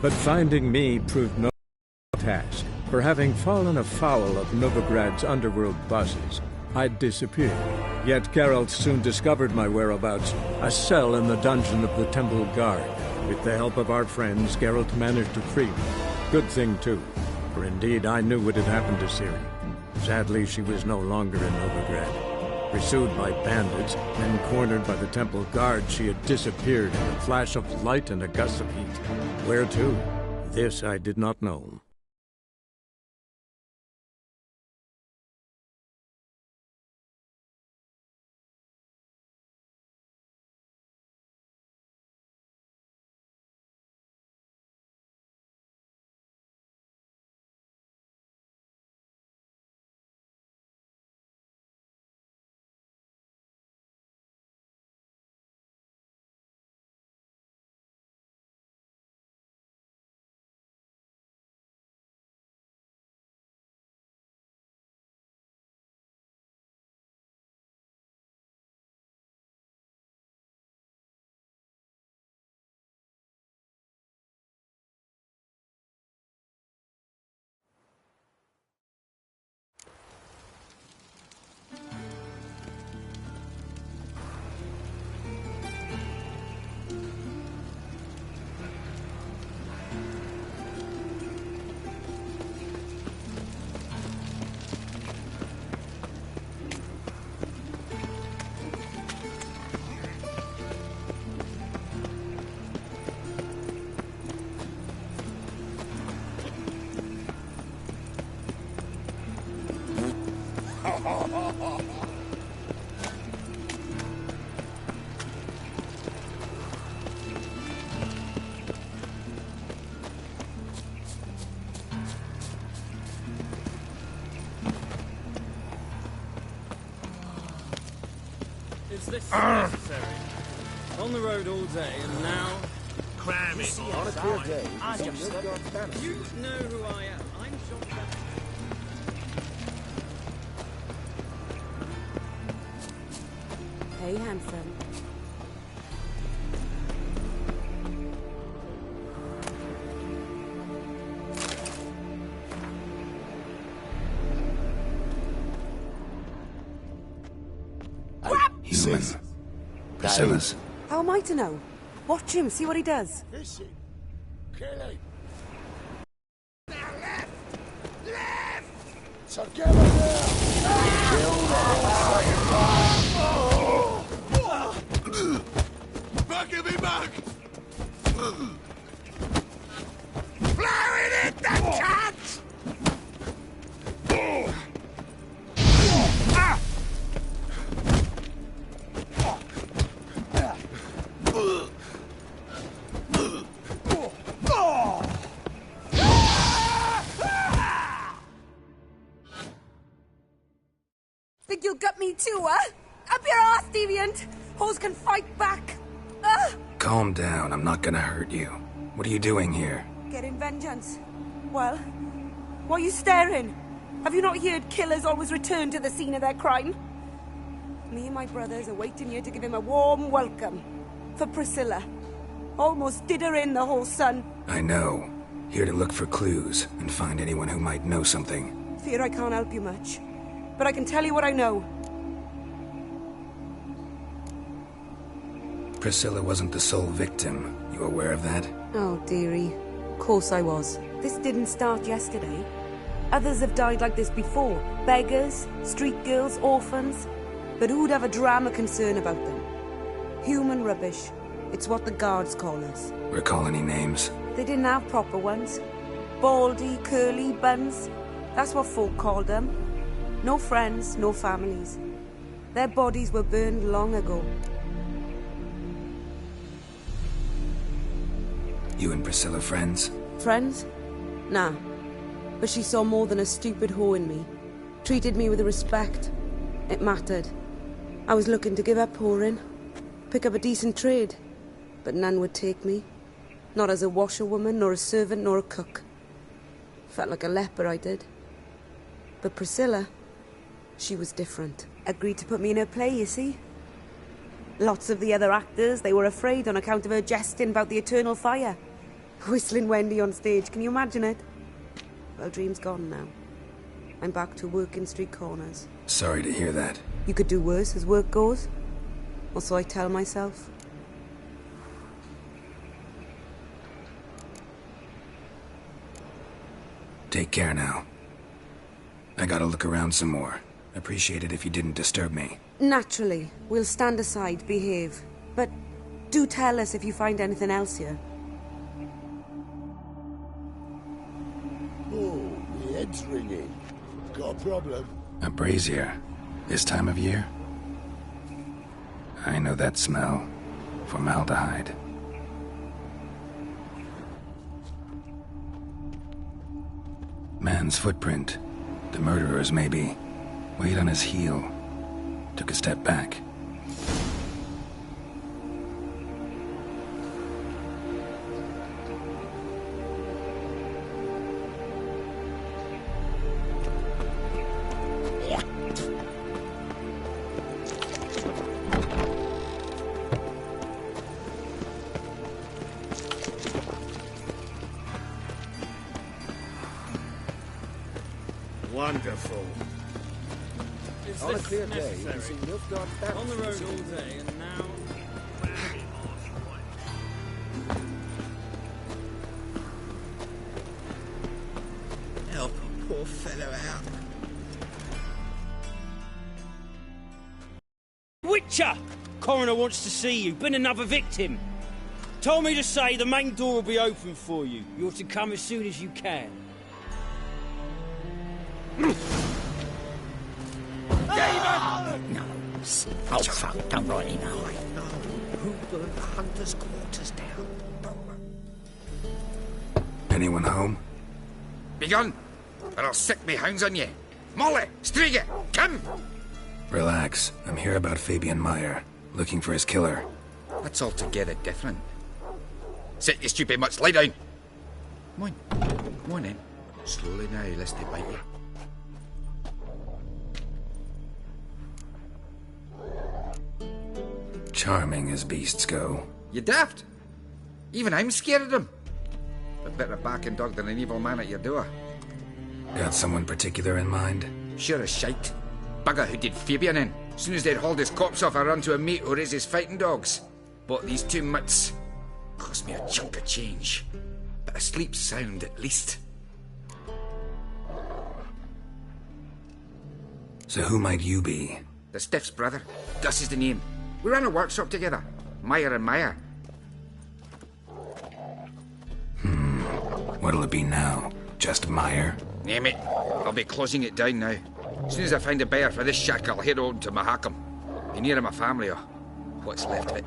But finding me proved no task. For having fallen afoul of Novigrad's underworld bosses, I'd disappeared. Yet Geralt soon discovered my whereabouts, a cell in the dungeon of the Temple Guard. With the help of our friends, Geralt managed to free me. Good thing, too, for indeed I knew what had happened to Ciri. Sadly, she was no longer in Novigrad. Pursued by bandits, then cornered by the Temple Guard, she had disappeared in a flash of light and a gust of heat. Where to? This I did not know. Is this necessary? On the road all day, and now... Cramming. On a clear day, You know who I am. I'm John. Hey, handsome. Human. Priscilla's. How am I to know? Watch him, see what he does. Listen. Kill him. Now left! Left! Together now! Kill the back of me back! Blowing it, the cat! Think you'll gut me too, huh? Up your ass, deviant! Hoes can fight back! Calm down, I'm not gonna hurt you. What are you doing here? Getting vengeance. Well, why are you staring? Have you not heard killers always return to the scene of their crime? Me and my brothers are waiting here to give him a warm welcome. For Priscilla. Almost did her in, the whole son. I know. Here to look for clues and find anyone who might know something. Fear I can't help you much. But I can tell you what I know. Priscilla wasn't the sole victim. You aware of that? Oh, dearie. Of course I was. This didn't start yesterday. Others have died like this before. Beggars, street girls, orphans. But who'd have a drama concern about them? Human rubbish. It's what the guards call us. Recall any names? They didn't have proper ones. Baldy, curly, buns. That's what folk called them. No friends, no families. Their bodies were burned long ago. You and Priscilla friends? Friends? Nah. But she saw more than a stupid whore in me. Treated me with respect. It mattered. I was looking to give up whoring. Pick up a decent trade. But none would take me. Not as a washerwoman, nor a servant, nor a cook. Felt like a leper, I did. But Priscilla, she was different. Agreed to put me in her play, you see. Lots of the other actors, they were afraid on account of her jesting about the eternal fire. Whistling Wendy on stage, can you imagine it? Well, dream's gone now. I'm back to working street corners. Sorry to hear that. You could do worse as work goes. Or so I tell myself. Take care now. I gotta look around some more. Appreciate it if you didn't disturb me. Naturally. We'll stand aside, behave. But do tell us if you find anything else here. Oh, my head's ringing. Got a problem? A brazier. This time of year? I know that smell. Formaldehyde. Man's footprint. The murderer's maybe. Weighed on his heel. Took a step back. Wonderful. Is On a this clear day, you can necessary? see Nilfgaard barracks. On the road all day, and now... Help a poor fellow out. Witcher! Coroner wants to see you. Been another victim. Told me to say the main door will be open for you. You're to come as soon as you can. No, oh fuck, don't really know. I know who burned the hunter's quarters down. Anyone home? Begun, or I'll sick me hounds on you. Molly, Striga, come! Relax. I'm here about Fabian Meyer. Looking for his killer. That's altogether different. Sit, you stupid mutts, lie down. Come on, come on then. Slowly now, lest they bite you. Charming as beasts go. You daft? Even I'm scared of them. A better backing dog than an evil man at your door. Got someone particular in mind? Sure as shite. Bugger who did Fabian in. Soon as they'd hauled his corpse off, I run to a mate who raises fighting dogs. Bought these 2 mutts. Cost me a chunk of change. But I sleep sound at least. So who might you be? The Stiff's brother. Gus is the name. We ran a workshop together. Meyer and Meyer. What'll it be now? Just Meyer? Name it. I'll be closing it down now. As soon as I find a buyer for this shack, I'll head on to Mahakam. Be near my family or what's left of it.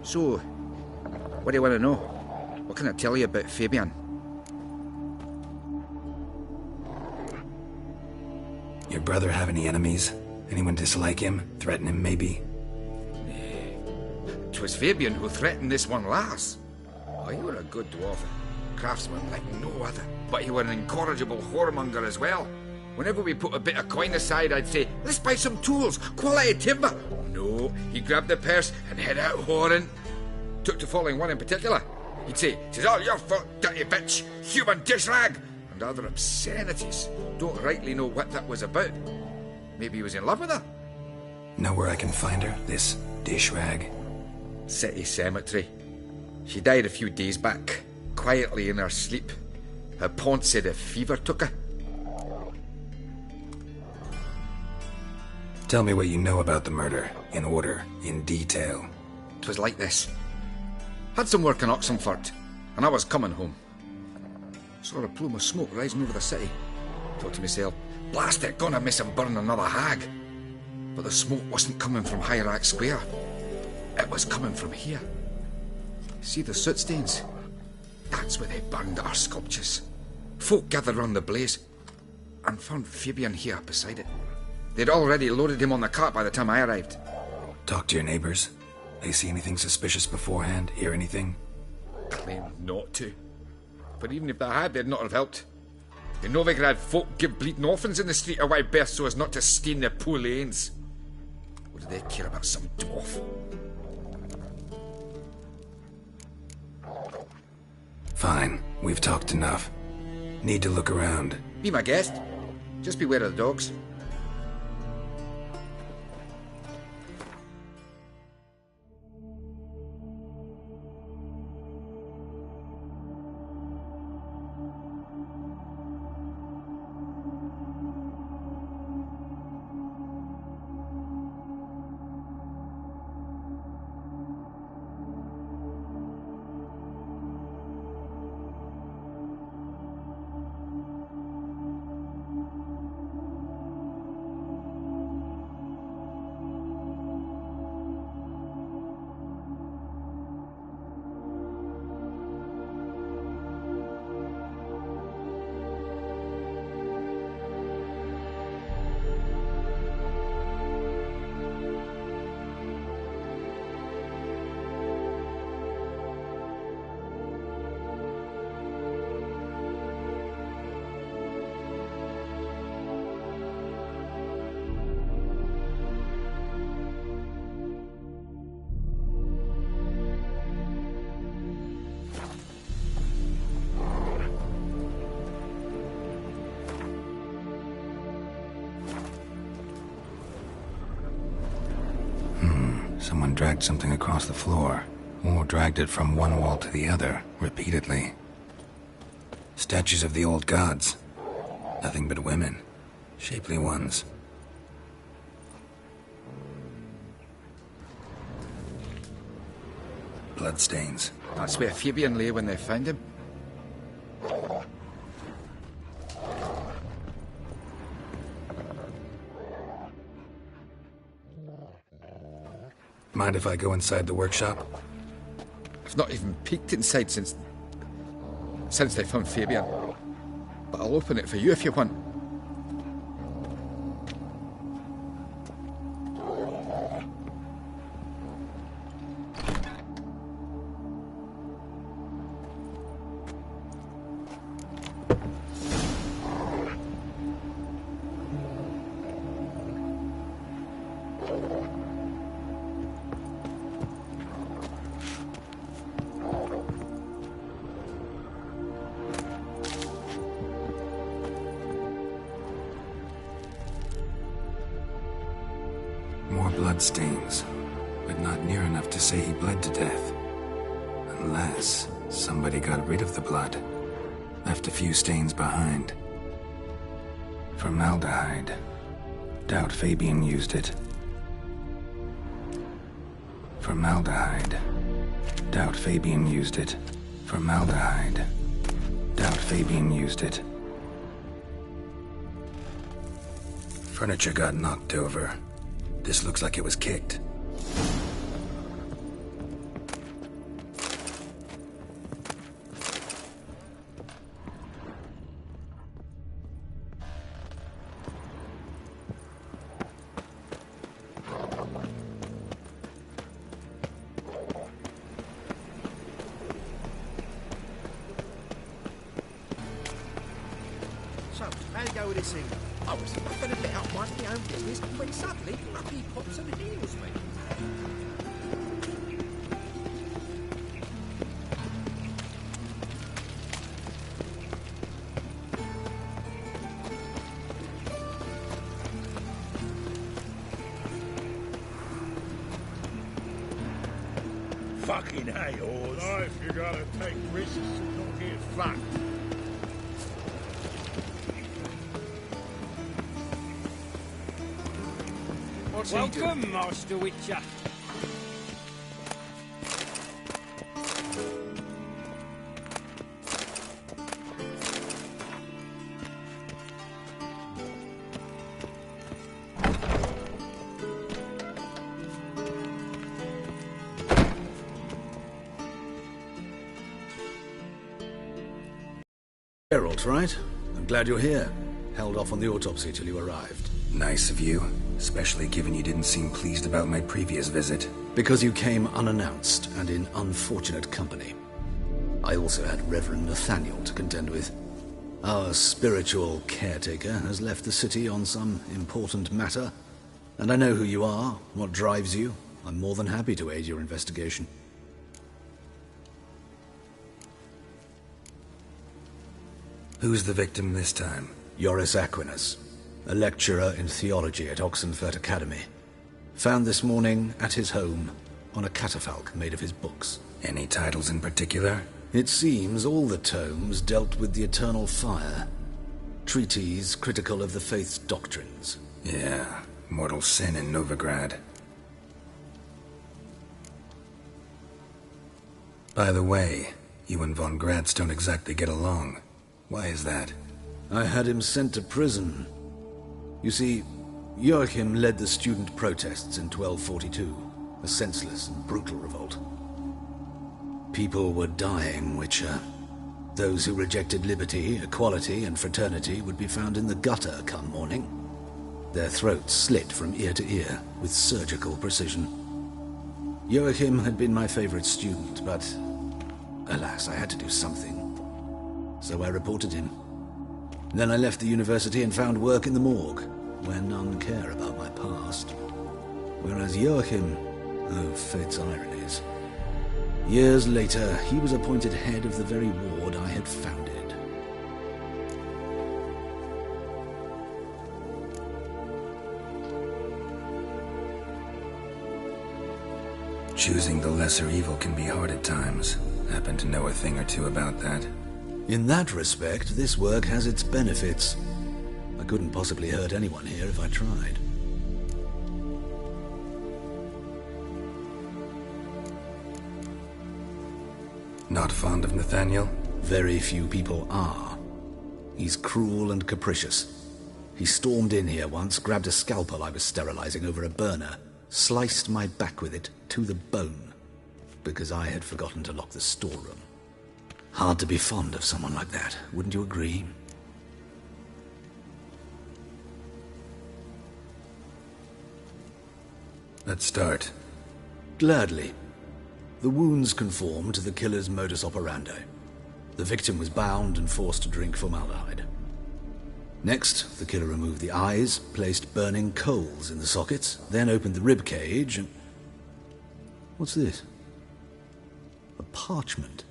So, what do you want to know? What can I tell you about Fabian? Your brother have any enemies? Anyone dislike him? Threaten him, maybe? 'Twas Fabian who threatened this one last. Oh, he were a good dwarf. Craftsman like no other. But he were an incorrigible whoremonger as well. Whenever we put a bit of coin aside, I'd say, let's buy some tools, quality timber. No, he grabbed the purse and head out whoring. Took to following one in particular. He'd say, "'Tis all your fault, dirty bitch, human dish rag," and other obscenities. Don't rightly know what that was about. Maybe he was in love with her. Know where I can find her? This dish rag? City cemetery. She died a few days back, quietly in her sleep. Her pont said a fever took her. Tell me what you know about the murder, in order, in detail. 'Twas like this. Had some work in Oxenford, and I was coming home. Saw a plume of smoke rising over the city. Thought to myself, blast it, gonna miss him burn another hag. But the smoke wasn't coming from Hierarch Square. It was coming from here. See the soot stains? That's where they burned our sculptures. Folk gathered round the blaze, and found Fabian here beside it. They'd already loaded him on the cart by the time I arrived. Talk to your neighbors. They see anything suspicious beforehand? Hear anything? Claimed not to. But even if they had, they'd not have helped. In Novigrad, folk give bleeding orphans in the street a wide berth so as not to stain their poor lanes. What do they care about some dwarf? Fine, we've talked enough. Need to look around. Be my guest. Just beware of the dogs. Someone dragged something across the floor, or dragged it from one wall to the other, repeatedly. Statues of the old gods. Nothing but women. Shapely ones. Bloodstains. That's where Fabian lay when they found him. Mind if I go inside the workshop? I've not even peeked inside since they found Fabian. But I'll open it for you if you want. More bloodstains, but not near enough to say he bled to death. Unless somebody got rid of the blood, left a few stains behind. Formaldehyde. Doubt Fabian used it. Formaldehyde. Doubt Fabian used it. Formaldehyde. Doubt Fabian used it. Furniture got knocked over. This looks like it was kicked. So, how you go with this thing? I was going to let up my own business when suddenly up he pops and heals me. Fucking hey, Oz. Life, you gotta take risks and not get fucked. What's Welcome, Master Witcher. Geralt, right? I'm glad you're here. Held off on the autopsy till you arrived. Nice of you, especially given you didn't seem pleased about my previous visit. Because you came unannounced and in unfortunate company. I also had Reverend Nathaniel to contend with. Our spiritual caretaker has left the city on some important matter, and I know who you are, what drives you. I'm more than happy to aid your investigation. Who's the victim this time? Joris Aquinas, a lecturer in theology at Oxenfurt Academy. Found this morning at his home on a catafalque made of his books. Any titles in particular? It seems all the tomes dealt with the eternal fire. Treatises critical of the faith's doctrines. Yeah, mortal sin in Novigrad. By the way, you and von Gratz don't exactly get along. Why is that? I had him sent to prison. You see, Joachim led the student protests in 1242, a senseless and brutal revolt. People were dying, Witcher. Those who rejected liberty, equality, and fraternity would be found in the gutter come morning. Their throats slit from ear to ear with surgical precision. Joachim had been my favorite student, but alas, I had to do something. So I reported him. Then I left the university and found work in the morgue, where none care about my past. Whereas Joachim, oh, fate's ironies. Years later, he was appointed head of the very ward I had founded. Choosing the lesser evil can be hard at times. Happen to know a thing or two about that. In that respect, this work has its benefits. I couldn't possibly hurt anyone here if I tried. Not fond of Nathaniel? Very few people are. He's cruel and capricious. He stormed in here once, grabbed a scalpel I was sterilizing over a burner, sliced my back with it to the bone, because I had forgotten to lock the storeroom. Hard to be fond of someone like that, wouldn't you agree? Let's start. Gladly. The wounds conform to the killer's modus operandi. The victim was bound and forced to drink formaldehyde. Next, the killer removed the eyes, placed burning coals in the sockets, then opened the rib cage and... What's this? A parchment.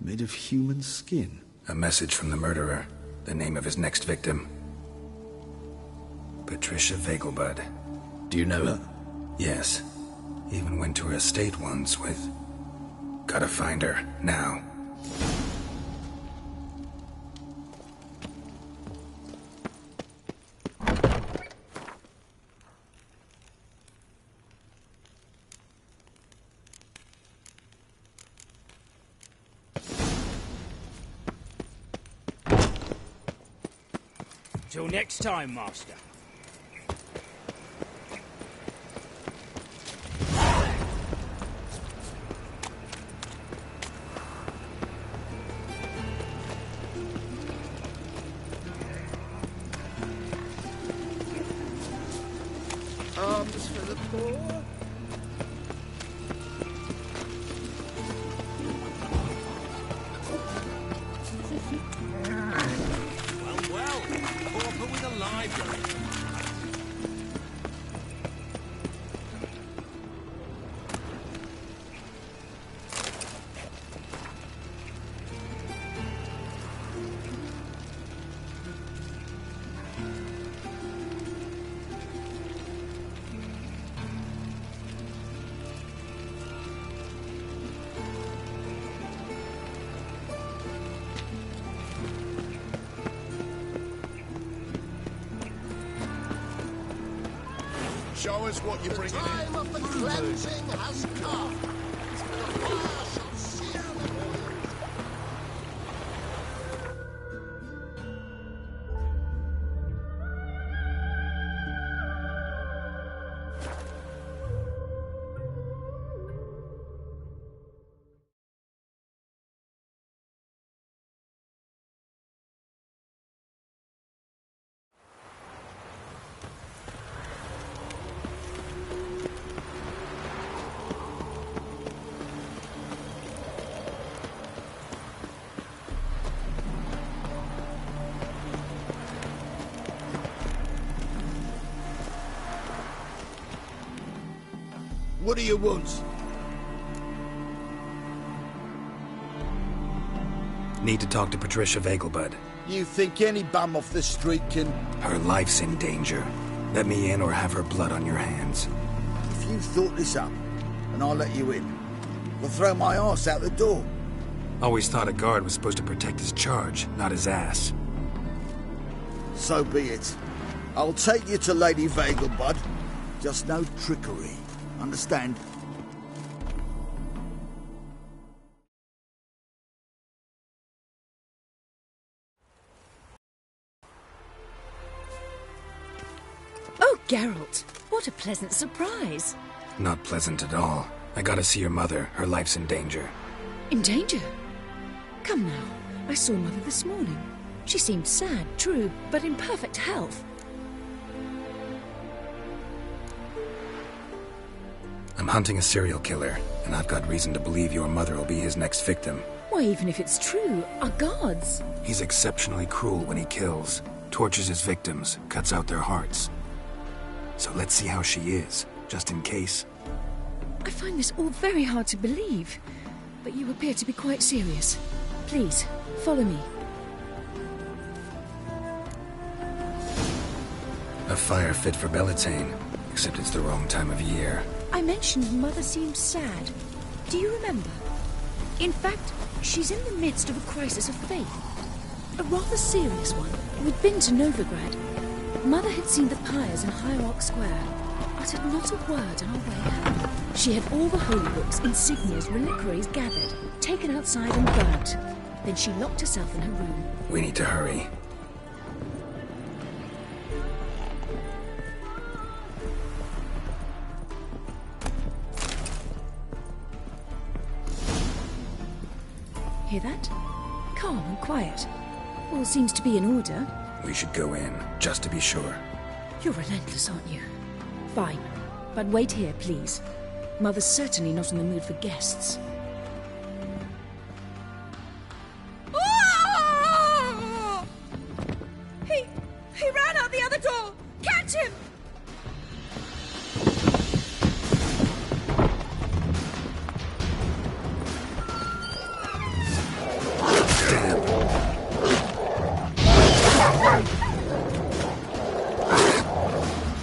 Made of human skin. A message from the murderer. The name of his next victim. Patricia Vegelbud. Do you know her? Yes. Even went to her estate once with... Gotta find her, now. Till next time, Master. Arms for the poor. Well, pauper with a library. Show us what you're bringing in. The time of the cleansing has come. The fire shall seal the world. What do you want? Need to talk to Patricia Vegelbud. You think any bum off the street can... Her life's in danger. Let me in or have her blood on your hands. If you thought this up, and I'll let you in, I'll throw my arse out the door. Always thought a guard was supposed to protect his charge, not his ass. So be it. I'll take you to Lady Vegelbud. Just no trickery. Understand? Oh, Geralt, what a pleasant surprise. Not pleasant at all. I gotta see your mother. Her life's in danger. In danger? Come now, I saw Mother this morning. She seemed sad, true, but in perfect health. I'm hunting a serial killer, and I've got reason to believe your mother will be his next victim. Why, even if it's true, our guards... He's exceptionally cruel when he kills, tortures his victims, cuts out their hearts. So let's see how she is, just in case. I find this all very hard to believe, but you appear to be quite serious. Please, follow me. A fire fit for Bellatane, except it's the wrong time of year. I mentioned Mother seemed sad. Do you remember? In fact, she's in the midst of a crisis of faith. A rather serious one. We'd been to Novigrad. Mother had seen the pyres in Hierarch Square, uttered not a word on our way home. She had all the holy books, insignias, reliquaries gathered, taken outside and burnt. Then she locked herself in her room. We need to hurry. Hear that? Calm and quiet. All seems to be in order. We should go in, just to be sure. You're relentless, aren't you? Fine. But wait here, please. Mother's certainly not in the mood for guests. He ran out the other door! Catch him!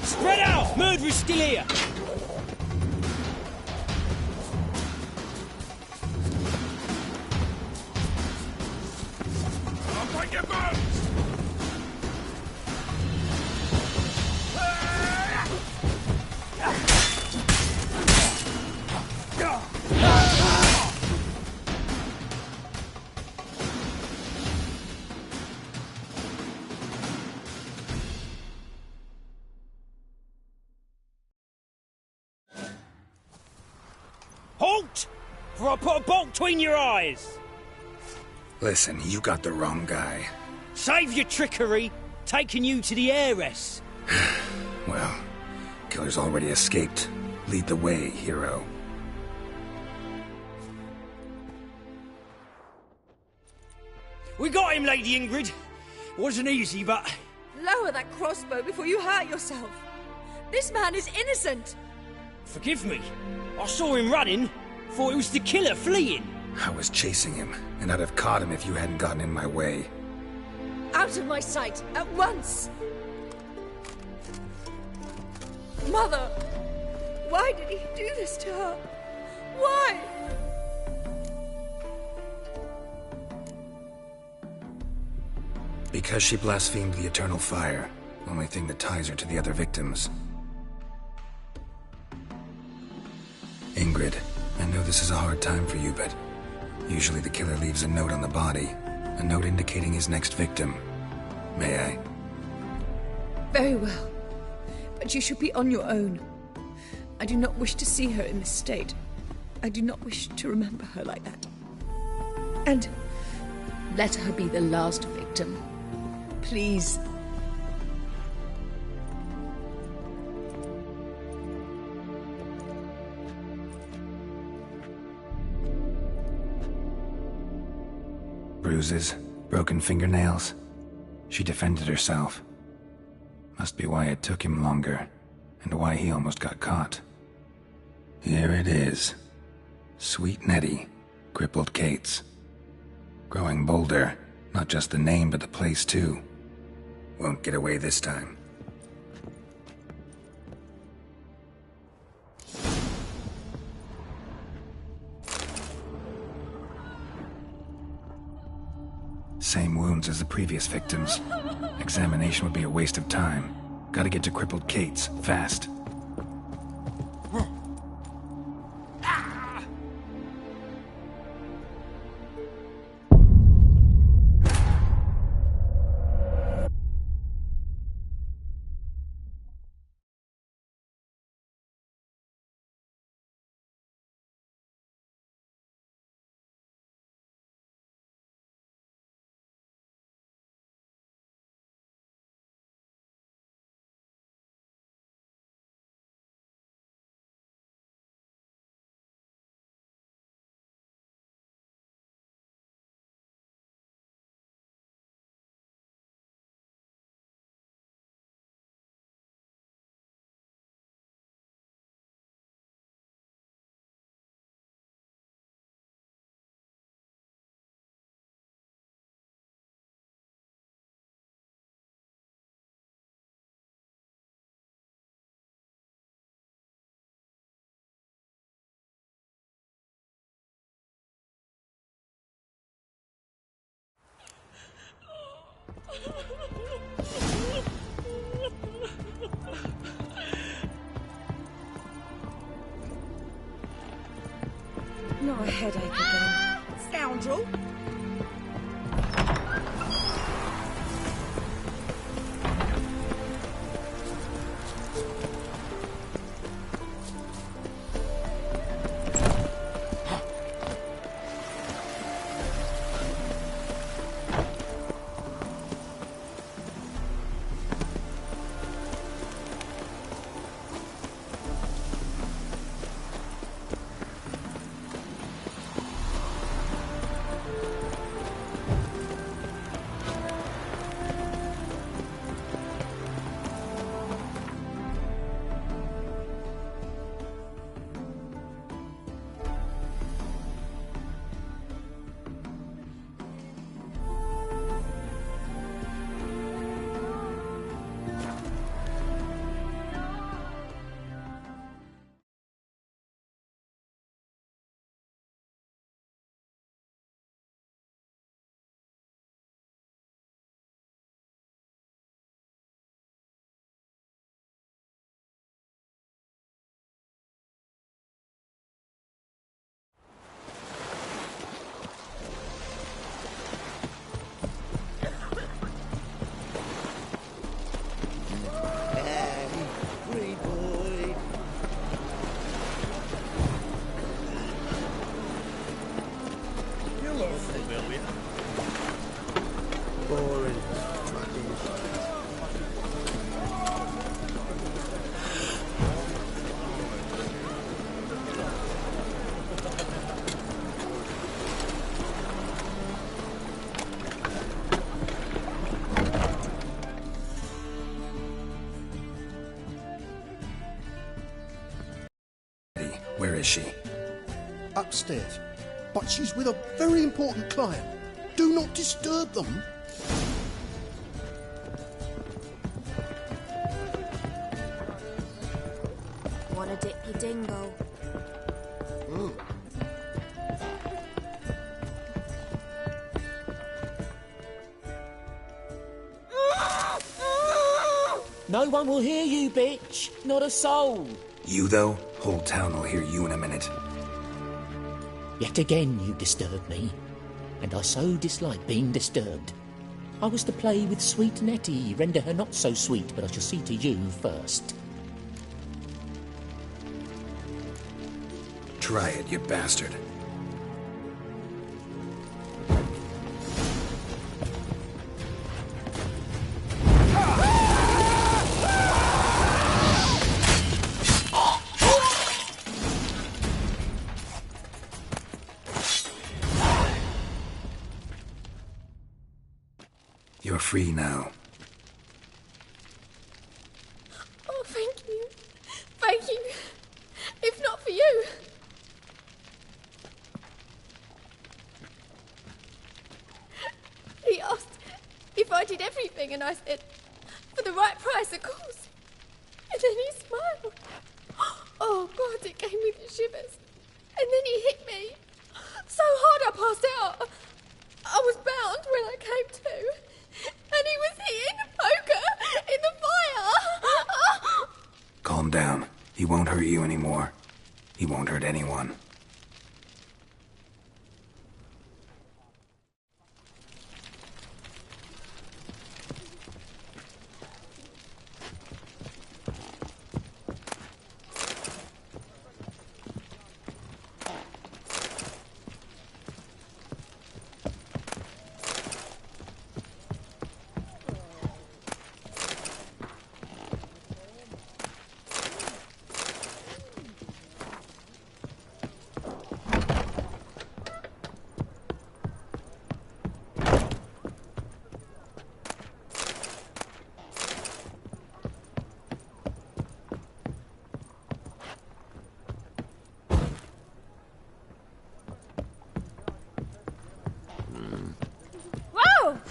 Spread out! Murderer's still here! I'll break your bones! Halt! For I put a bolt between your eyes! Listen, you got the wrong guy. Save your trickery! Taking you to the heiress! Well, killer's already escaped. Lead the way, hero. We got him, Lady Ingrid. Wasn't easy, but... Lower that crossbow before you hurt yourself. This man is innocent. Forgive me. I saw him running. Thought it was the killer fleeing. I was chasing him, and I'd have caught him if you hadn't gotten in my way. Out of my sight, at once! Mother! Why did he do this to her? Why? Because she blasphemed the eternal fire. Only thing that ties her to the other victims. Ingrid, I know this is a hard time for you, but usually the killer leaves a note on the body. A note indicating his next victim. May I? Very well. But you should be on your own. I do not wish to see her in this state. I do not wish to remember her like that. And let her be the last victim. Please. Bruises, broken fingernails. She defended herself. Must be why it took him longer, and why he almost got caught. Here it is. Sweet Nettie, crippled Kate's. Growing bolder. Not just the name, but the place too. Won't get away this time. Same wounds as the previous victims. Examination would be a waste of time. Gotta get to crippled Kate's, fast. Not a headache again. Scoundrel! Where is she? Upstairs. But she's with a very important client. Do not disturb them. Wanna dip your dingle? No one will hear you, bitch. Not a soul. You, though? Whole town will hear you in a minute. Yet again you disturb me, and I so dislike being disturbed. I was to play with sweet Nettie, render her not so sweet, but I shall see to you first. Try it, you bastard. You're free now. Oh, thank you. Thank you. If not for you. He asked if I did everything, and I said, for the right price, of course. And then he smiled. Oh, God, it gave me the shivers. And then he hit me so hard I passed out. I was bound when I came to. And he was hitting the poker in the fire. Calm down. He won't hurt you anymore. He won't hurt anyone.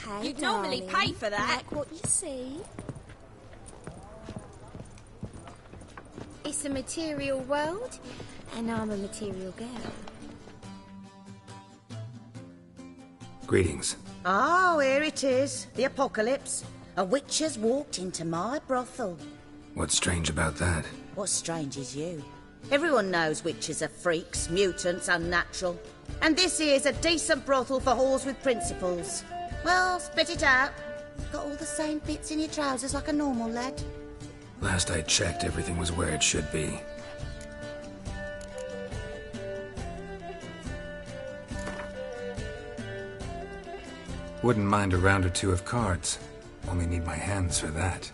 Hey, You'd normally pay for that. Like what you see? It's a material world, and I'm a material girl. Greetings. Oh, here it is. The apocalypse. A witch has walked into my brothel. What's strange about that? What's strange is you. Everyone knows witches are freaks, mutants, unnatural. And this here's a decent brothel for whores with principles. Well, spit it out. Got all the same bits in your trousers like a normal lad. Last I checked, everything was where it should be. Wouldn't mind a round or two of cards. Only need my hands for that.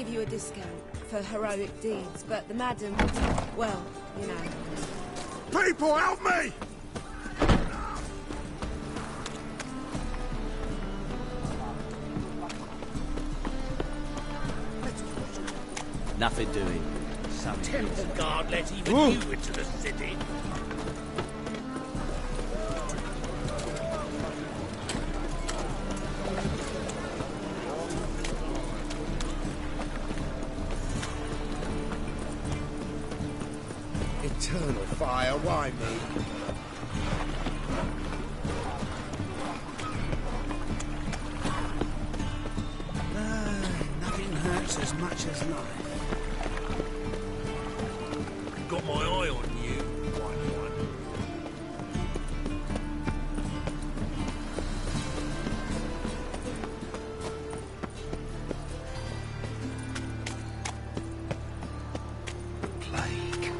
give you a discount for heroic deeds, but the madam, well, you know. People, help me! Nothing doing. Temple Guard let even you into the city. Eternal fire, why me? Nothing hurts as much as life. Got my eye on you, white one. Plague.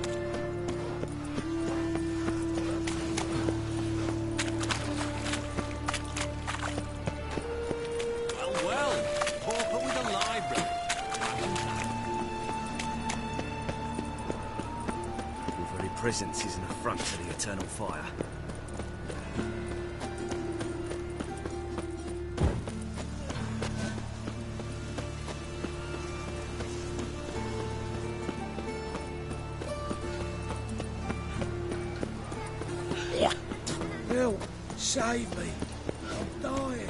Well, pauper with a library. Your very presence is an affront to the eternal fire. Help! Save me! I'm dying!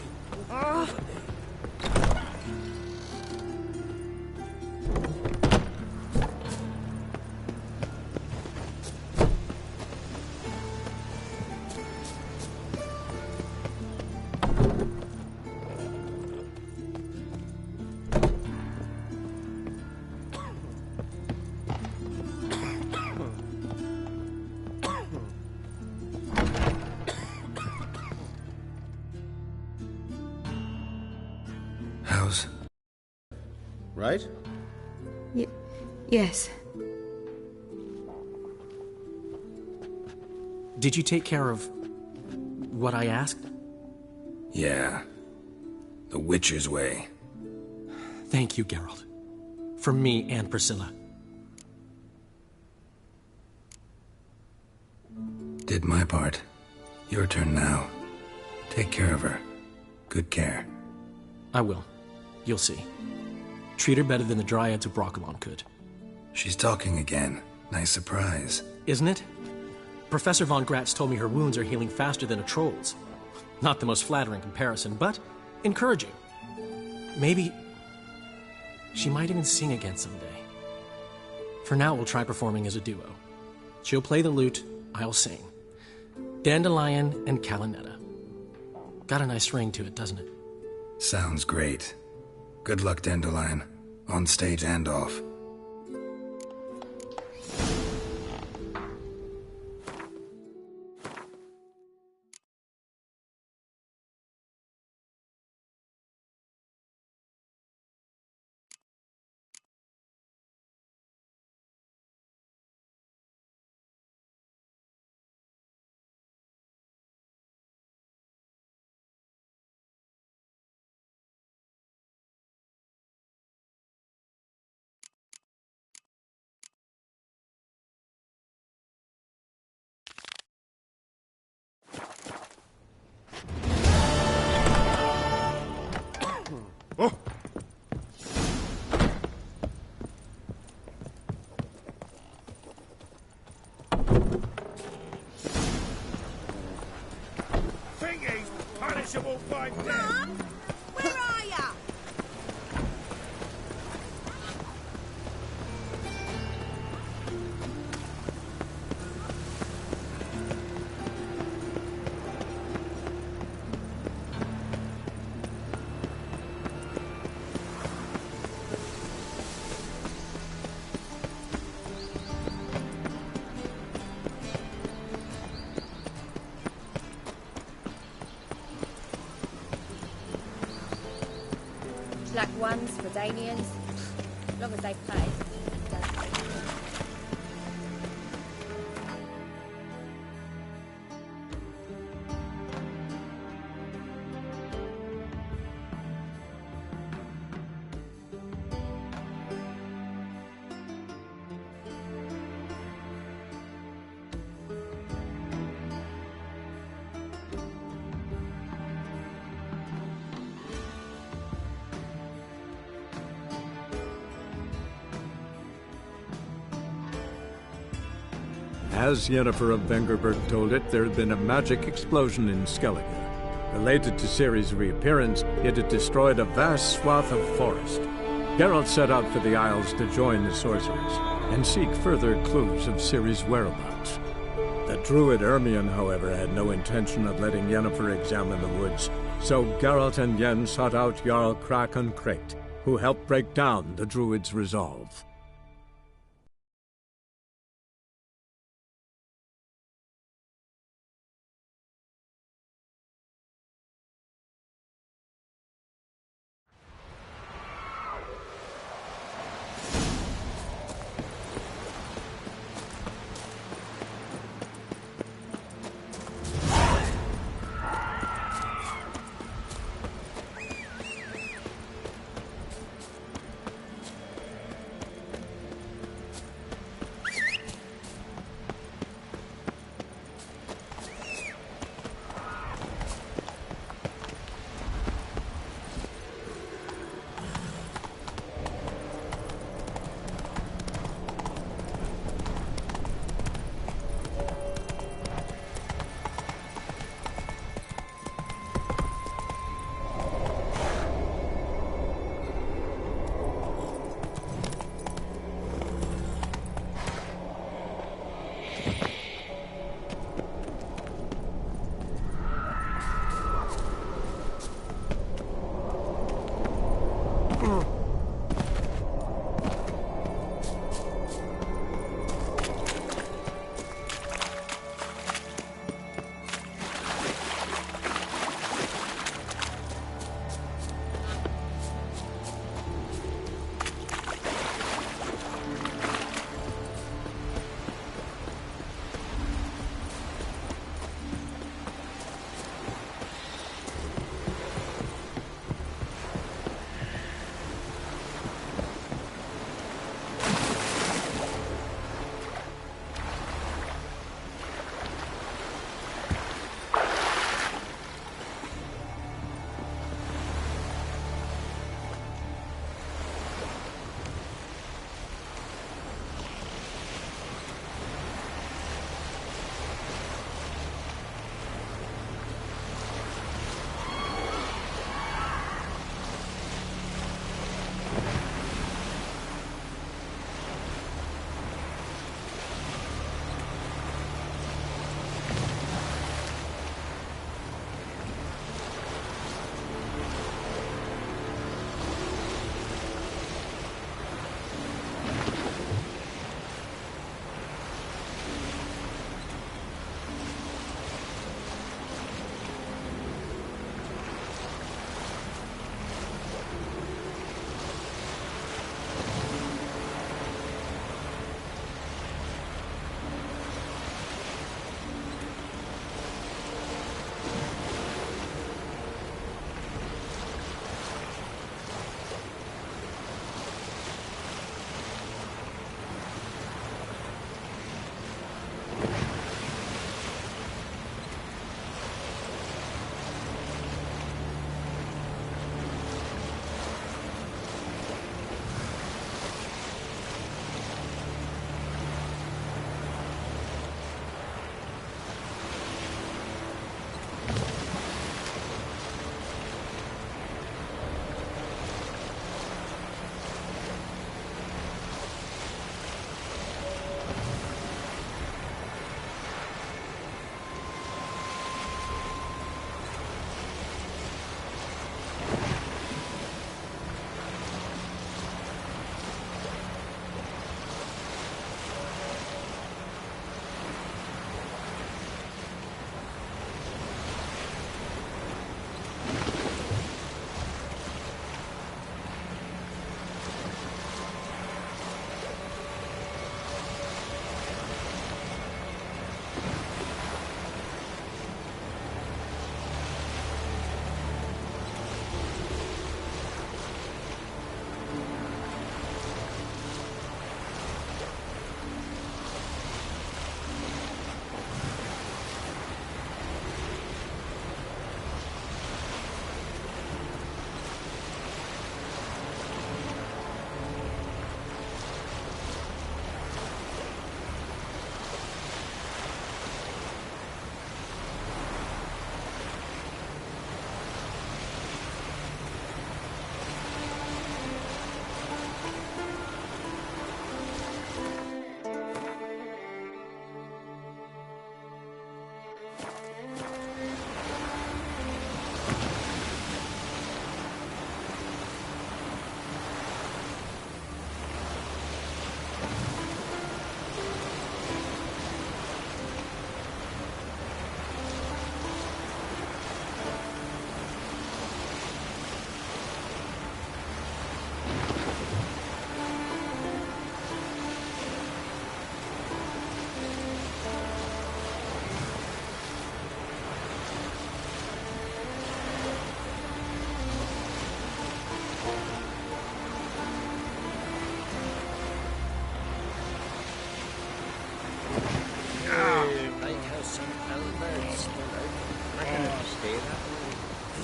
How's... Right? Yes. Did you take care of what I asked? Yeah. The Witcher's way. Thank you, Geralt. For me and Priscilla. Did my part. Your turn now. Take care of her. Good care. I will. You'll see. Treat her better than the Dryads of Brokilon could. She's talking again. Nice surprise. Isn't it? Professor von Gratz told me her wounds are healing faster than a troll's. Not the most flattering comparison, but encouraging. Maybe she might even sing again someday. For now, we'll try performing as a duo. She'll play the lute, I'll sing. Dandelion and Calinetta. Got a nice ring to it, doesn't it? Sounds great. Good luck, Dandelion. On stage and off. Thingy's punishable by death. Mum? Where are ya? Black ones for Danians, as long as they pay. As Yennefer of Vengerberg told it, there had been a magic explosion in Skellige. Related to Ciri's reappearance, it had destroyed a vast swath of forest. Geralt set out for the Isles to join the sorcerers and seek further clues of Ciri's whereabouts. The druid Ermion, however, had no intention of letting Yennefer examine the woods, so Geralt and Yen sought out Jarl Krakon Krayt, who helped break down the druid's resolve.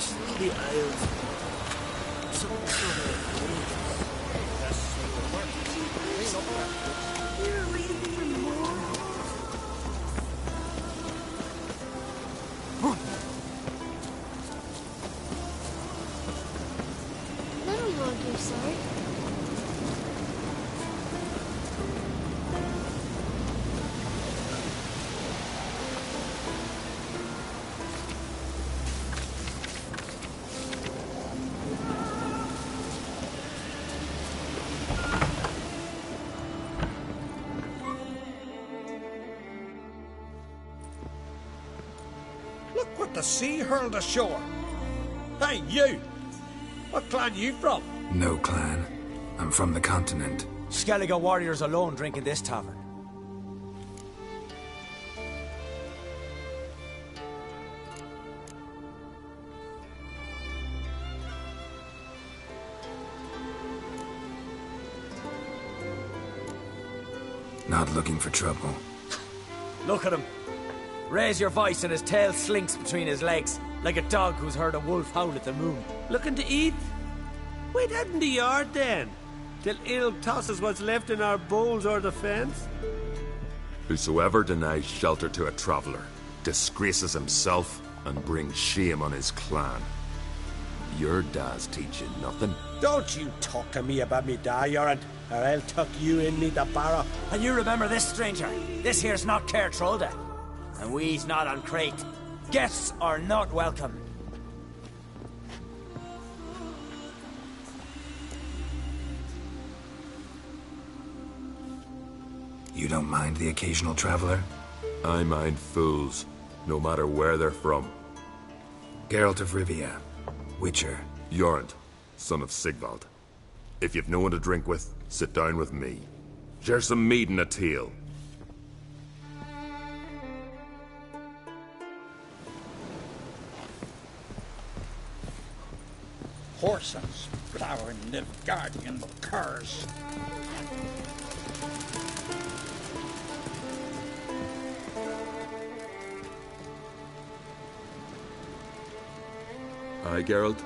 the aisles. Some sort of... You're waiting for more? That'll not do, sir. Look what the sea hurled ashore. Hey, you! What clan you from? No clan. I'm from the continent. Skellige warriors alone drink in this tavern. Not looking for trouble. Look at him. Raise your voice and his tail slinks between his legs, like a dog who's heard a wolf howl at the moon. Looking to eat? Wait out in the yard then, till ill tosses what's left in our bowls or the fence. Whosoever denies shelter to a traveller disgraces himself and brings shame on his clan. Your da's teach you nothing. Don't you talk to me about me da, Yorant, or I'll tuck you in me the barrow. And you remember this, stranger. This here's not Cair Trolda, and we's not on Crate. Guests are not welcome. You don't mind the occasional traveler? I mind fools, no matter where they're from. Geralt of Rivia, Witcher. Jorund, son of Sigvald. If you've no one to drink with, sit down with me. Share some mead and a tale. Horses plowing Nilfgaardian curs. Aye, Geralt?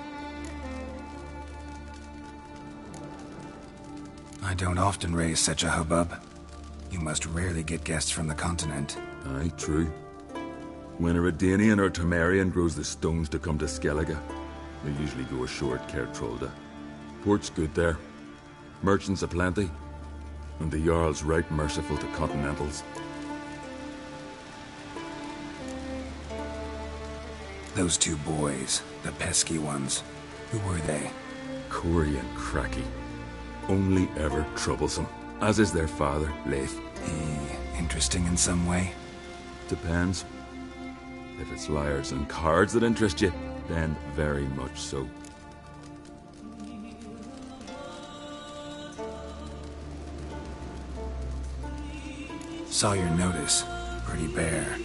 I don't often raise such a hubbub. You must rarely get guests from the continent. Aye, true. When a Redanian or Temerian grows the stones to come to Skellige, they usually go ashore at Cair Trolda. Port's good there. Merchants aplenty. And the Jarl's right merciful to continentals. Those two boys, the pesky ones, who were they? Corey and Cracky. Only ever troublesome, as is their father, Leif. He interesting in some way? Depends. If it's liars and cards that interest you, then very much so. Saw your notice. Pretty bare.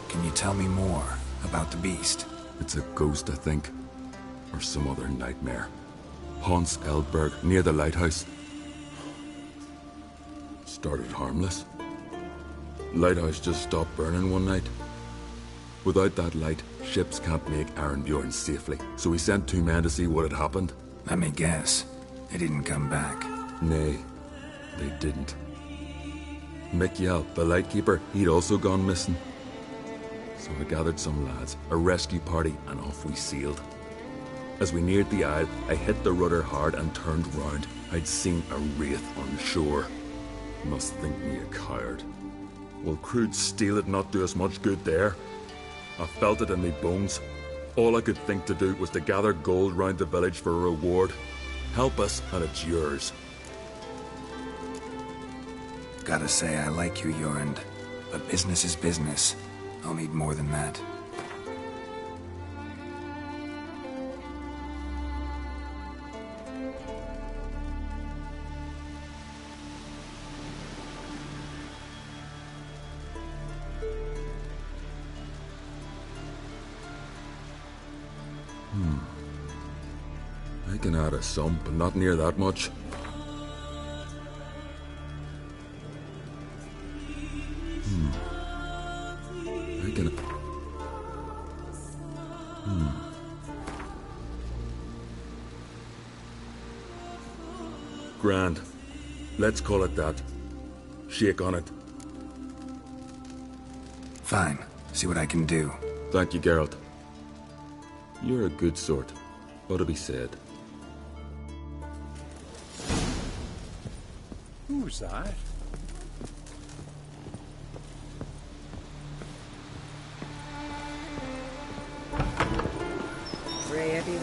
Can you tell me more about the beast? It's a ghost, I think. Or some other nightmare. Haunts Eldberg, near the lighthouse. Started harmless. Lighthouse just stopped burning one night. Without that light, ships can't make Arenbjorn safely, so we sent 2 men to see what had happened. Let me guess. They didn't come back. Nay, they didn't. Mikjal, the lightkeeper, he'd also gone missing. So I gathered some lads, a rescue party, and off we sailed. As we neared the isle, I hit the rudder hard and turned round. I'd seen a wraith on shore. Must think me a coward. Will crude steel it not do us much good there? I felt it in me bones. All I could think to do was to gather gold round the village for a reward. Help us, and it's yours. Gotta say, I like you, Jorund. But business is business. I'll need more than that. I can add a sum, but not near that much. I can... Grand. Let's call it that. Shake on it. Fine. See what I can do. Thank you, Geralt. You're a good sort. Ought to be said. Who's that? Ready.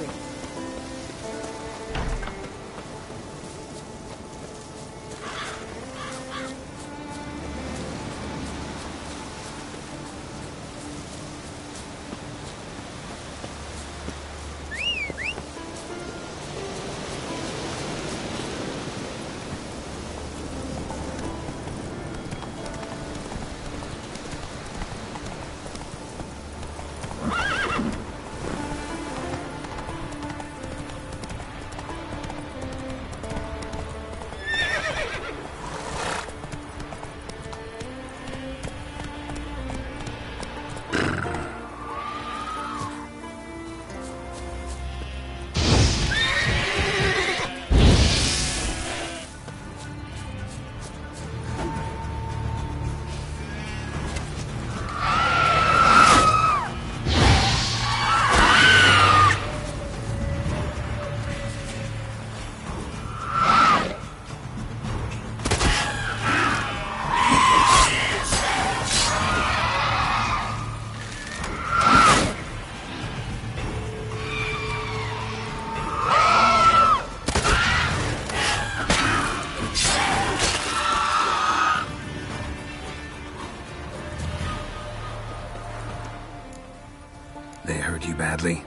They hurt you badly?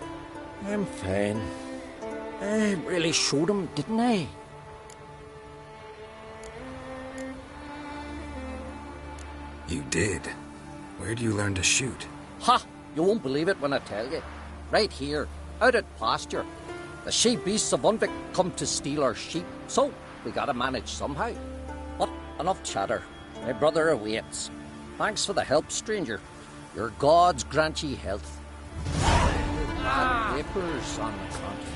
I'm fine. I really showed him, didn't I? You did. Where do you learn to shoot? Ha! You won't believe it when I tell you. Right here, out at pasture. The she beasts of Unvik come to steal our sheep, so we gotta manage somehow. But enough chatter. My brother awaits. Thanks for the help, stranger. Your gods grant ye health. Papers on the continent.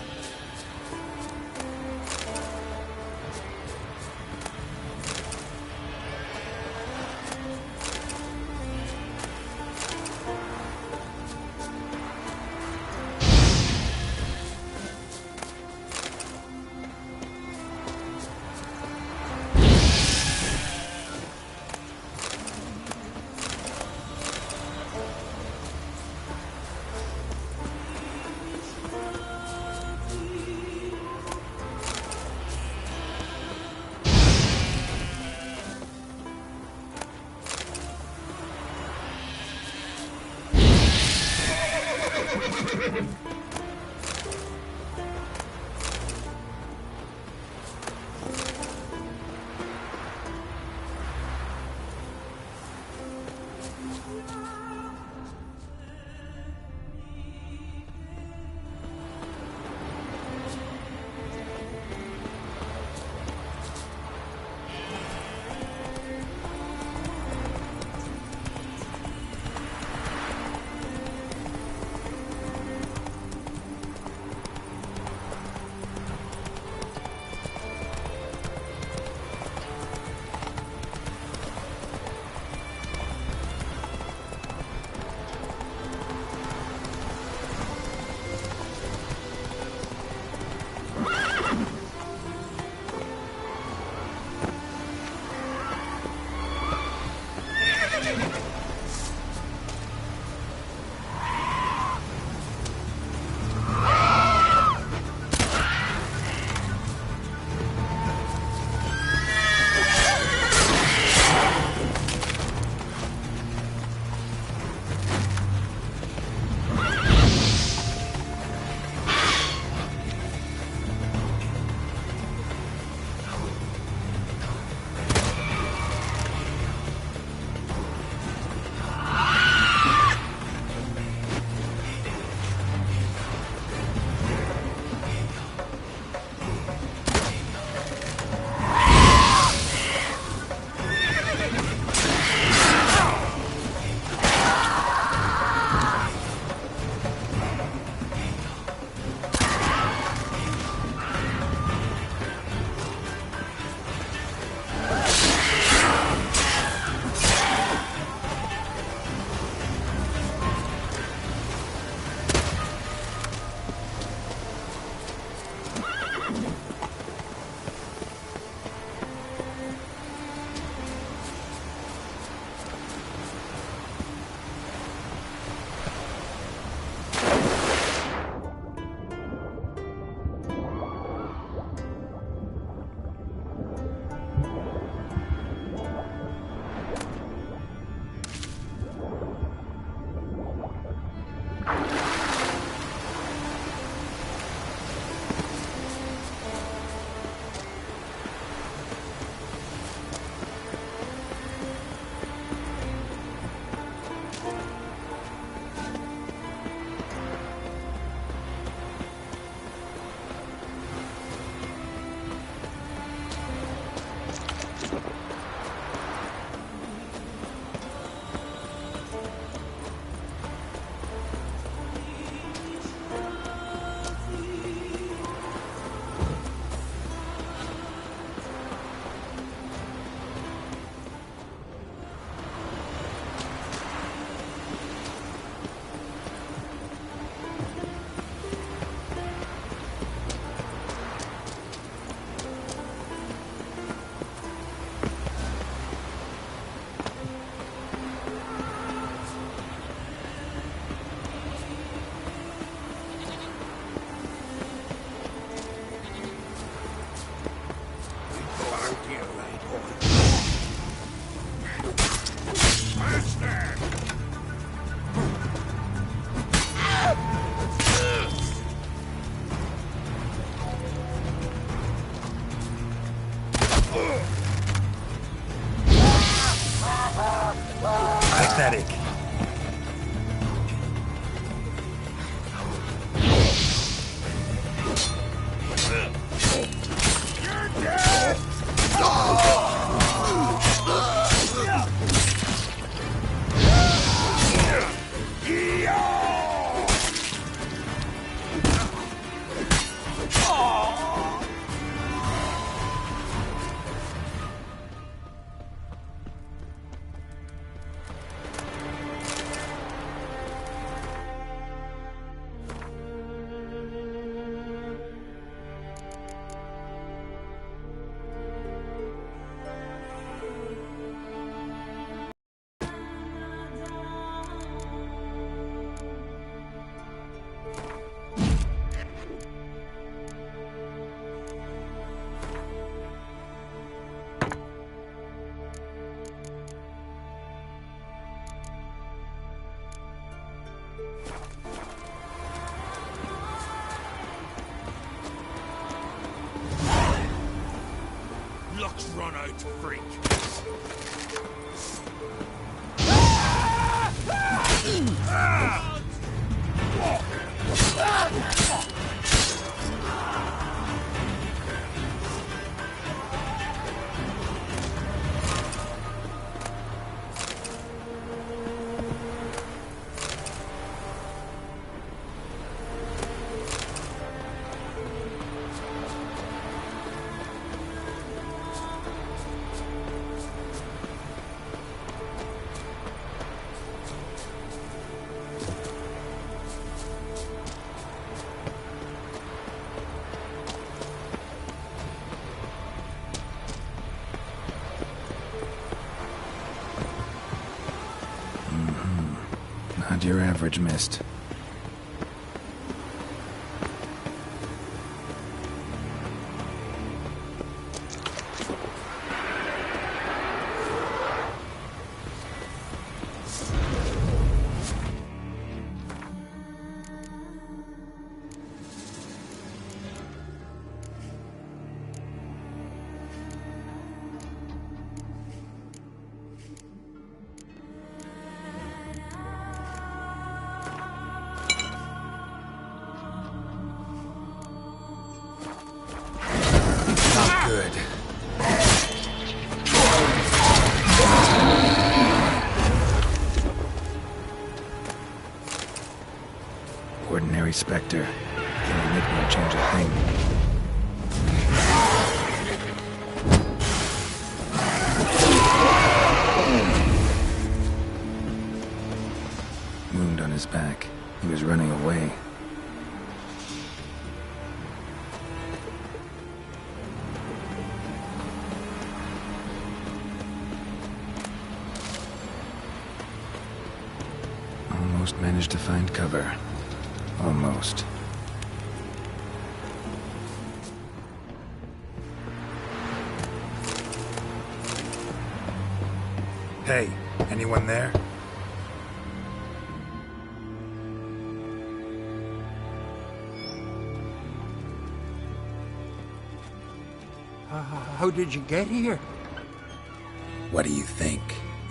Luck's run out, freak. Not your average mist. Good. Ordinary Spectre. Can't make me change a thing. Wound on his back. He was running away. Almost managed to find cover. Almost. Hey, anyone there? How did you get here? What do you think?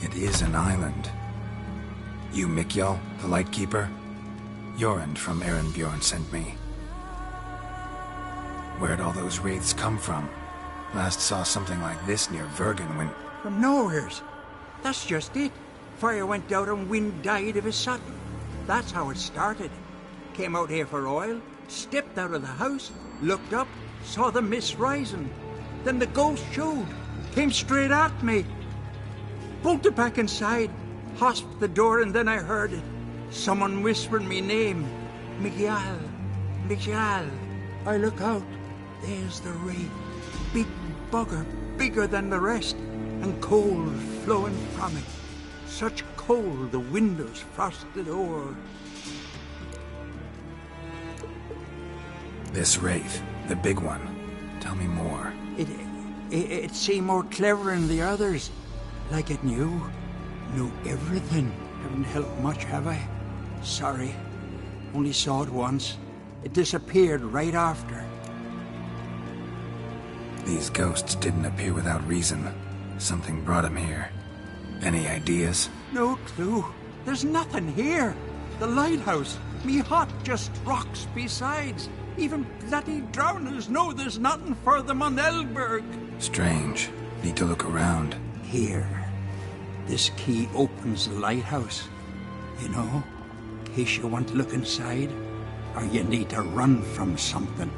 It is an island. You Mikjal, the Lightkeeper? Jorund from Erenbjorn sent me. Where'd all those wraiths come from? Last saw something like this near Vergen when... From nowheres. That's just it. Fire went out and wind died of a sudden. That's how it started. Came out here for oil, stepped out of the house, looked up, saw the mist rising. Then the ghost showed, came straight at me. Bolted back inside, hosped the door, and then I heard it. Someone whispering me name. Mikjal. Mikjal. I look out. There's the wraith. Big bugger, bigger than the rest, and cold flowing from it. Such cold the windows frosted o'er. This wraith, the big one. Tell me more. It seemed more clever than the others. Like it knew everything. Haven't helped much, have I? Sorry. Only saw it once. It disappeared right after. These ghosts didn't appear without reason. Something brought them here. Any ideas? No clue. There's nothing here. The lighthouse, me hut, just rocks besides. Even bloody drowners know there's nothing for them on Elberg. Strange. Need to look around. Here. This key opens the lighthouse. You know, in case you want to look inside, or you need to run from something.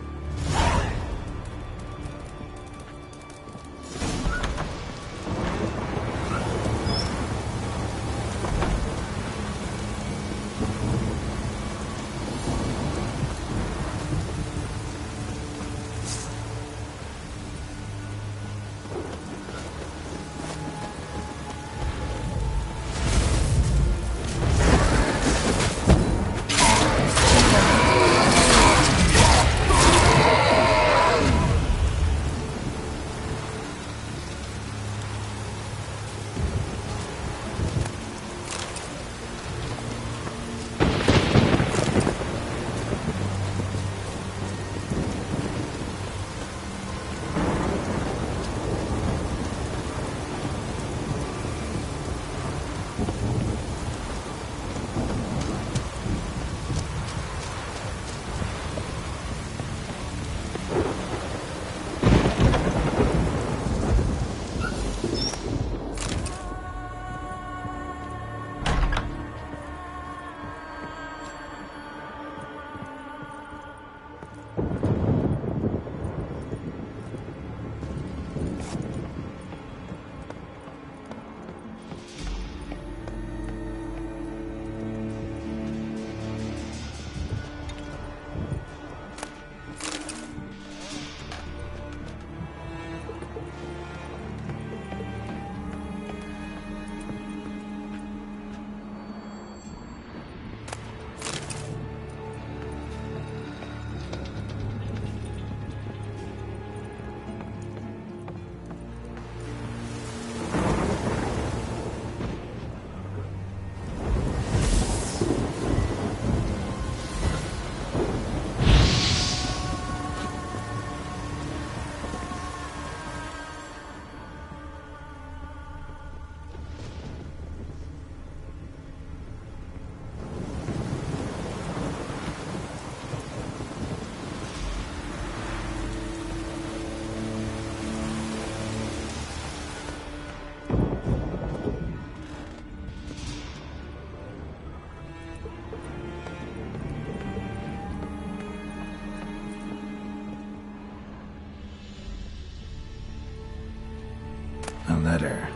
letter.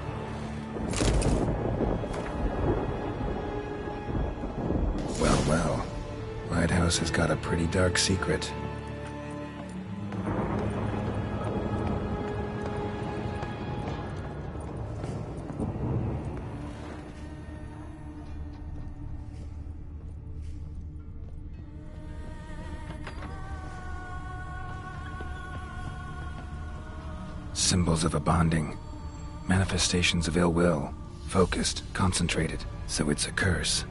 Well, well. Lighthouse has got a pretty dark secret. Symbols of a bonding. Manifestations of ill will. Focused, concentrated. So it's a curse.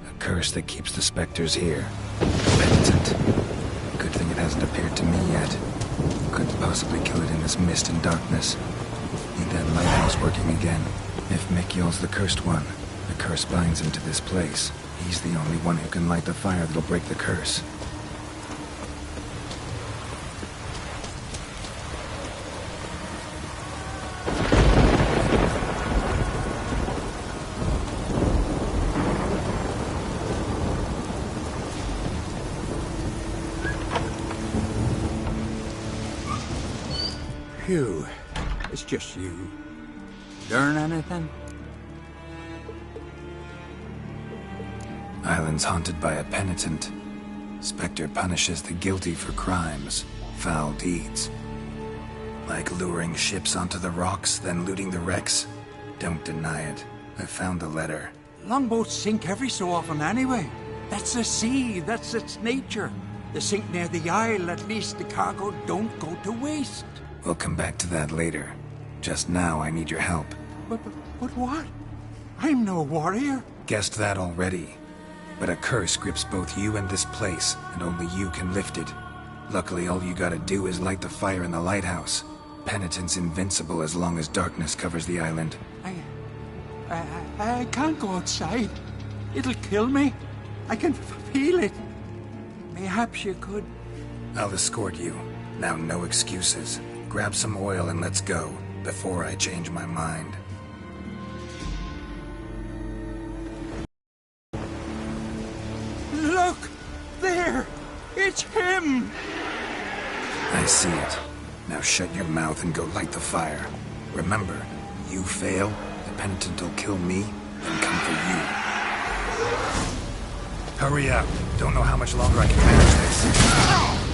A curse that keeps the specters here. Penitent. Good thing it hasn't appeared to me yet. Couldn't possibly kill it in this mist and darkness. Need that lighthouse working again. If Mikyol's the cursed one, the curse binds him to this place. He's the only one who can light the fire that'll break the curse. Phew. It's just you. Learn anything? Island's haunted by a penitent. Spectre punishes the guilty for crimes, foul deeds. Like luring ships onto the rocks, then looting the wrecks. Don't deny it. I found the letter. Longboats sink every so often anyway. That's the sea, that's its nature. They sink near the isle, at least the cargo don't go to waste. We'll come back to that later. Just now, I need your help. But what? I'm no warrior. Guessed that already. But a curse grips both you and this place, and only you can lift it. Luckily, all you gotta do is light the fire in the lighthouse. Penitent's invincible as long as darkness covers the island. I can't go outside. It'll kill me. I can feel it. Mayhaps you could. I'll escort you. Now, no excuses. Grab some oil and let's go, before I change my mind. Look! There! It's him! I see it. Now shut your mouth and go light the fire. Remember, you fail, the penitent will kill me and come for you. Hurry up. Don't know how much longer I can manage this.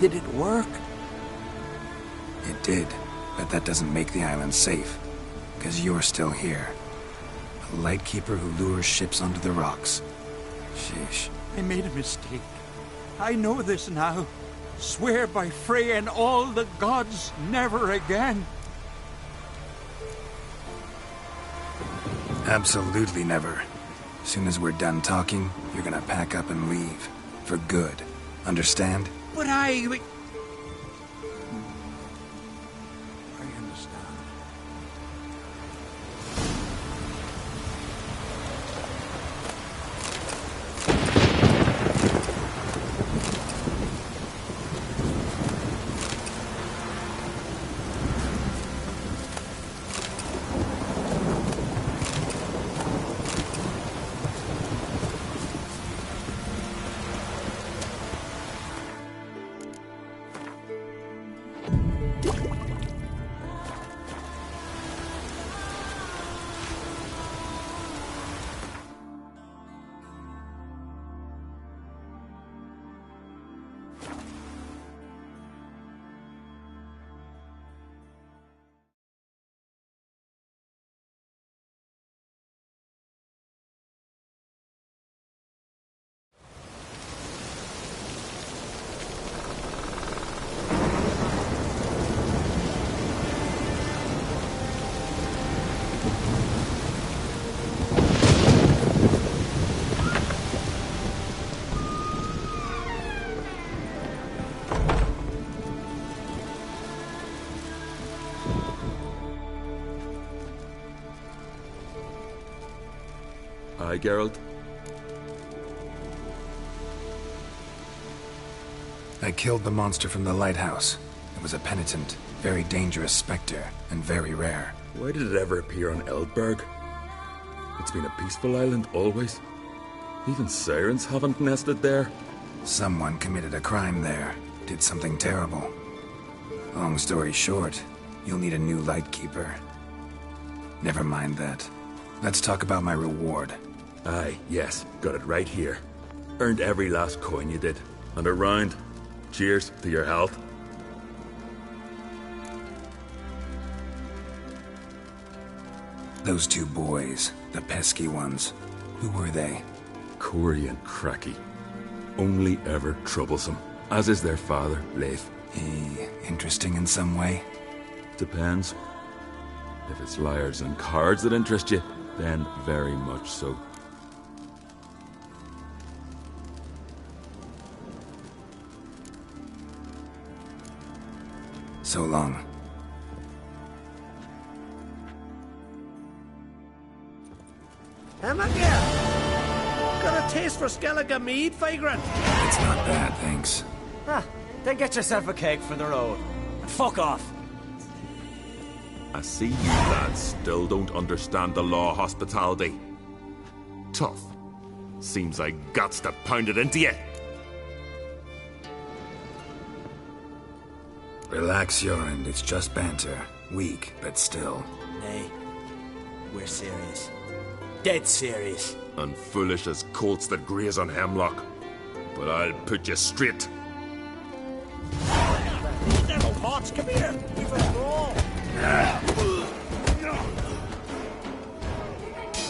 Did it work? It did, but that doesn't make the island safe. Because you're still here. A lightkeeper who lures ships onto the rocks. Sheesh. I made a mistake. I know this now. Swear by Frey and all the gods, never again. Absolutely never. As soon as we're done talking, you're gonna pack up and leave. For good. Understand? But I understand. Aye, Geralt? I killed the monster from the lighthouse. It was a penitent, very dangerous specter, and very rare. Why did it ever appear on Eldberg? It's been a peaceful island, always. Even sirens haven't nested there. Someone committed a crime there. Did something terrible. Long story short, you'll need a new lightkeeper. Never mind that. Let's talk about my reward. Aye, yes. Got it right here. Earned every last coin you did. And a round. Cheers to your health. Those two boys, the pesky ones, who were they? Corey and Cracky. Only ever troublesome. As is their father, Leif. He interesting in some way? Depends. If it's liars and cards that interest you, then very much so. So long. Emma girl! Got a taste for Skellige mead, vagrant? It's not bad, thanks. Ah, then get yourself a cake for the road. And fuck off! I see you lads still don't understand the law of hospitality. Tough. Seems I gots to pound it into you. Relax, Jorund. It's just banter. Weak, but still. Nay, we're serious. Dead serious. And foolish as colts that graze on hemlock. But I'll put you straight. Devil pots, come here! We've a brawl!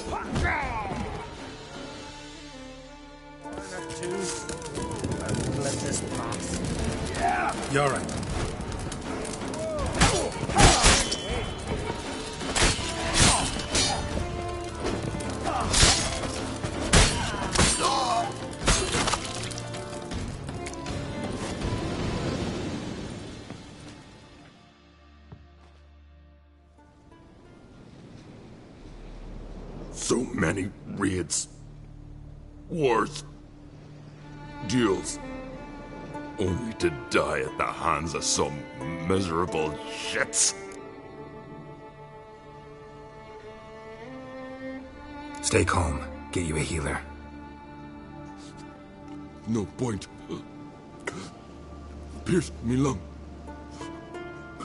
One or two. I'll let this pass. Yeah! Jorund. So many raids. Wars. Duels. Only to die at the hands of some miserable shits. Stay calm. Get you a healer. No point. Pierced me lung.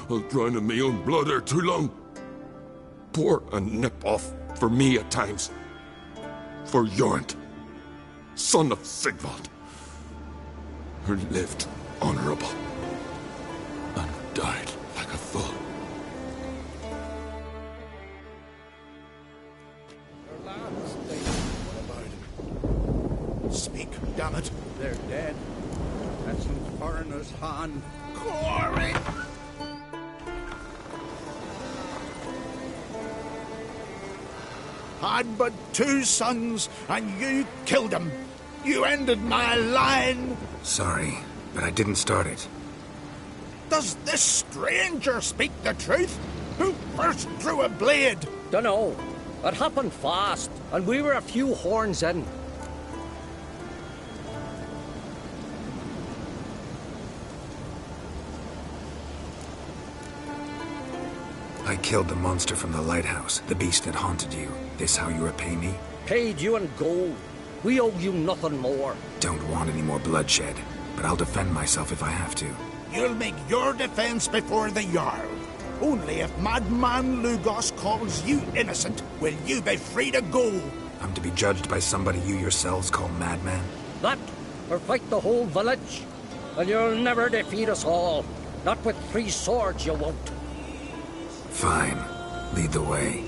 I'll drown in my own blood ere too long. Pour a nip off for me at times. For Jorund, son of Sigvald, who lived honorable and died like a fool. Speak, damn it. They're dead. That's some foreigner's hand. Corey! had but 2 sons, and you killed them. You ended my line. Sorry, but I didn't start it. Does this stranger speak the truth? Who first drew a blade? Dunno. It happened fast, and we were a few horns in. I killed the monster from the lighthouse, the beast that haunted you. This how you repay me? Paid you in gold. We owe you nothing more. Don't want any more bloodshed, but I'll defend myself if I have to. You'll make your defense before the Jarl. Only if Madman Lugos calls you innocent will you be free to go. I'm to be judged by somebody you yourselves call madman? That, or fight the whole village. And you'll never defeat us all. Not with 3 swords, you won't. Fine. Lead the way.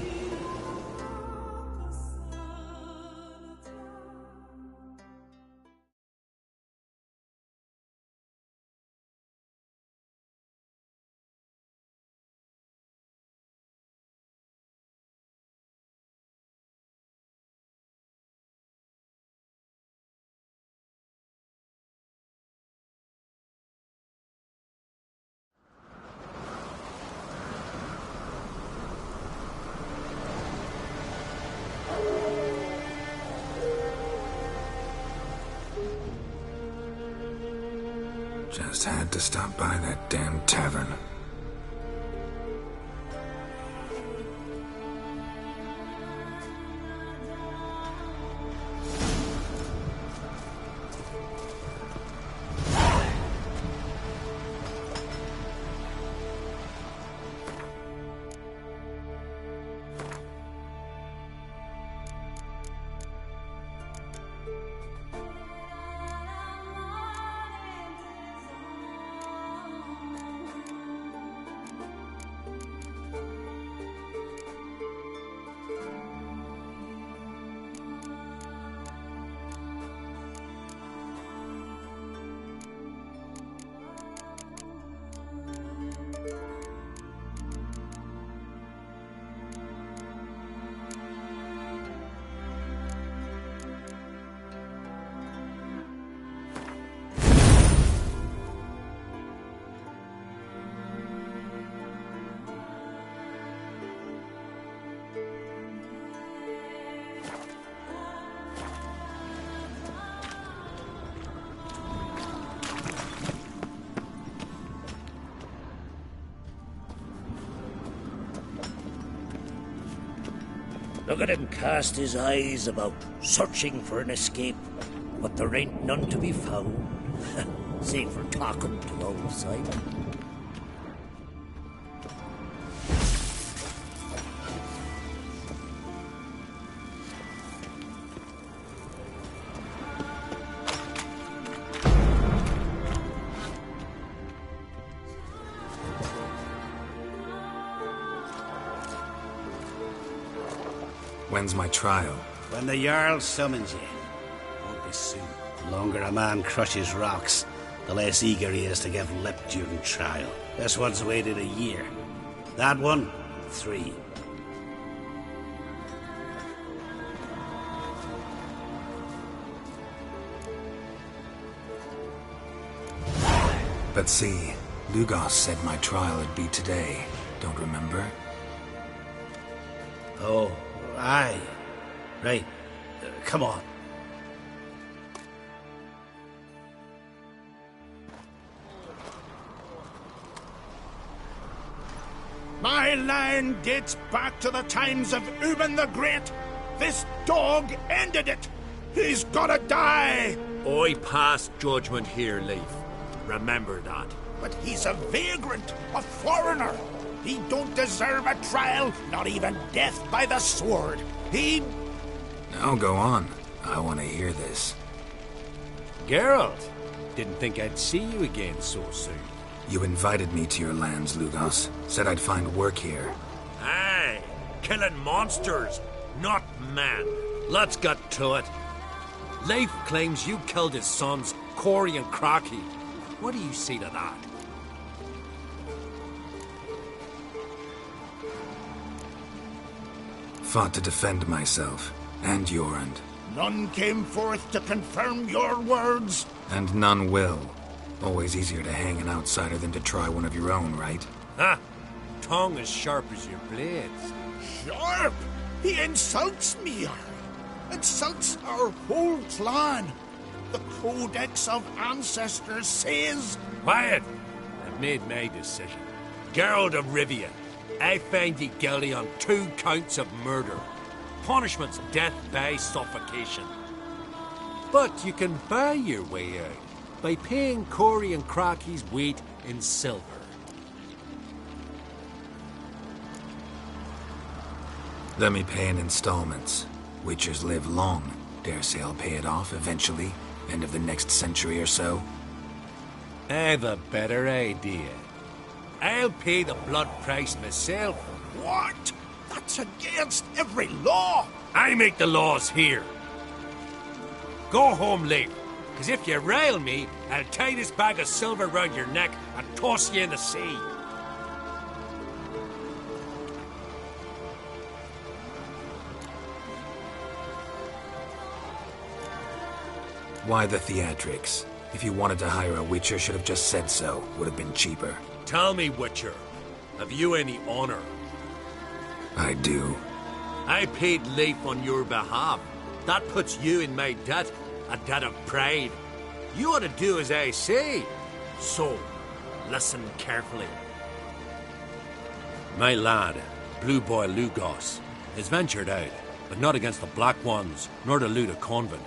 Just had to stop by that damn tavern. Look at him cast his eyes about, searching for an escape. But there ain't none to be found. Save for talking to old Simon. When's my trial? When the Jarl summons you. Won't be soon. The longer a man crushes rocks, the less eager he is to give lip during trial. This one's waited a year. That one, 3. But see, Lugos said my trial would be today. Don't remember? Oh, aye. Right. Come on. My line dates back to the times of Ubin the Great. This dog ended it. He's gotta die. I pass judgment here, Leif. Remember that. But he's a vagrant, a foreigner. He don't deserve a trial, not even death by the sword. He... Now go on. I want to hear this. Geralt, didn't think I'd see you again so soon. You invited me to your lands, Lugos. Said I'd find work here. Aye, killing monsters, not man. Let's get to it. Leif claims you killed his sons, Corey and Crocky. What do you see to that? Fought to defend myself, and Jorund. None came forth to confirm your words. And none will. Always easier to hang an outsider than to try one of your own, right? Ha! Tongue as sharp as your blades. Sharp? He insults me. Insults our whole clan. The Codex of Ancestors says... Quiet! I've made my decision. Geralt of Rivia, I find ye guilty on 2 counts of murder. Punishment's death by suffocation. But you can buy your way out by paying Corey and Crocky's weight in silver. Let me pay in installments. Witchers live long. Dare say I'll pay it off eventually. End of the next century or so. I've a better idea. I'll pay the blood price myself. What? That's against every law. I make the laws here. Go home, Leif, because if you rile me, I'll tie this bag of silver round your neck and toss you in the sea. Why the theatrics? If you wanted to hire a Witcher, should have just said so. Would have been cheaper. Tell me, Witcher, have you any honor? I do. I paid Leif on your behalf. That puts you in my debt, a debt of pride. You ought to do as I say. So, listen carefully. My lad, Blue Boy Lugos, has ventured out, but not against the Black Ones, nor to loot a convent.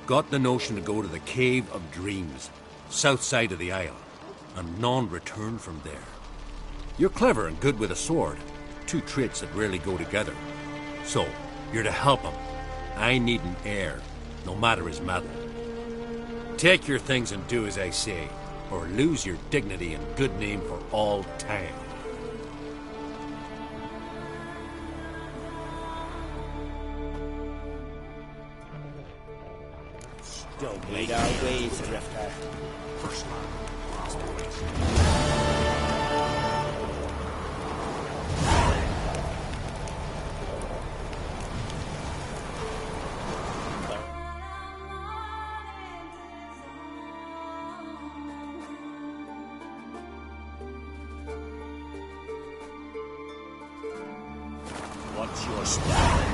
Got the notion to go to the Cave of Dreams, south side of the Isle, and none returned from there. You're clever and good with a sword, 2 traits that rarely go together. So, you're to help him. I need an heir, no matter his mettle. Take your things and do as I say, or lose your dignity and good name for all time. Don't lead our ways, Drifter. First What's your stand?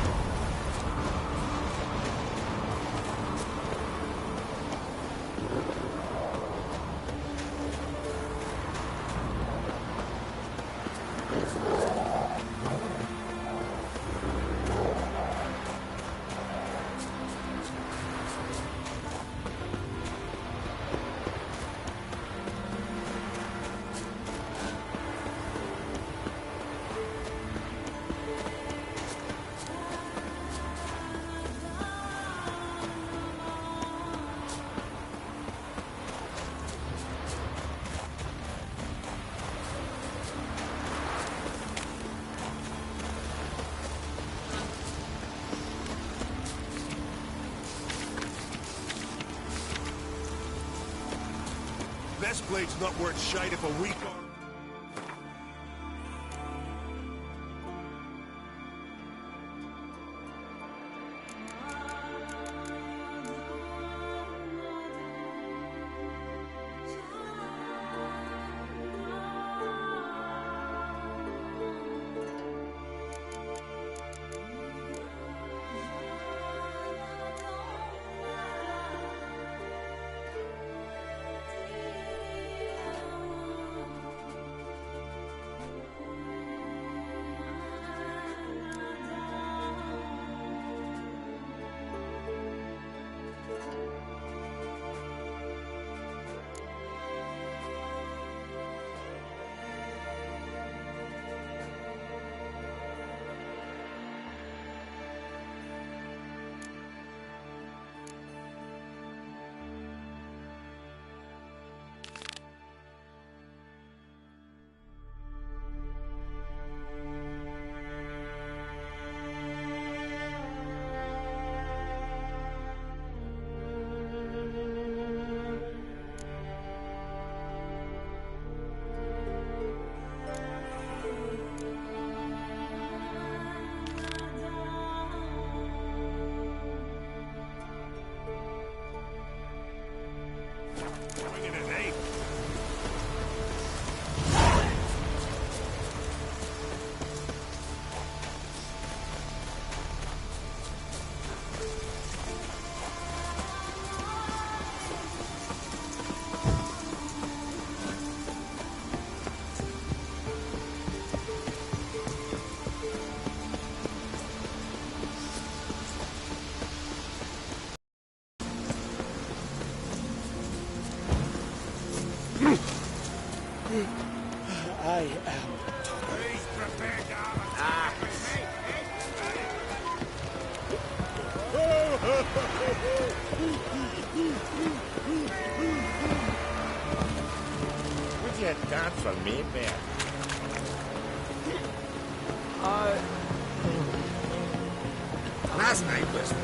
This blade's not worth shite if a week on. Swinging his ape. I am. Please prepare down. Would you dance for me, man? Last night was.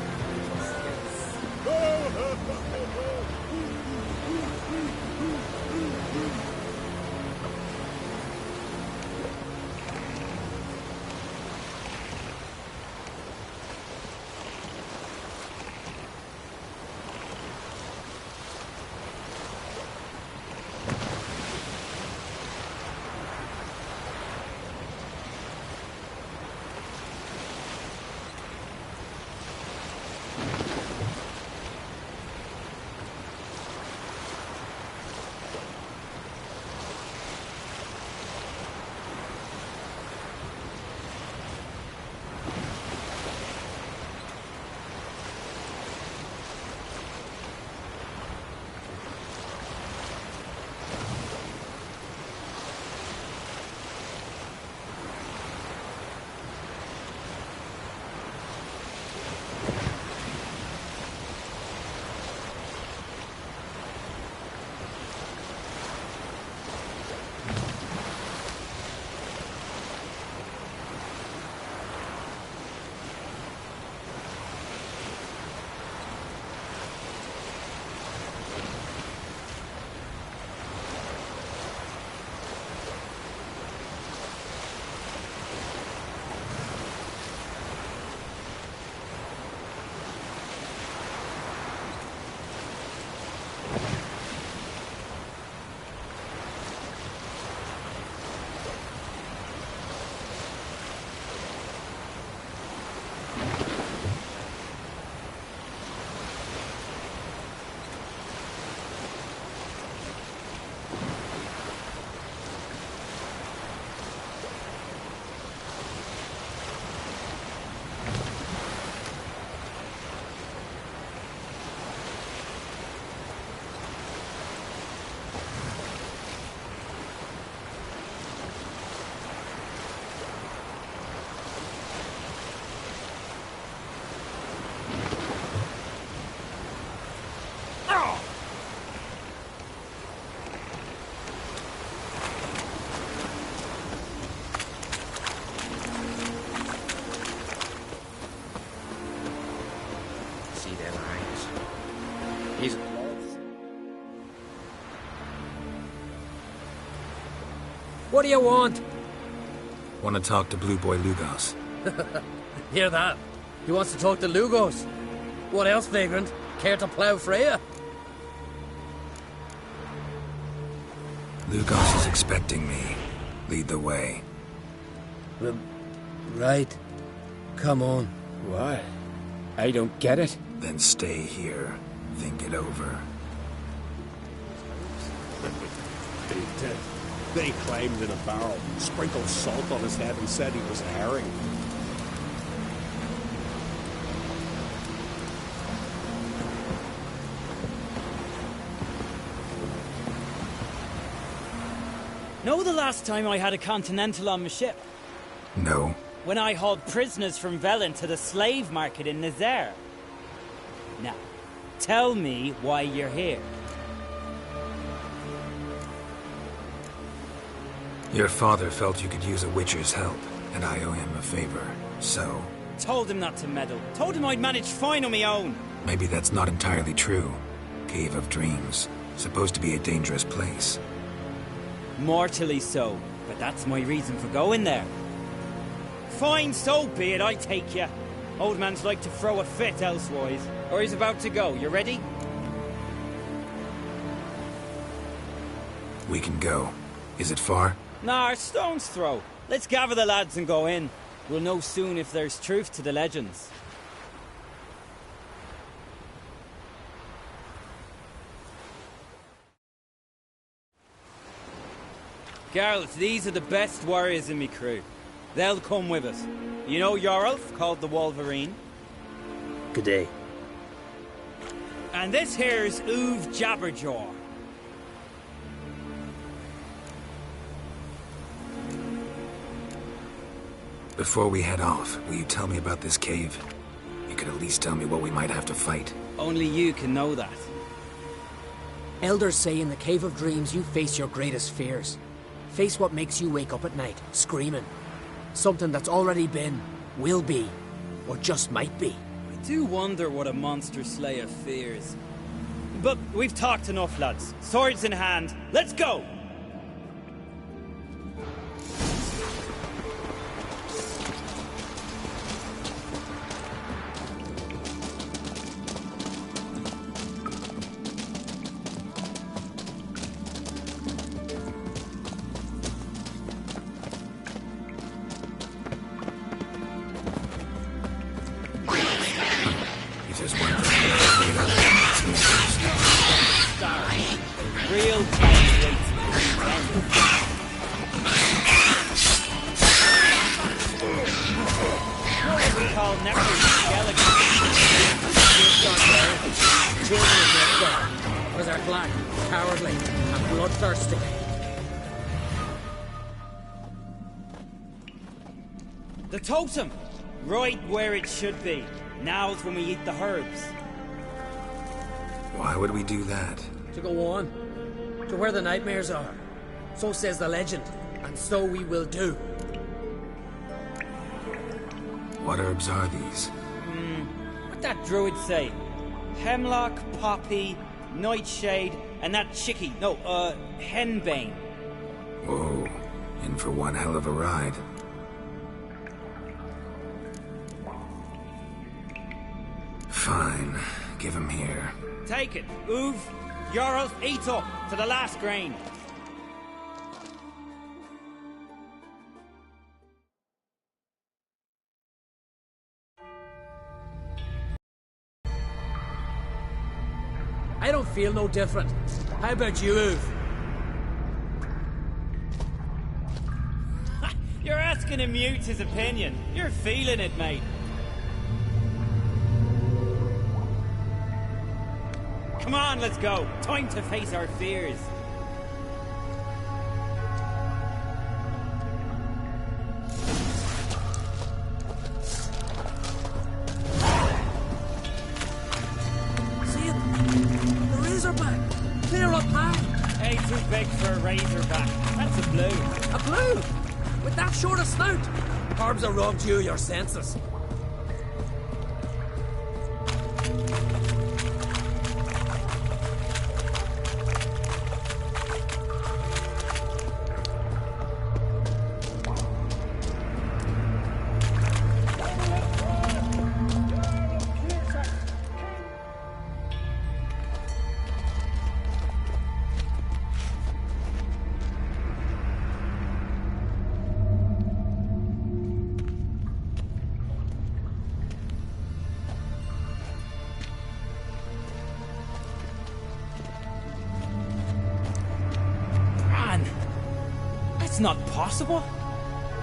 What do you want? Want to talk to Blue Boy Lugos. Hear that? He wants to talk to Lugos. What else, vagrant? Care to plough Freya? Lugos is expecting me. Lead the way. Right. Come on. What? I don't get it. Then stay here. Think it over. They climbed in a barrel, sprinkled salt on his head and said he was a herring. Know the last time I had a Continental on my ship? No. When I hauled prisoners from Velen to the slave market in Nazaire. Now, tell me why you're here. Your father felt you could use a witcher's help, and I owe him a favor, so... Told him not to meddle. Told him I'd manage fine on my own. Maybe that's not entirely true. Cave of Dreams. Supposed to be a dangerous place. Mortally so, but that's my reason for going there. Fine, so be it, I take you. Old man's like to throw a fit elsewise. Or he's about to go, you ready? We can go. Is it far? Nah, a stone's throw. Let's gather the lads and go in. We'll know soon if there's truth to the legends. Geralt, these are the best warriors in me crew. They'll come with us. You know Yorulf, called the Wolverine? Good day. And this here's Uv Jabberjaw. Before we head off, will you tell me about this cave? You could at least tell me what we might have to fight. Only you can know that. Elders say in the Cave of Dreams you face your greatest fears. Face what makes you wake up at night, screaming. Something that's already been, will be, or just might be. I do wonder what a monster slayer fears. But we've talked enough, lads. Swords in hand, let's go! Real time waiting. What we call necros Because they're black, cowardly, and bloodthirsty. The totem! Right where it should be. Now's when we eat the herbs. Why would we do that? To go on, to where the nightmares are. So says the legend, and so we will do. What herbs are these? What'd that druid say? Hemlock, poppy, nightshade, and that henbane. Whoa, in for one hell of a ride. Fine, give him here. Take it, Uv. Yorulf, eat up to the last grain. I don't feel no different. How about you, Uv? You're asking him mute his opinion. You're feeling it, mate. Come on, let's go. Time to face our fears. See it? The Razorback! Clear up high! Ain't too big for a Razorback. That's a blue. A blue? With that short a snout? Herbs are robbed you your senses. It's not possible.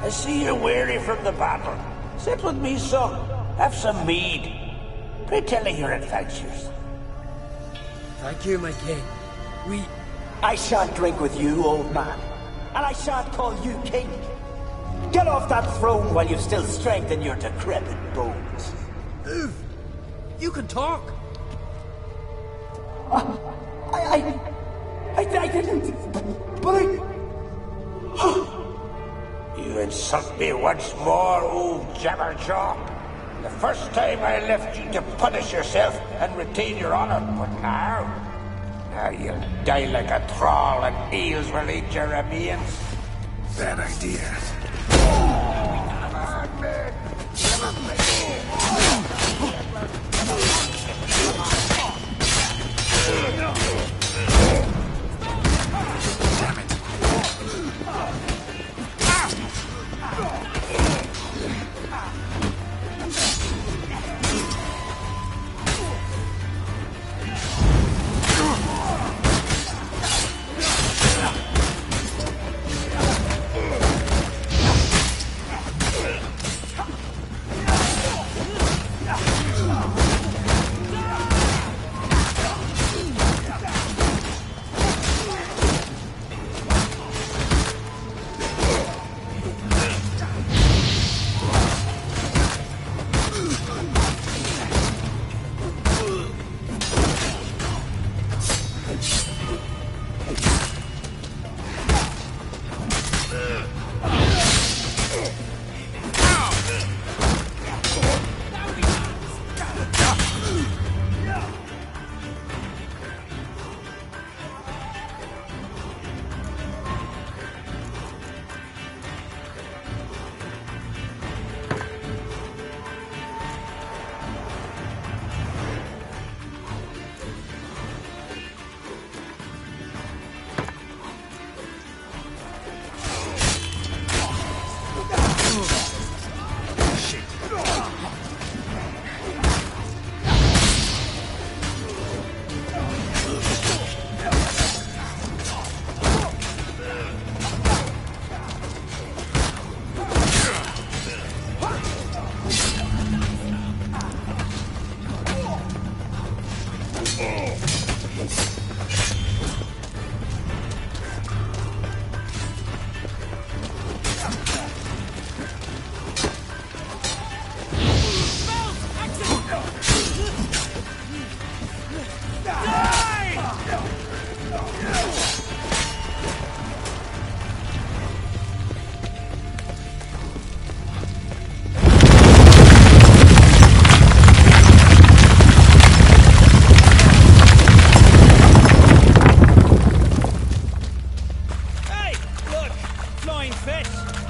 I see you're weary from the battle. Sit with me, son. Have some mead. Pray tell of your adventures. Thank you, my king. I shan't drink with you, old man. And I shan't call you king. Get off that throne while you've still strength in your decrepit bones. Uv, you can talk. I didn't. But You insult me once more, old Jabberjaw. The first time I left you to punish yourself and retain your honor, but now you'll die like a thrall and eels will eat your remains. Bad idea. Damn it.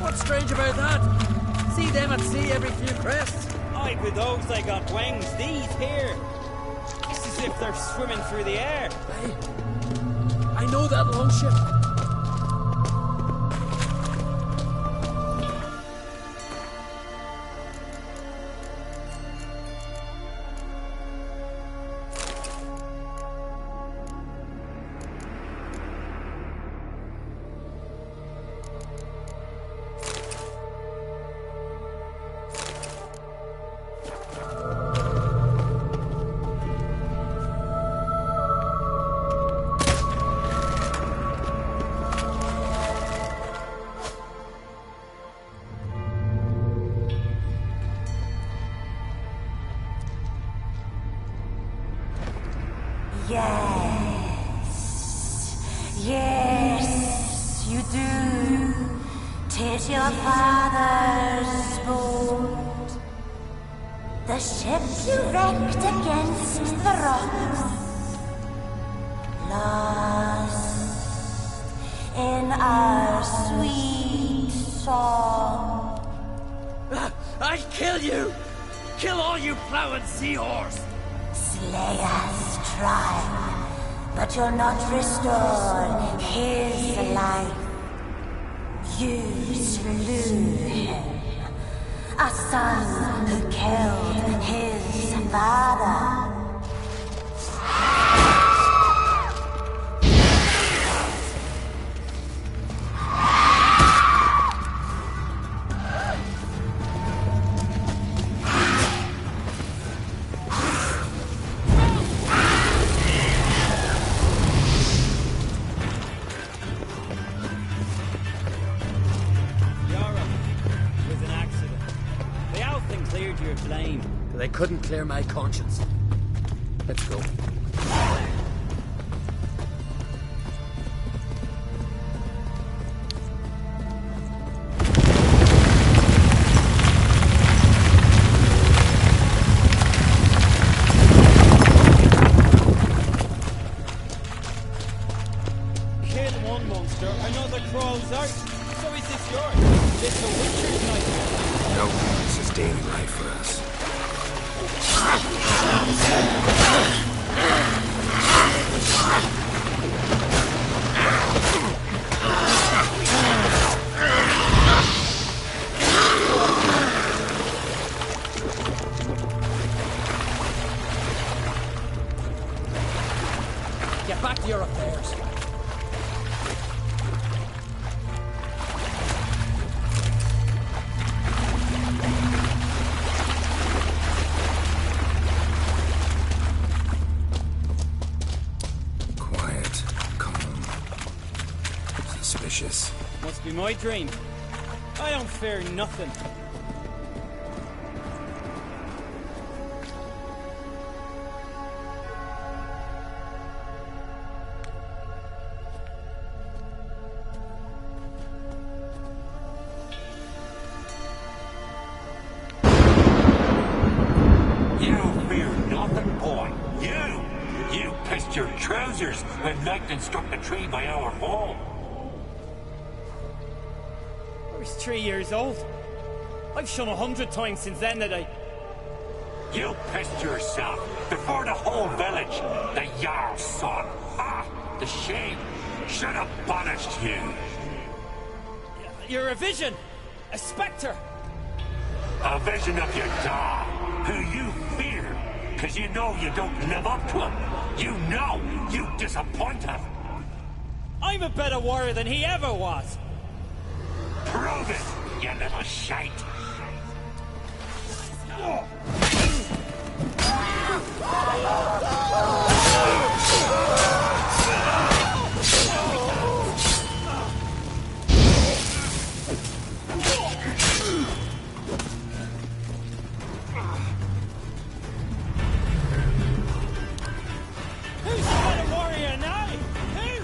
What's strange about that? See them at sea every few crests? Aye, with those they got wings. These here. It's as if they're swimming through the air. Hey, I know that long ship. Yes, you do. 'Tis your father's boat. The ship you wrecked against the rocks. Lost in our sweet song. I'll kill you! Kill all you plowing seahorse! Slay us, try. But you'll not restore his life. You slew him. A son who killed his father. They couldn't clear my conscience. Let's go. Kill one monster, another crawls out. So is this yours? This the Witcher's nightmare? No, this is daily life for us. Get back to your affairs. Must be my dream. I don't fear nothing. You fear nothing, boy. You pissed your trousers when lightning struck the tree by our home. I was 3 years old. I've shone 100 times since then today. You pissed yourself before the whole village. The Jarl's son. Ah, the shame should have banished you. You're a vision. A spectre. A vision of your dad, who you fear, because you know you don't live up to him. You know you disappoint him. I'm a better warrior than he ever was. Prove it, you little shite. Who's the better warrior now? Who?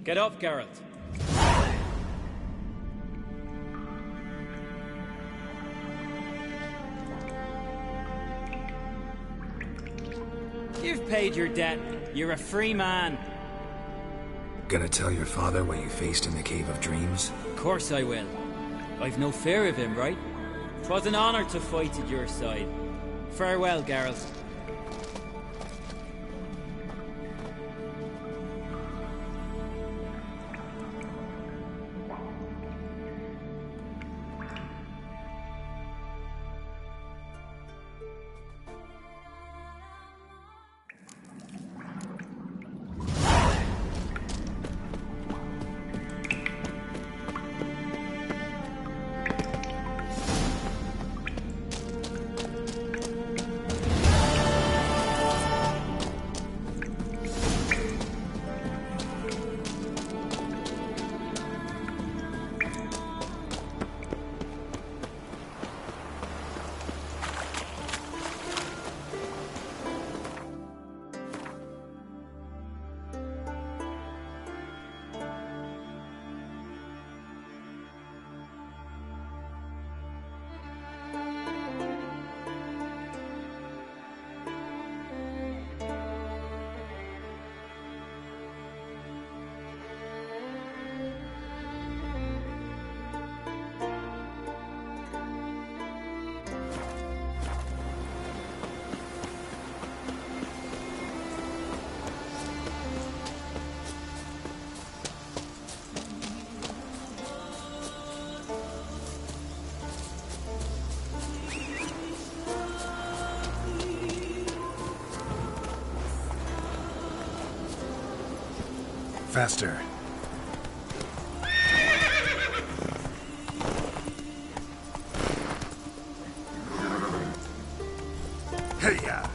Get up, Geralt. You've paid your debt. You're a free man. Gonna tell your father what you faced in the Cave of Dreams? Of course I will. I've no fear of him, right? 'Twas an honor to fight at your side. Farewell, Geralt. Faster. Hey-ya!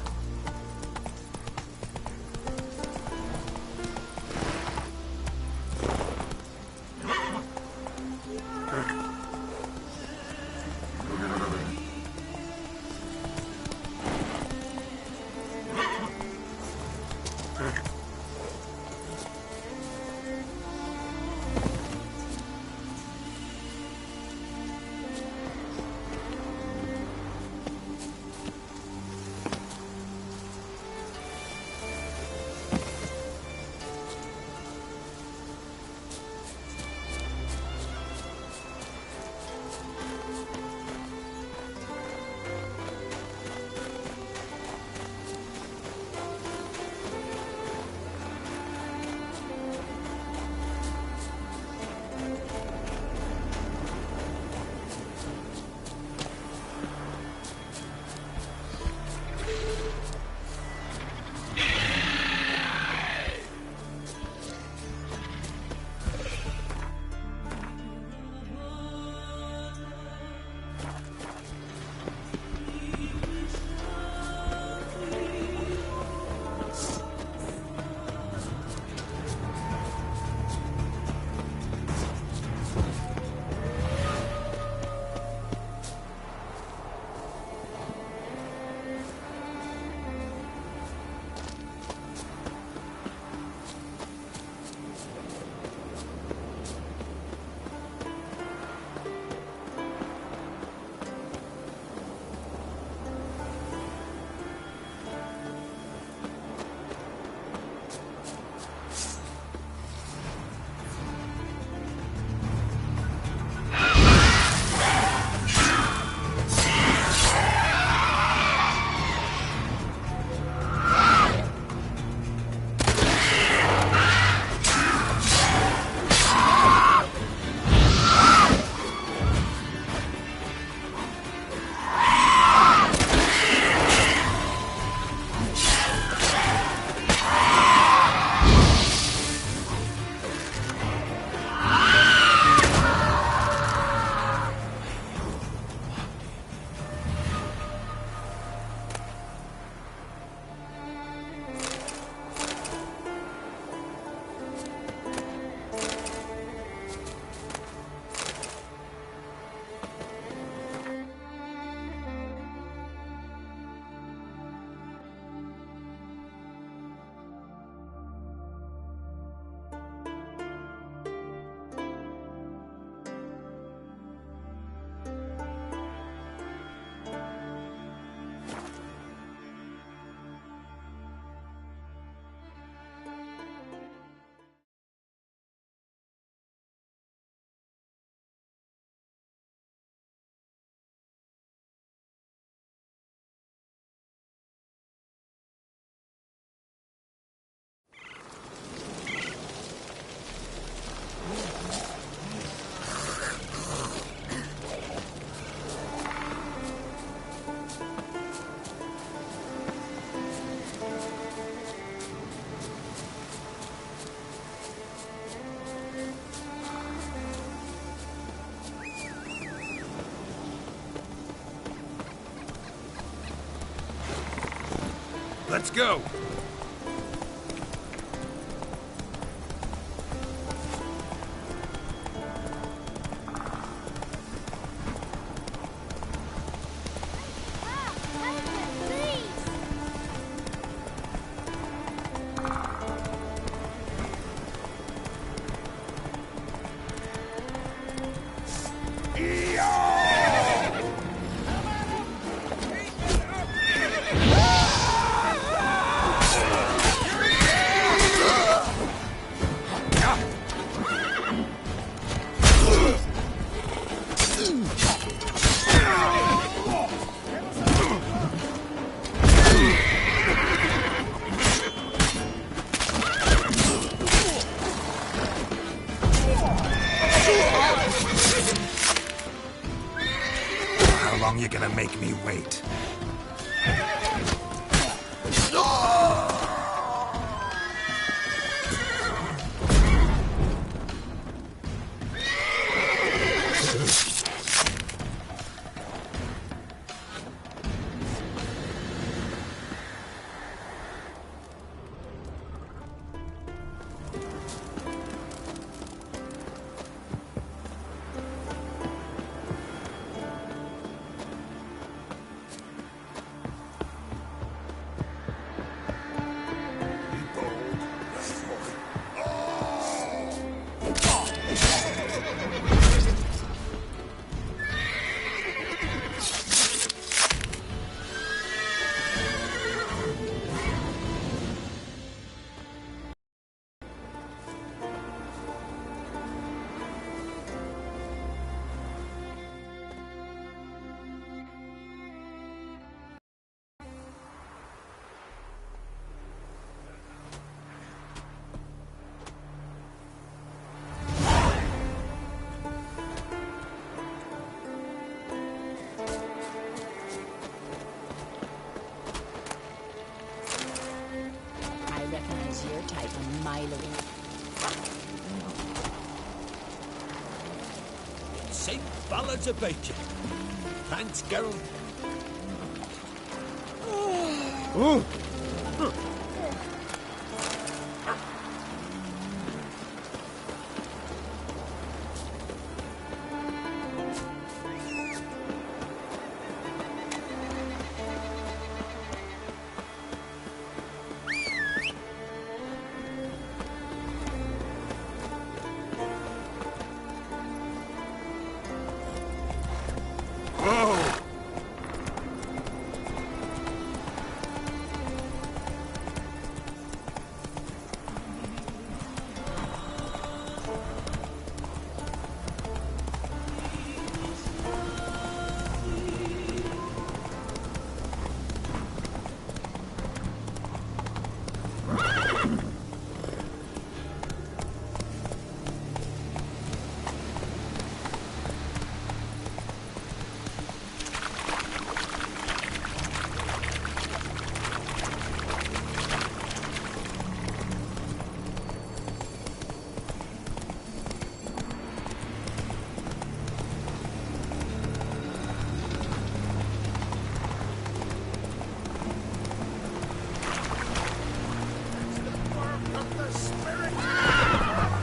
Let's go! How long you gonna make me wait? Your type a mile away. Say ballads about you. Thanks, girl. Oh!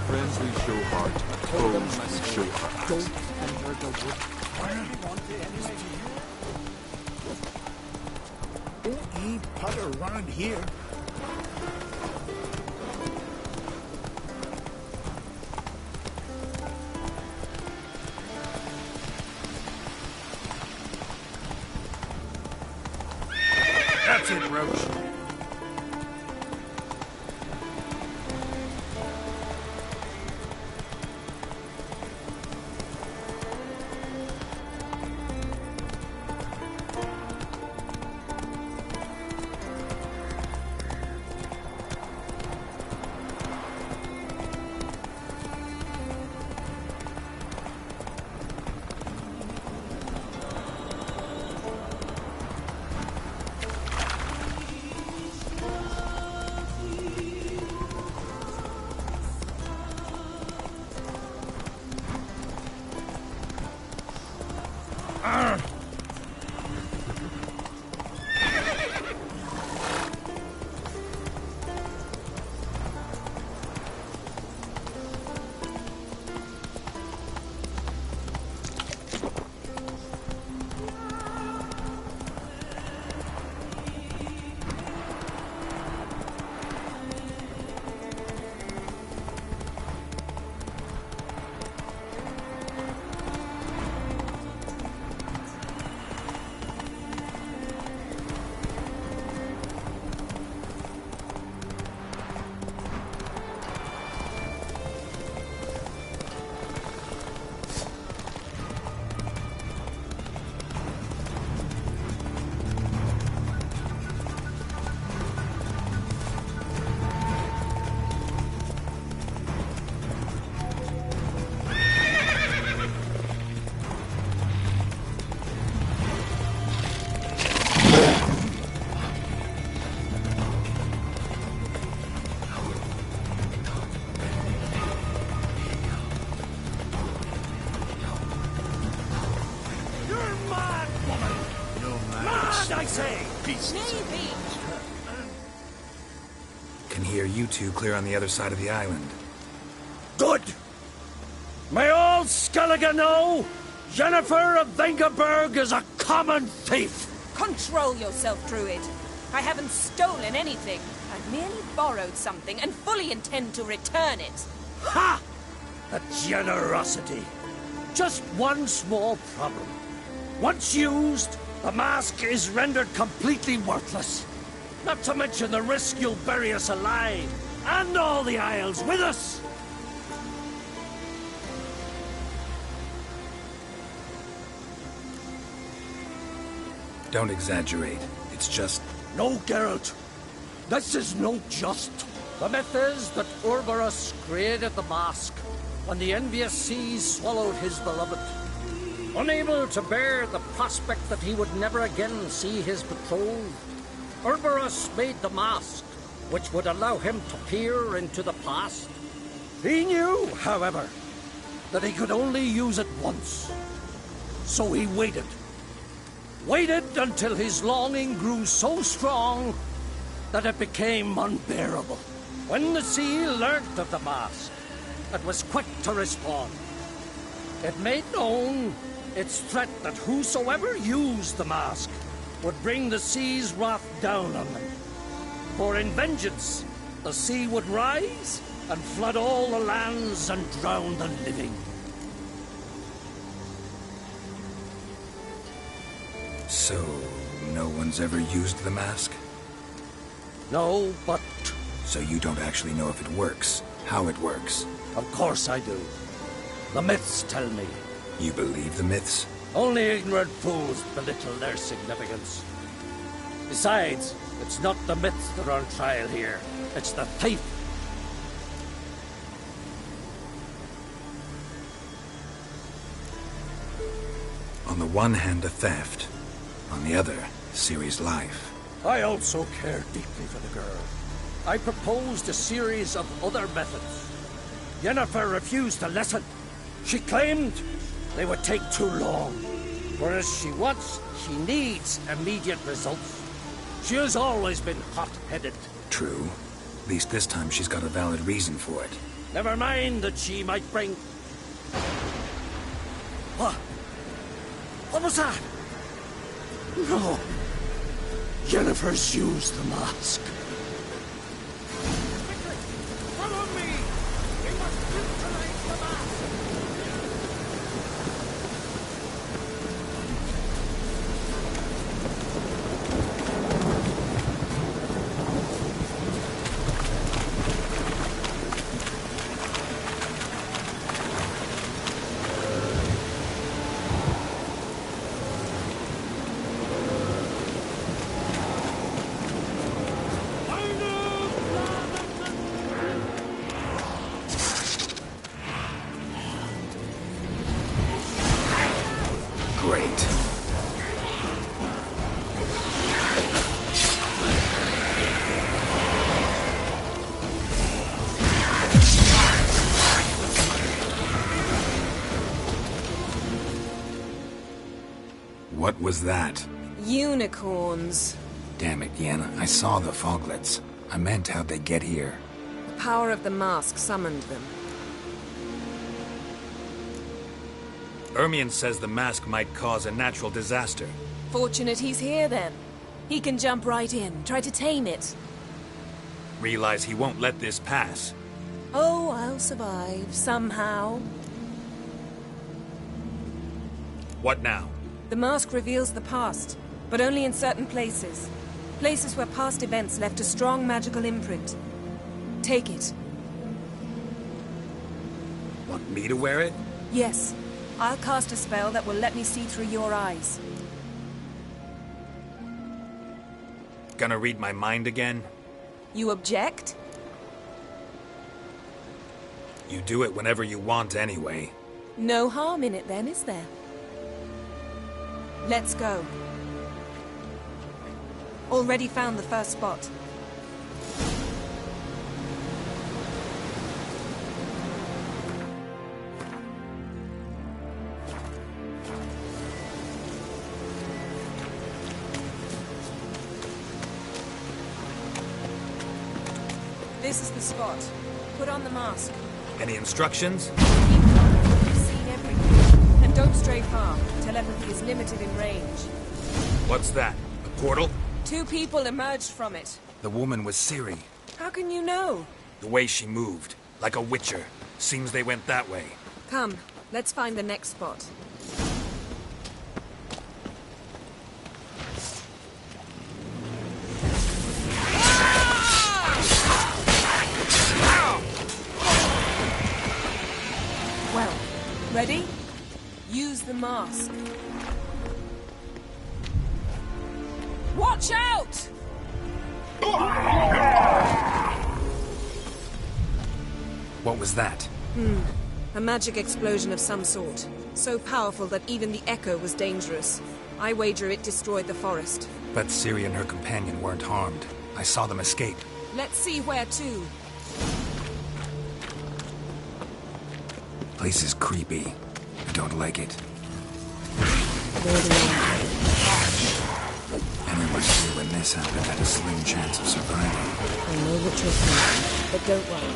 Friends we show heart, foes we show heart. Don't enter the wood. Why do you want to anyway? Don't ye putter around here. That's it, Roach. Maybe. Can hear you two clear on the other side of the island. Good! May all Skellige know Jennifer of Vengerberg is a common thief! Control yourself, Druid. I haven't stolen anything. I've merely borrowed something and fully intend to return it. Ha! The generosity. Just one small problem. Once used, the mask is rendered completely worthless. Not to mention the risk you'll bury us alive, and all the Isles with us. Don't exaggerate. It's just... No, Geralt. This is no just. The myth is that Urberus created the mask when the envious seas swallowed his beloved. Unable to bear the prospect that he would never again see his betrothed, Urberus made the mask, which would allow him to peer into the past. He knew, however, that he could only use it once. So he waited. Waited until his longing grew so strong that it became unbearable. When the sea learnt of the mask, it was quick to respond. It made known its threat that whosoever used the mask would bring the sea's wrath down on them. For in vengeance, the sea would rise and flood all the lands and drown the living. So, no one's ever used the mask? No, but... So you don't actually know if it works, how it works? Of course I do. The myths tell me. You believe the myths? Only ignorant fools belittle their significance. Besides, it's not the myths that are on trial here. It's the thief. On the one hand, a theft. On the other, Ciri's life. I also care deeply for the girl. I proposed a series of other methods. Yennefer refused to listen. She claimed they would take too long. Whereas she needs immediate results. She has always been hot-headed. True. At least this time she's got a valid reason for it. Never mind that she might bring... What? What was that? No. Yennefer's used the mask. Follow me! We must neutralize the mask! What was that? Unicorns. Damn it, Yenna. I saw the foglets. I meant how'd they get here. The power of the mask summoned them. Ermion says the mask might cause a natural disaster. Fortunate he's here, then. He can jump right in, try to tame it. Realize he won't let this pass. Oh, I'll survive, somehow. What now? The mask reveals the past, but only in certain places. Places where past events left a strong magical imprint. Take it. Want me to wear it? Yes. I'll cast a spell that will let me see through your eyes. Gonna read my mind again? You object? You do it whenever you want anyway. No harm in it then, is there? Let's go. Already found the first spot. This is the spot. Put on the mask. Any instructions? Keep on. You've seen everything. And don't stray far. Telepathy is limited in range. What's that? A portal? 2 people emerged from it. The woman was Ciri. How can you know? The way she moved. Like a witcher. Seems they went that way. Come, let's find the next spot. Well, ready? Use the mask. Watch out! What was that? A magic explosion of some sort. So powerful that even the echo was dangerous. I wager it destroyed the forest. But Ciri and her companion weren't harmed. I saw them escape. Let's see where to. Place is creepy. I don't like it. Anyone here when this happened had a slim chance of surviving. I know what you're thinking, but don't worry.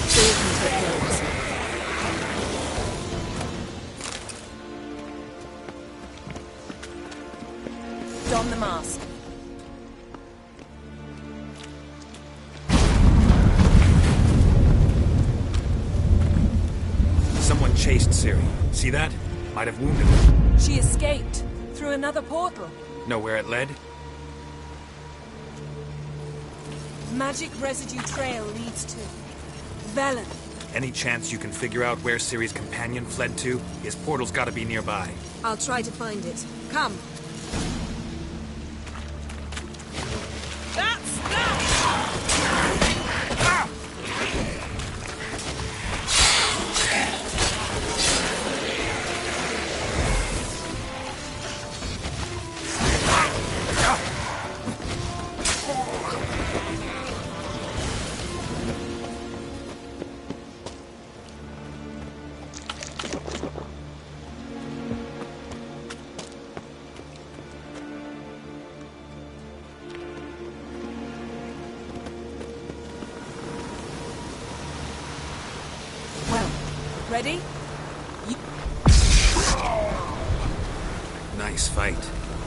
Ciri can take care of herself. Don the mask. Someone chased Ciri. See that? Might have wounded her. She escaped through another portal. Know where it led? Magic residue trail leads to Velen. Any chance you can figure out where Ciri's companion fled to? His portal's gotta be nearby. I'll try to find it. Come. That's that! Ready? Nice fight.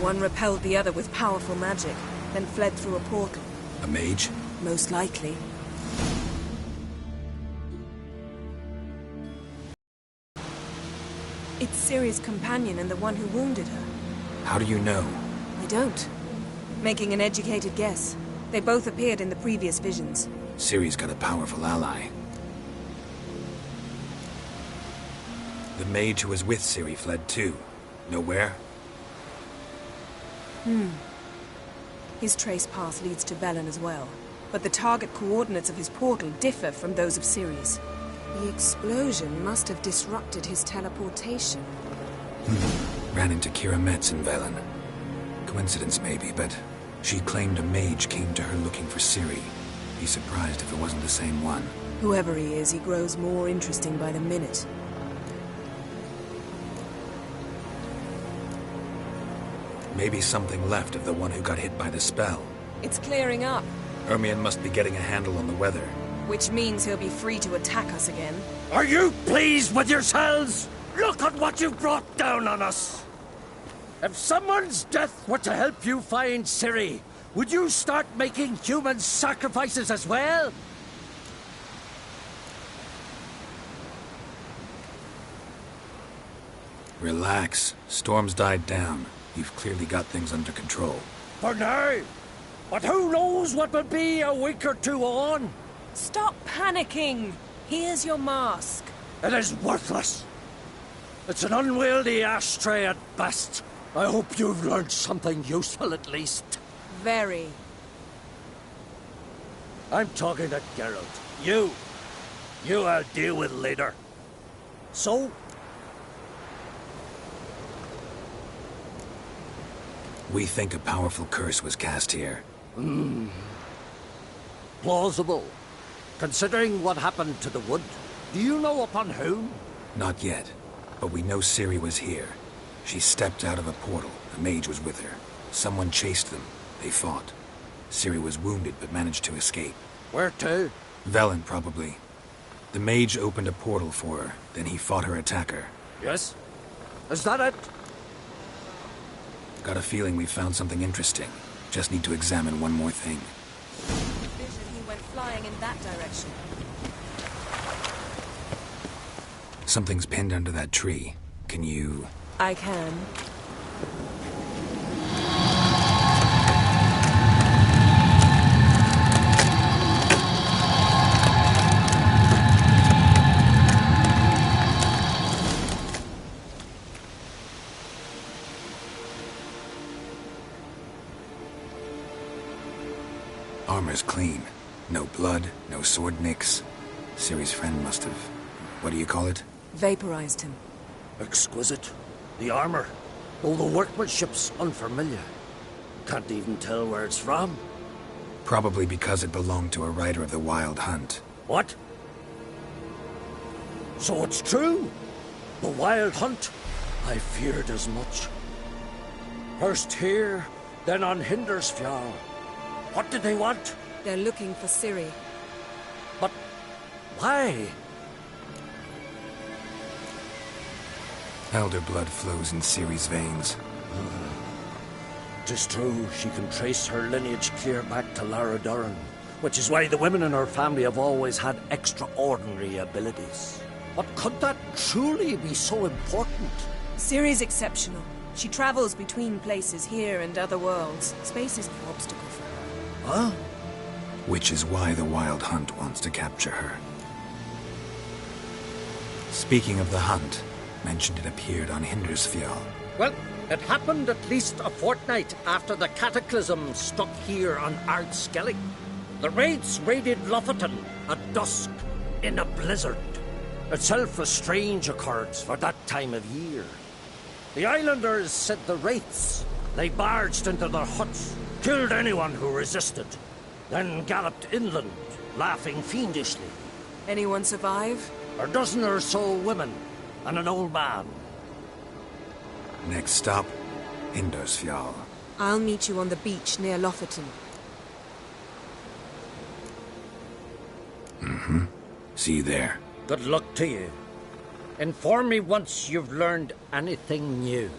One repelled the other with powerful magic, then fled through a portal. A mage? Most likely. It's Ciri's companion and the one who wounded her. How do you know? I don't. Making an educated guess. They both appeared in the previous visions. Ciri's got a powerful ally. The mage who was with Ciri fled too. Know where? His trace path leads to Velen as well. But the target coordinates of his portal differ from those of Ciri's. The explosion must have disrupted his teleportation. Ran into Kira Metz in Velen. Coincidence maybe, but she claimed a mage came to her looking for Ciri. Be surprised if it wasn't the same one. Whoever he is, he grows more interesting by the minute. Maybe something left of the one who got hit by the spell. It's clearing up, Ermion must be getting a handle on the weather. which means he'll be free to attack us again. Are you pleased with yourselves? Look at what you've brought down on us. If someone's death were to help you find Ciri, would you start making human sacrifices as well? Relax. Storm's died down. You've clearly got things under control. For now. But who knows what will be a week or two on? Stop panicking! Here's your mask. It is worthless. It's an unwieldy ashtray at best. I hope you've learned something useful at least. Very. I'm talking to Geralt. You I'll deal with later. So? We think a powerful curse was cast here. Plausible. Considering what happened to the wood, do you know upon whom? Not yet, but we know Ciri was here. She stepped out of a portal. A mage was with her. Someone chased them. They fought. Ciri was wounded but managed to escape. Where to? Velen, probably. The mage opened a portal for her, then he fought her attacker. Yes? Is that it? Got a feeling we found something interesting. Just need to examine one more thing. Vision he went flying in that direction. Something's pinned under that tree. Can you... I can. Armor's clean. No blood, no sword nicks. Ciri's friend must have... What do you call it? Vaporized him. Exquisite. The armor. All the workmanship's unfamiliar. Can't even tell where it's from. Probably because it belonged to a rider of the Wild Hunt. What? So it's true? The Wild Hunt? I feared as much. First here, then on Hindersfjall. What did they want? They're looking for Ciri. But why? Elder blood flows in Ciri's veins. 'Tis true, she can trace her lineage clear back to Lara Duran, which is why the women in her family have always had extraordinary abilities. But could that truly be so important? Ciri's exceptional. She travels between places here and other worlds. Space is no obstacle for her. Huh? Which is why the Wild Hunt wants to capture her. Speaking of the Hunt, mentioned it appeared on Hindersfjall. Well, it happened at least a fortnight after the cataclysm struck here on Ardskellig. The raids raided Lofoten at dusk in a blizzard. Itself a strange occurrence for that time of year. The islanders said the wraiths. They barged into their huts, killed anyone who resisted, then galloped inland, laughing fiendishly. Anyone survive? A dozen or so women, and an old man. Next stop, Hindersfjall. I'll meet you on the beach near Lofoten. Mm-hmm. See you there. Good luck to you. Inform me once you've learned anything new.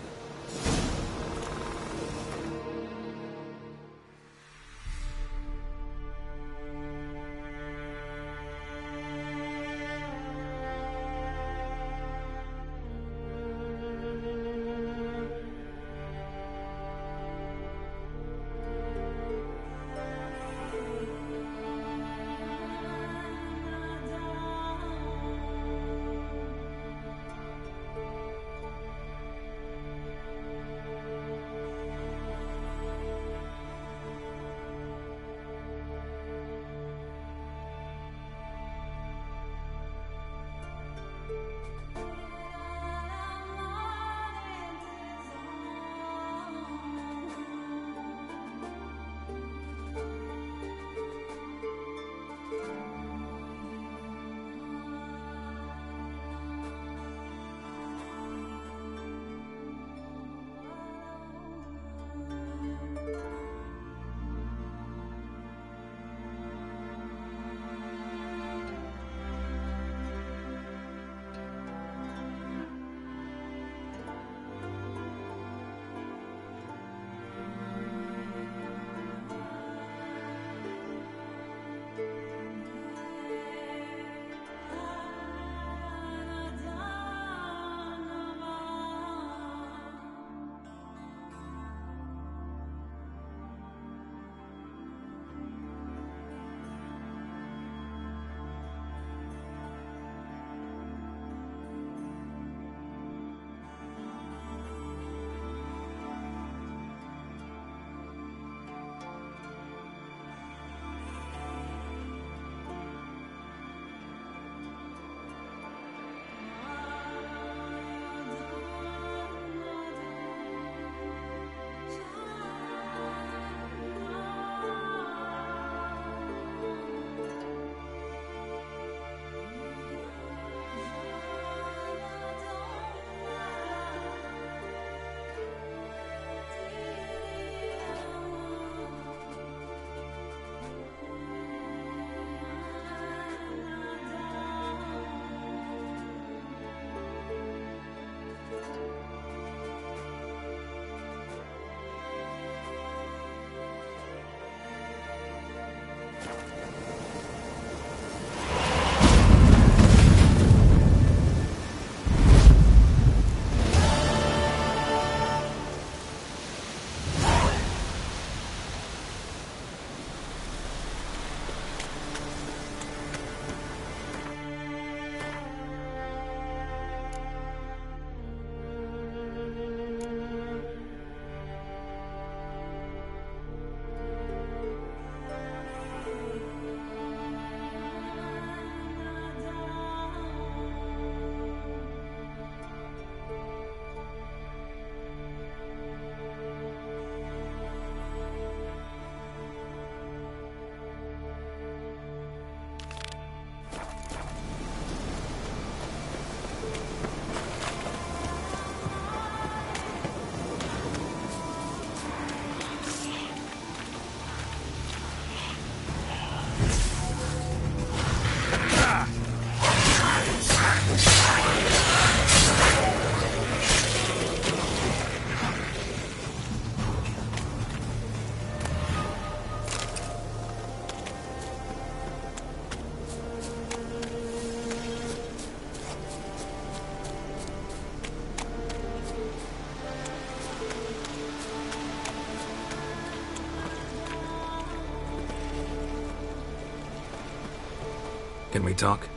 Can we talk?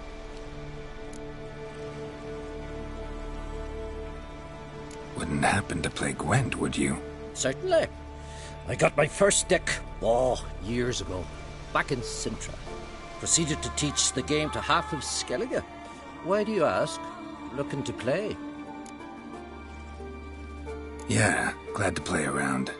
Wouldn't happen to play Gwent, would you? Certainly. I got my first deck, years ago, back in Sintra. Proceeded to teach the game to half of Skellige. Why do you ask? Looking to play? Yeah, glad to play around.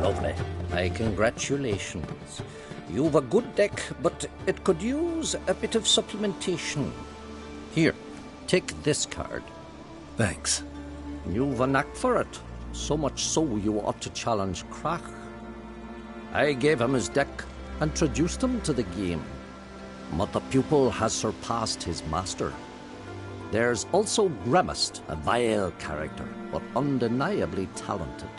Lovely. My congratulations. You've a good deck, but it could use a bit of supplementation. Here, take this card. Thanks. You've a knack for it. So much so you ought to challenge Krach. I gave him his deck and introduced him to the game. but the pupil has surpassed his master. There's also Gramast, a vile character, but undeniably talented.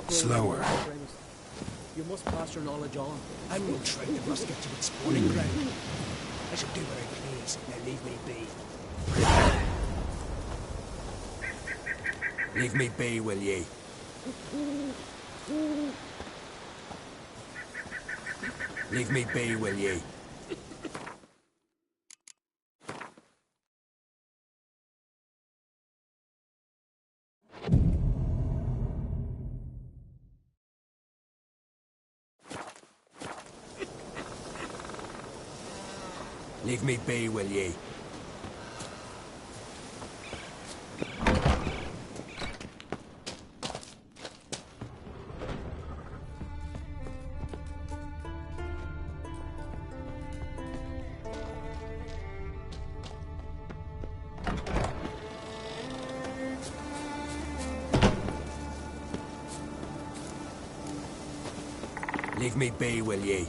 Slower. You must pass your knowledge on. I will train the musket to its spawning ground. I shall do what I please. Now leave me be. Leave me be, will ye? Leave me be, will ye? Leave me be, will ye? Leave me be, will ye?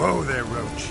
Whoa there, Roach.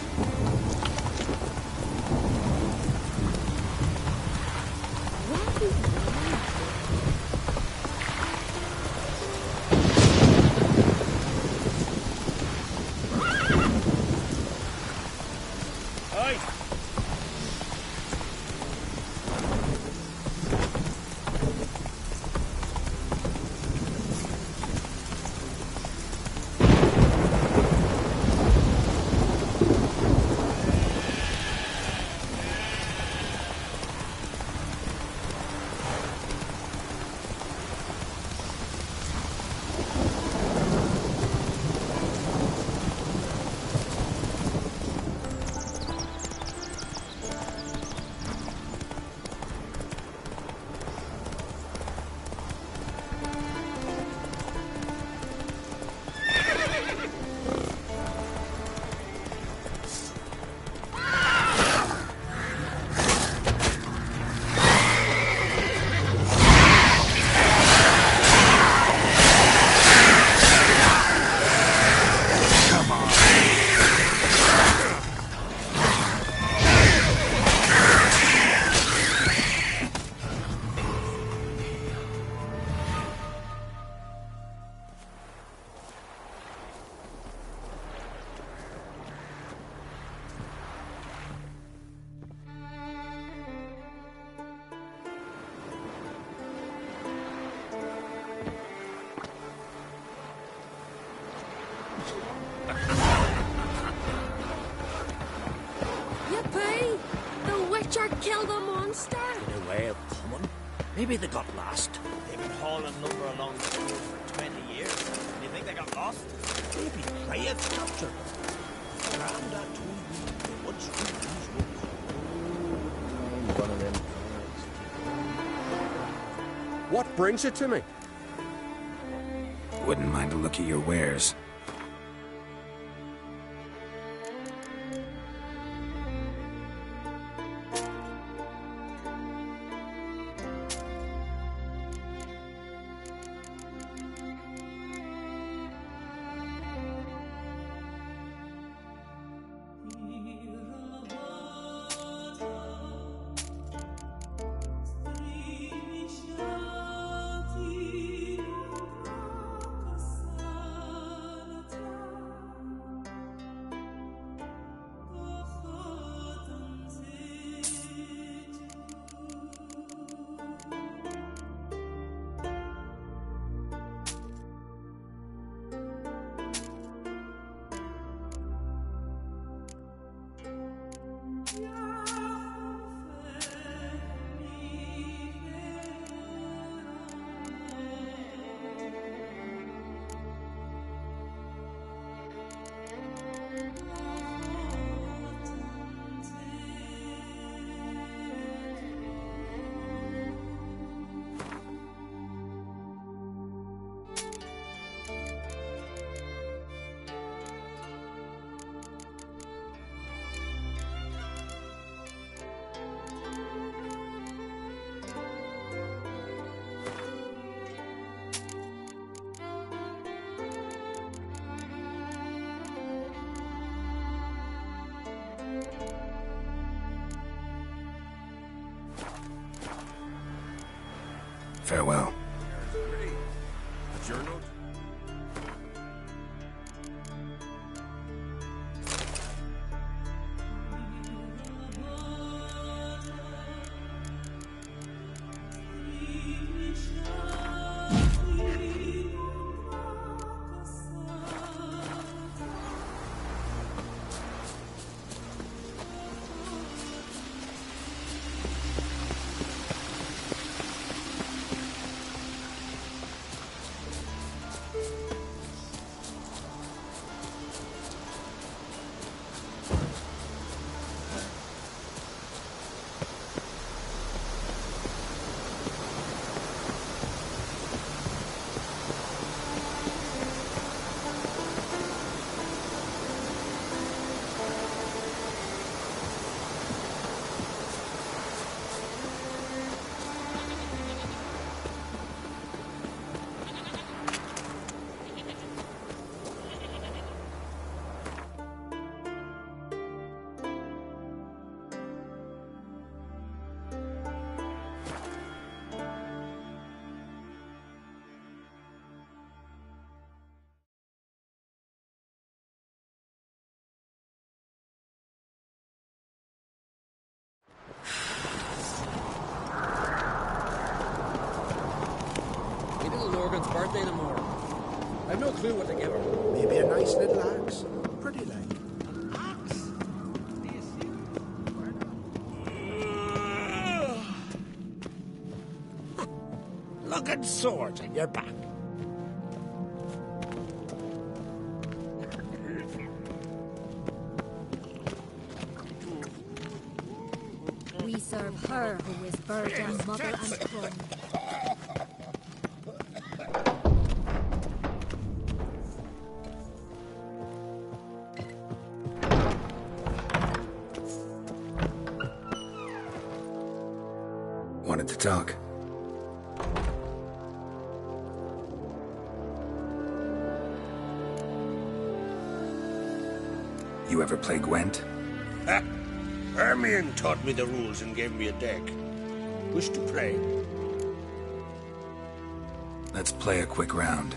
Yippee! The Witcher killed a monster! In a way of common. Maybe they got lost. They've been hauling lumber along the road for 20 years. Do you think they got lost? Maybe Prayeth captured them. Grandad told me they once ruled these woods. One of them. What brings you to me? Wouldn't mind a look at your wares. Farewell. That's your note? clue what to give her. Maybe a nice little axe. Pretty like. Looking swords on your back. We serve her who is burden, mother, and crumb. Wanted to talk. You ever play Gwent? Ha! Hermione taught me the rules and gave me a deck. Wish to play? Let's play a quick round.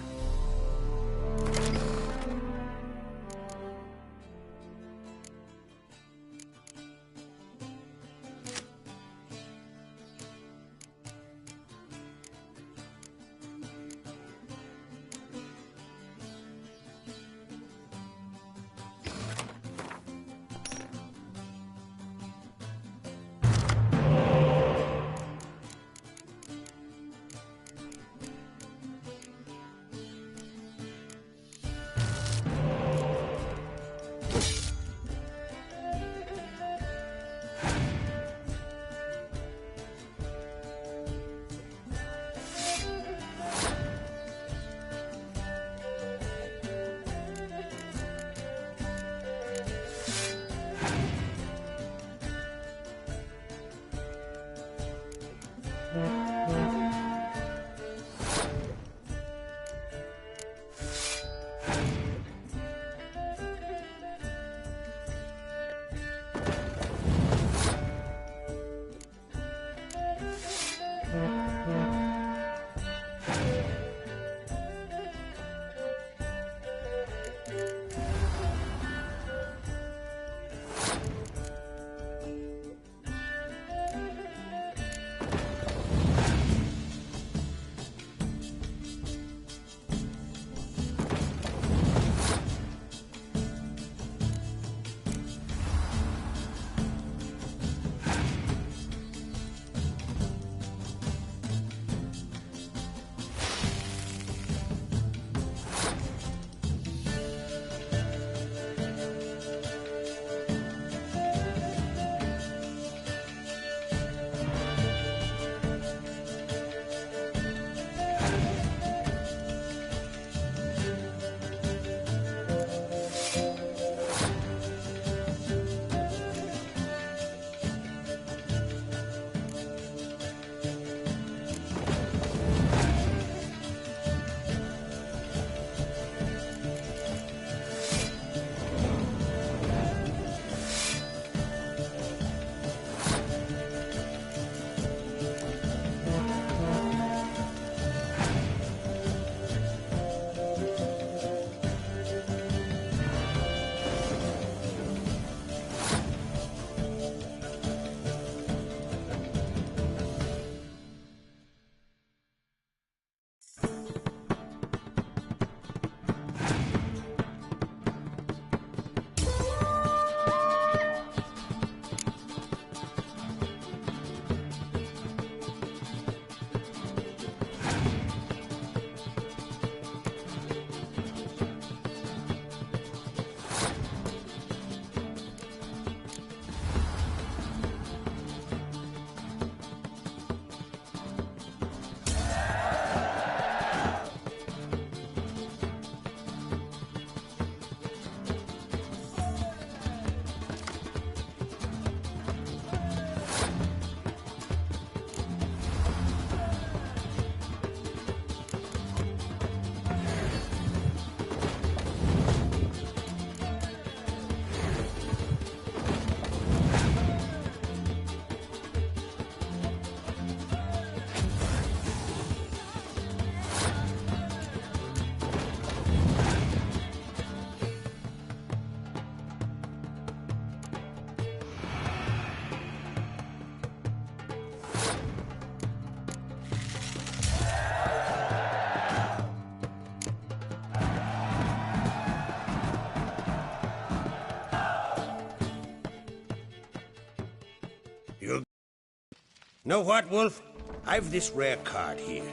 Know what, Wolf? I've this rare card here.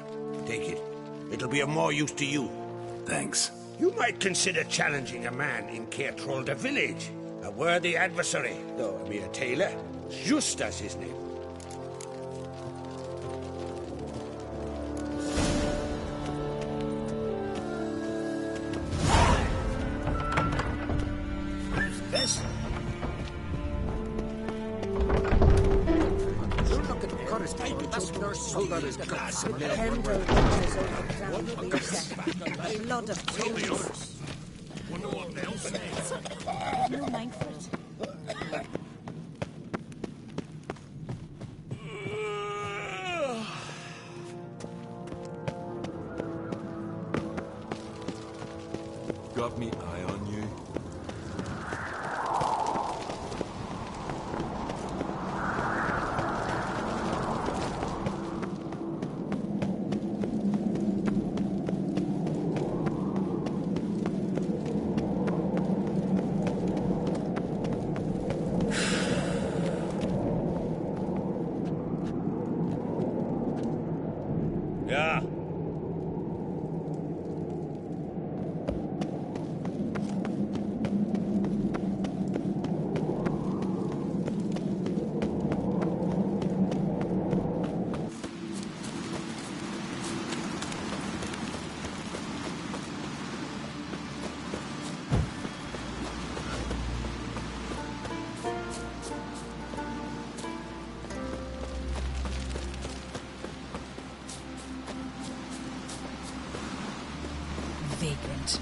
Take it. It'll be of more use to you. Thanks. You might consider challenging a man in Caertrolda village. A worthy adversary, though a mere tailor. Justas his name. Who's this? Kendall watches over Clan Beersa. The blood of kings. No mind for it. Got me eye on you. Yeah. Vagrant.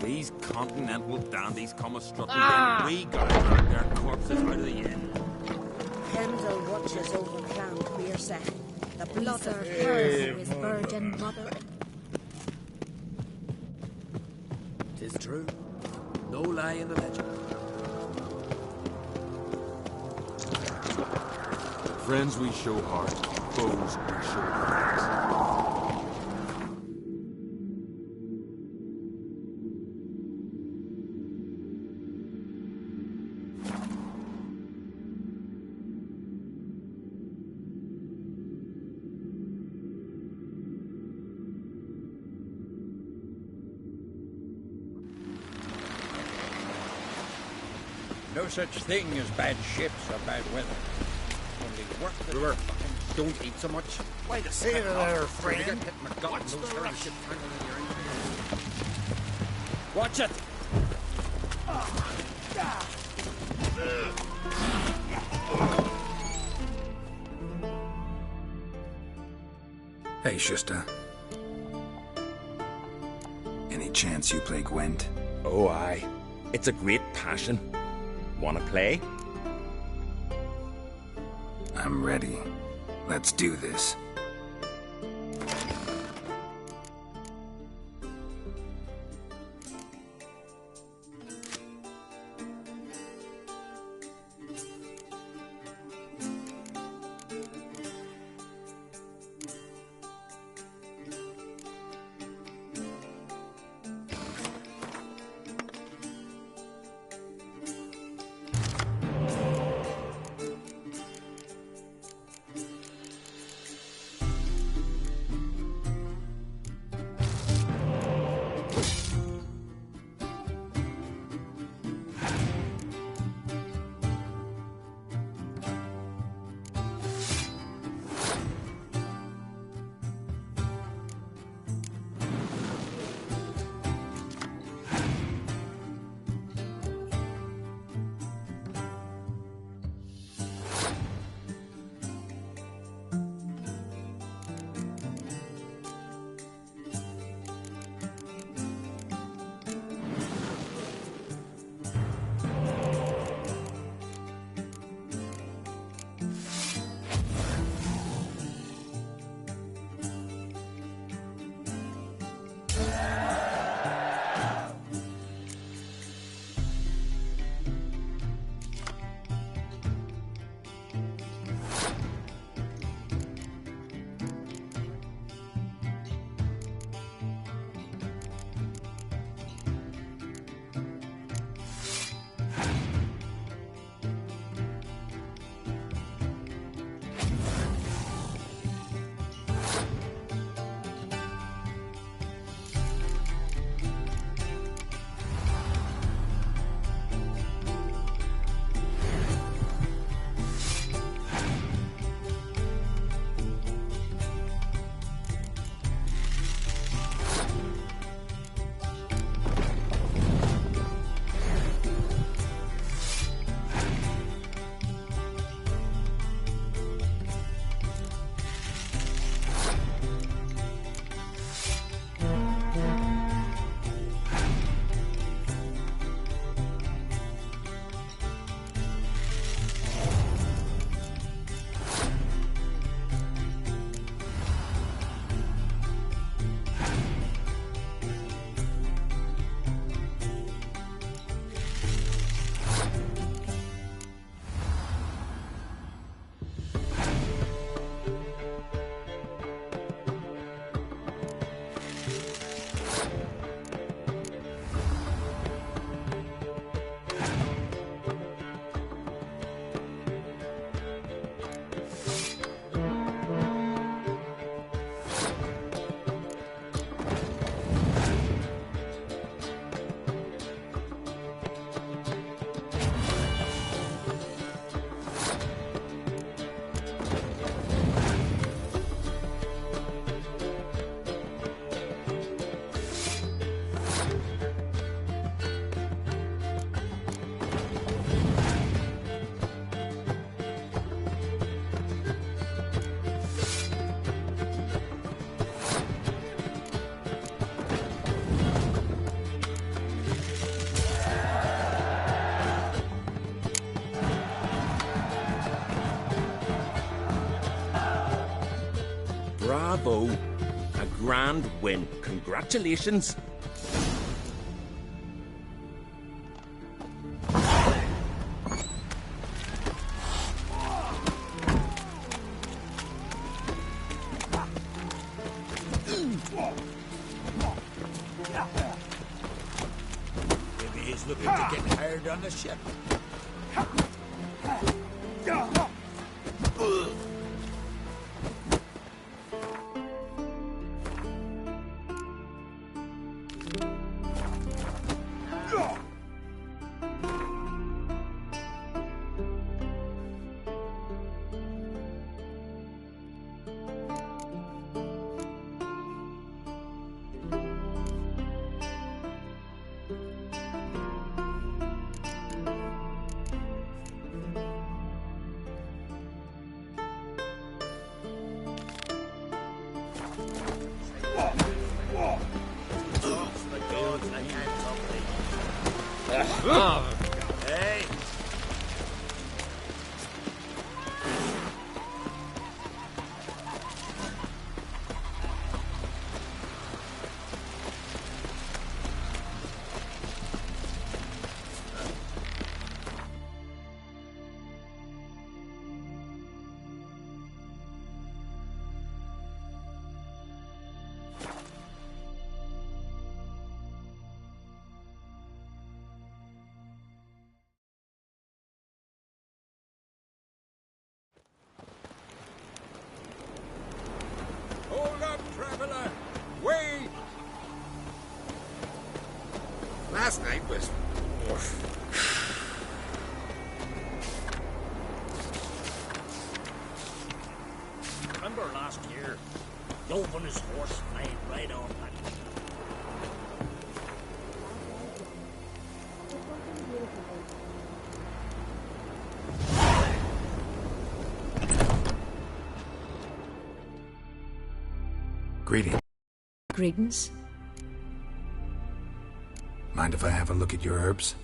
These continental dandies come a strutting when we gotta drag their corpses out of the inn. Kendall watches over Clan Beersa. The blood of her who is virgin mother. Tis true. No lie in the legend. Friends we show heart, foes we show hands. No such thing as bad ships or bad weather. Only work that we're fucking don't eat so much. Wait a second there, friend. What's those hurry ship tangled in your engine? Watch it! Hey, Shusta. Any chance you play Gwent? Oh, aye. It's a great passion. Wanna play? I'm ready. Let's do this. grand win. Congratulations. Maybe he's looking to get hired on the ship. Hey! Hold up, traveler! Wait! Last night was... Remember last year? Dove on his horse and laid right on that. Greeting. Greetings. Mind if I have a look at your herbs?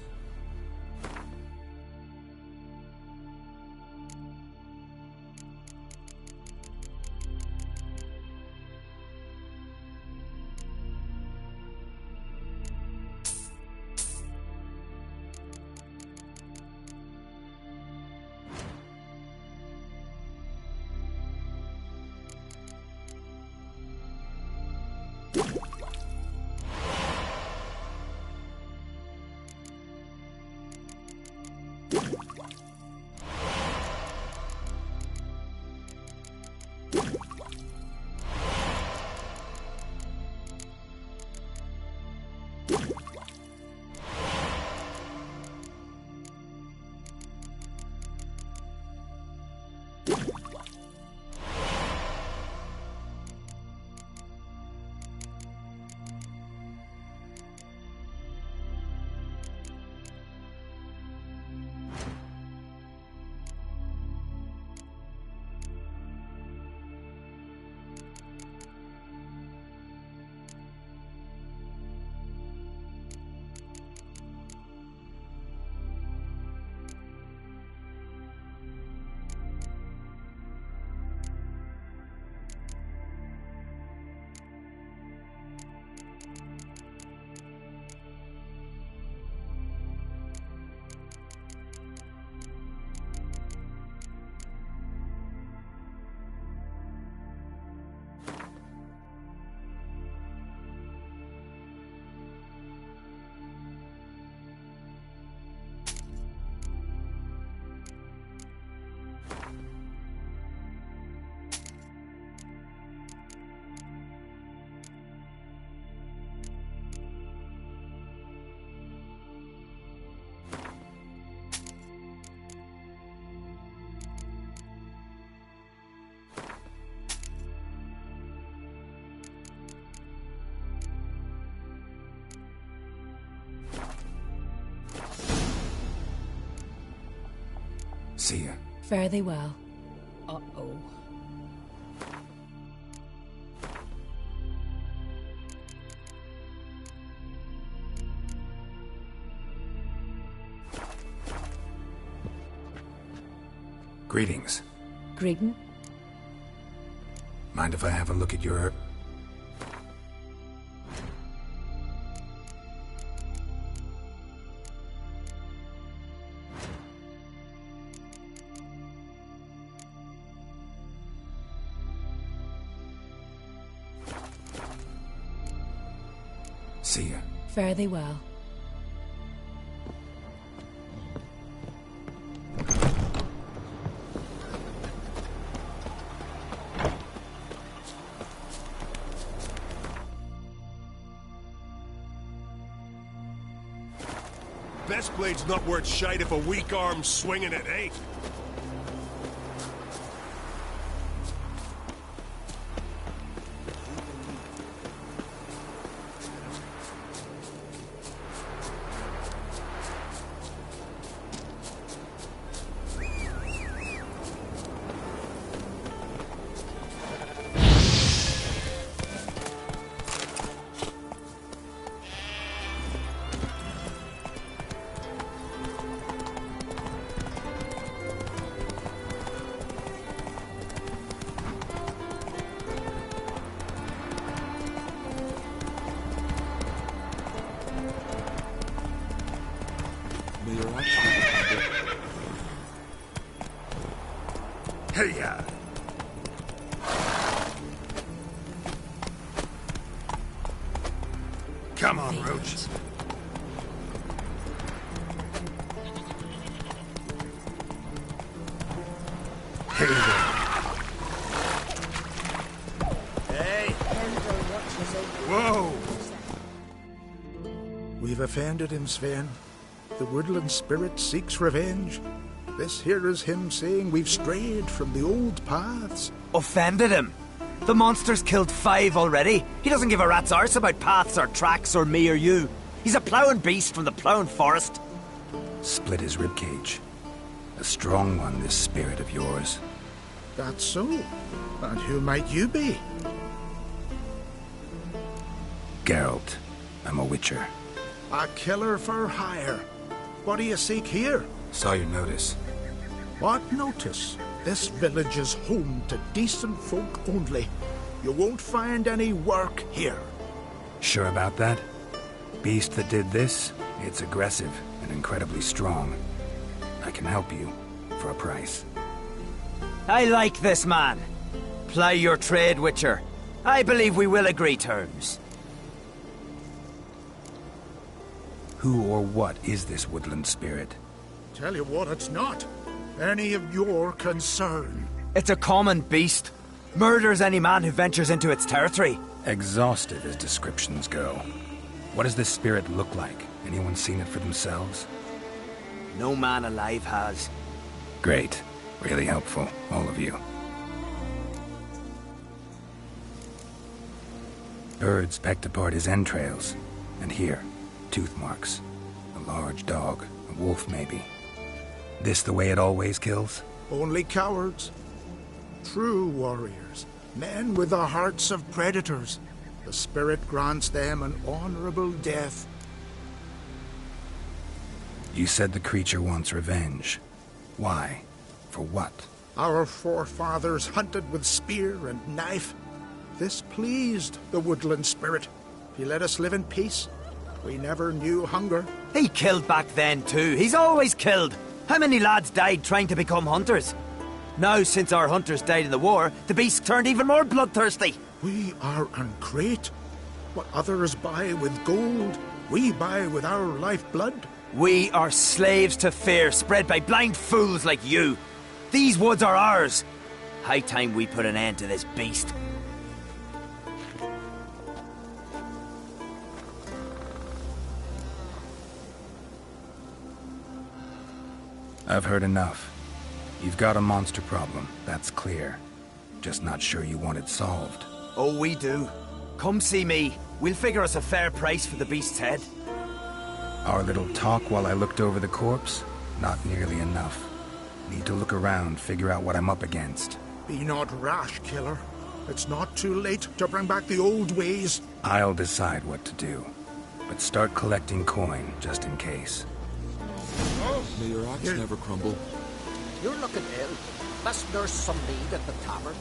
See ya. Fare thee well. Uh-oh. Greetings. Greeting. Mind if I have a look at your herb? See ya. Fare thee well. Best blade's not worth shite if a weak arm's swinging it, eh? Hey-ya! Come on, Roach. Hey there. Hey! Whoa! We've offended him, Sven. The woodland spirit seeks revenge. This here is him saying we've strayed from the old paths. Offended him? The monster's killed 5 already. He doesn't give a rat's arse about paths or tracks or me or you. He's a ploughing beast from the ploughing forest. Split his ribcage. A strong one, this spirit of yours. That's so. And who might you be? Geralt. I'm a witcher. A killer for hire. What do you seek here? Saw your notice. What notice? This village is home to decent folk only. You won't find any work here. Sure about that? Beast that did this, it's aggressive and incredibly strong. I can help you, for a price. I like this man. Ply your trade, Witcher. I believe we will agree terms. Who or what is this woodland spirit? Tell you what, it's not any of your concern. It's a common beast. Murders any man who ventures into its territory. Exhaustive as descriptions go. What does this spirit look like? Anyone seen it for themselves? No man alive has. Great. Really helpful, all of you. Birds pecked apart his entrails. And here, tooth marks. A large dog, a wolf maybe. This the way it always kills? Only cowards. True warriors. Men with the hearts of predators. The spirit grants them an honorable death. You said the creature wants revenge. Why? For what? Our forefathers hunted with spear and knife. This pleased the woodland spirit. He let us live in peace. We never knew hunger. He killed back then too. He's always killed. How many lads died trying to become hunters? Now, since our hunters died in the war, the beast turned even more bloodthirsty. We are ungreat. What others buy with gold, we buy with our lifeblood. We are slaves to fear, spread by blind fools like you. These woods are ours. High time we put an end to this beast. I've heard enough. You've got a monster problem, that's clear. Just not sure you want it solved. Oh, we do. Come see me. We'll figure us a fair price for the beast's head. Our little talk while I looked over the corpse? Not nearly enough. Need to look around, figure out what I'm up against. Be not rash, killer. It's not too late to bring back the old ways. I'll decide what to do. But start collecting coin, just in case. May your axe never crumble. You're looking ill. Let's nurse some mead at the tavern.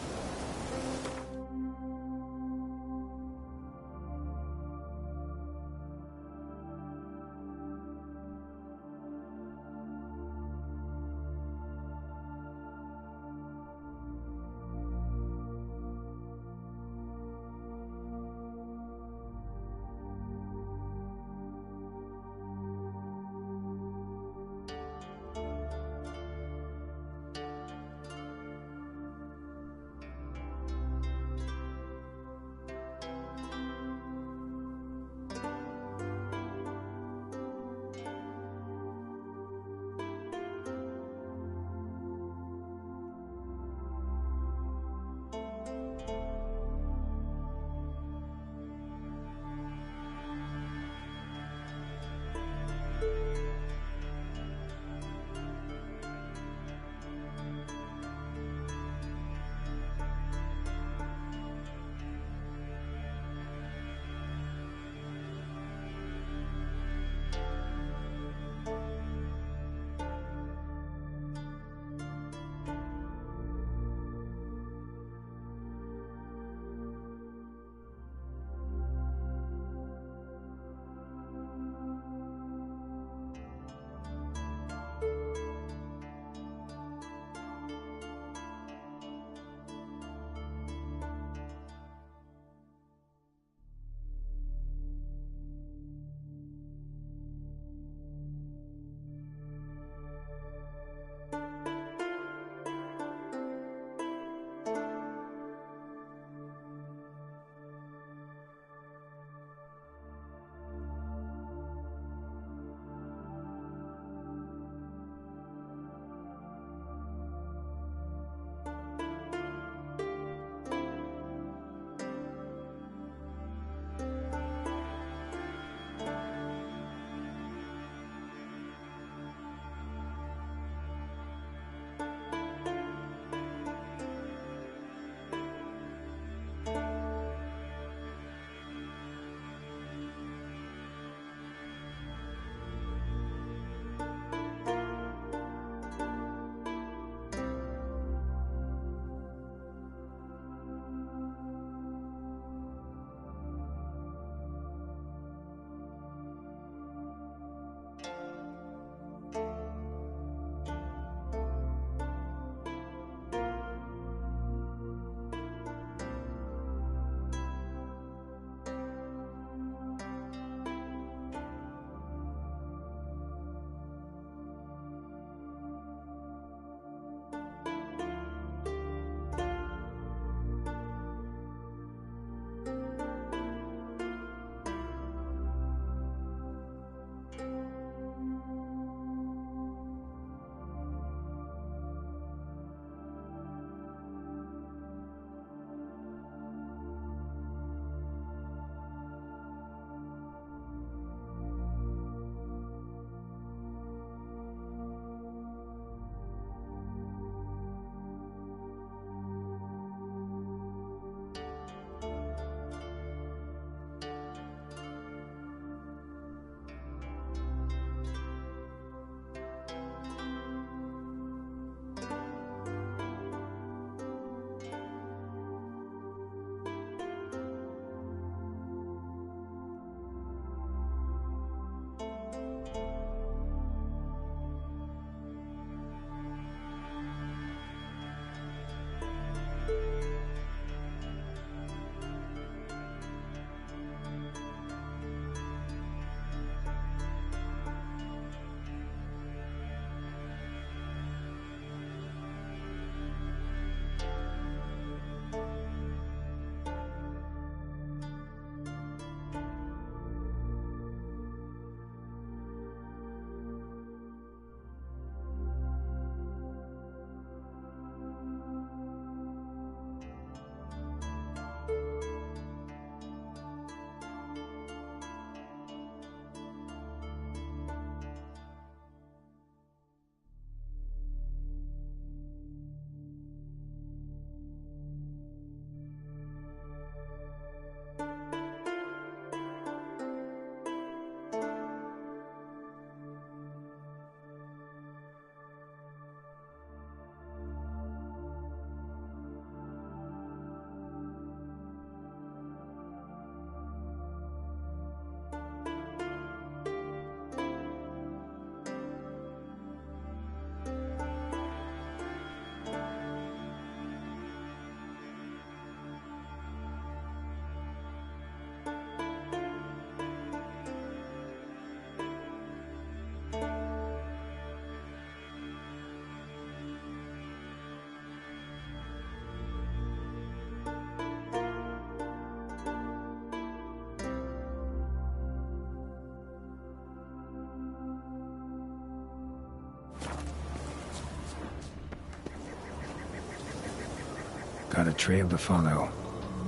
got a trail to follow.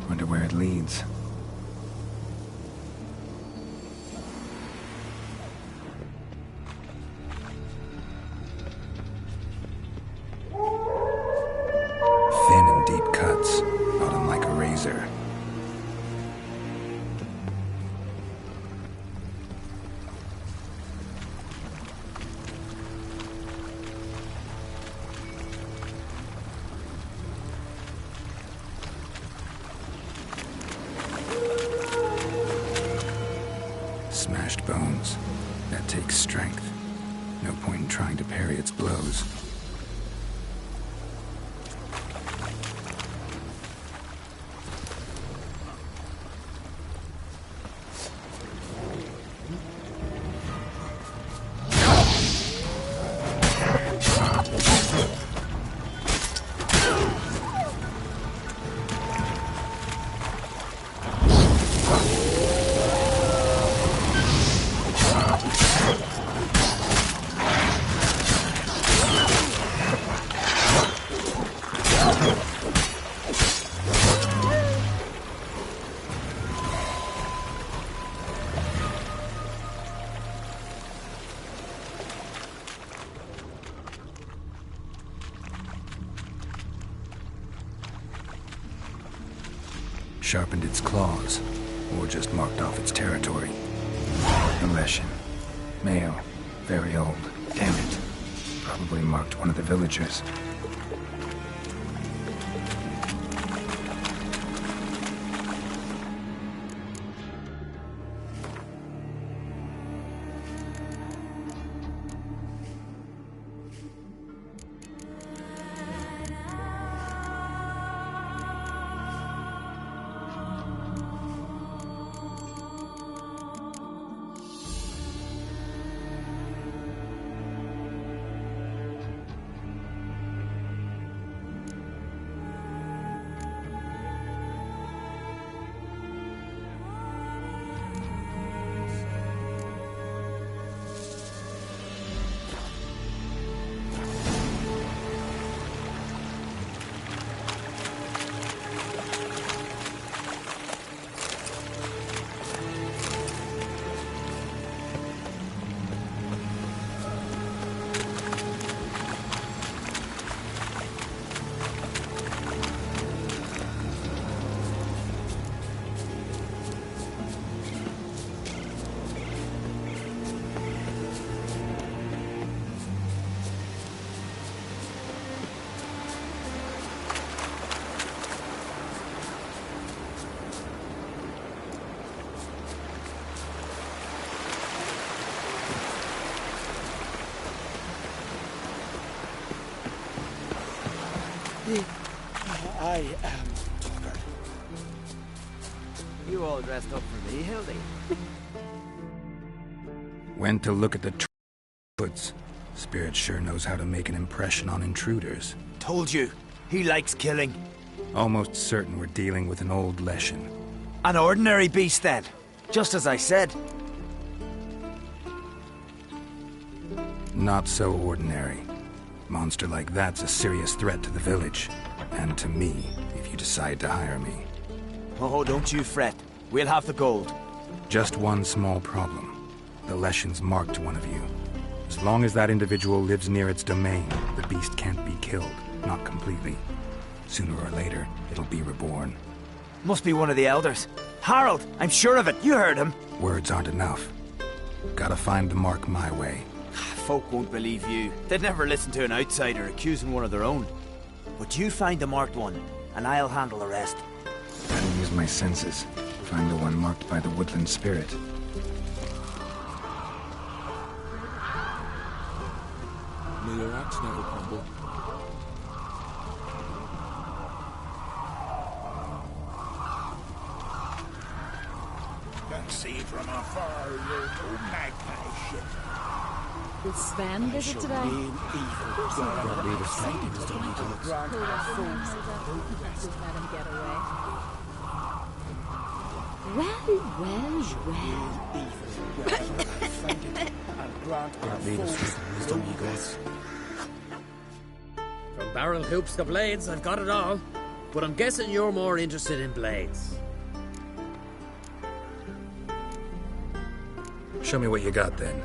Wonder where it leads. Thin and deep cuts, not unlike a razor. Smashed bones. That takes strength. No point in trying to parry its blows. Sharpened its claws, or just marked off its territory. A Leshen. Male. Very old. Damn it. Probably marked one of the villagers. I am Tucker. You all dressed up for me, Hildy? Went to look at the woods. Spirit sure knows how to make an impression on intruders. Told you, he likes killing. Almost certain we're dealing with an old Leshen. An ordinary beast, then. Just as I said. Not so ordinary. Monster like that's a serious threat to the village. And to me, if you decide to hire me. Oh, don't you fret. We'll have the gold. Just one small problem. The Leshen's marked one of you. As long as that individual lives near its domain, the beast can't be killed. Not completely. Sooner or later, it'll be reborn. Must be one of the elders. Harold, I'm sure of it. You heard him. Words aren't enough. Gotta find the mark my way. Folk won't believe you. They'd never listen to an outsider accusing one of their own. But you find the marked one, and I'll handle the rest. Gotta use my senses. Find the one marked by the woodland spirit. May your axe never crumble. Can see from afar, you old magpie shit. Will Sven visit today? From barrel hoops to blades, I've got it all. But I'm guessing you're more interested in blades. Show me what you got, then.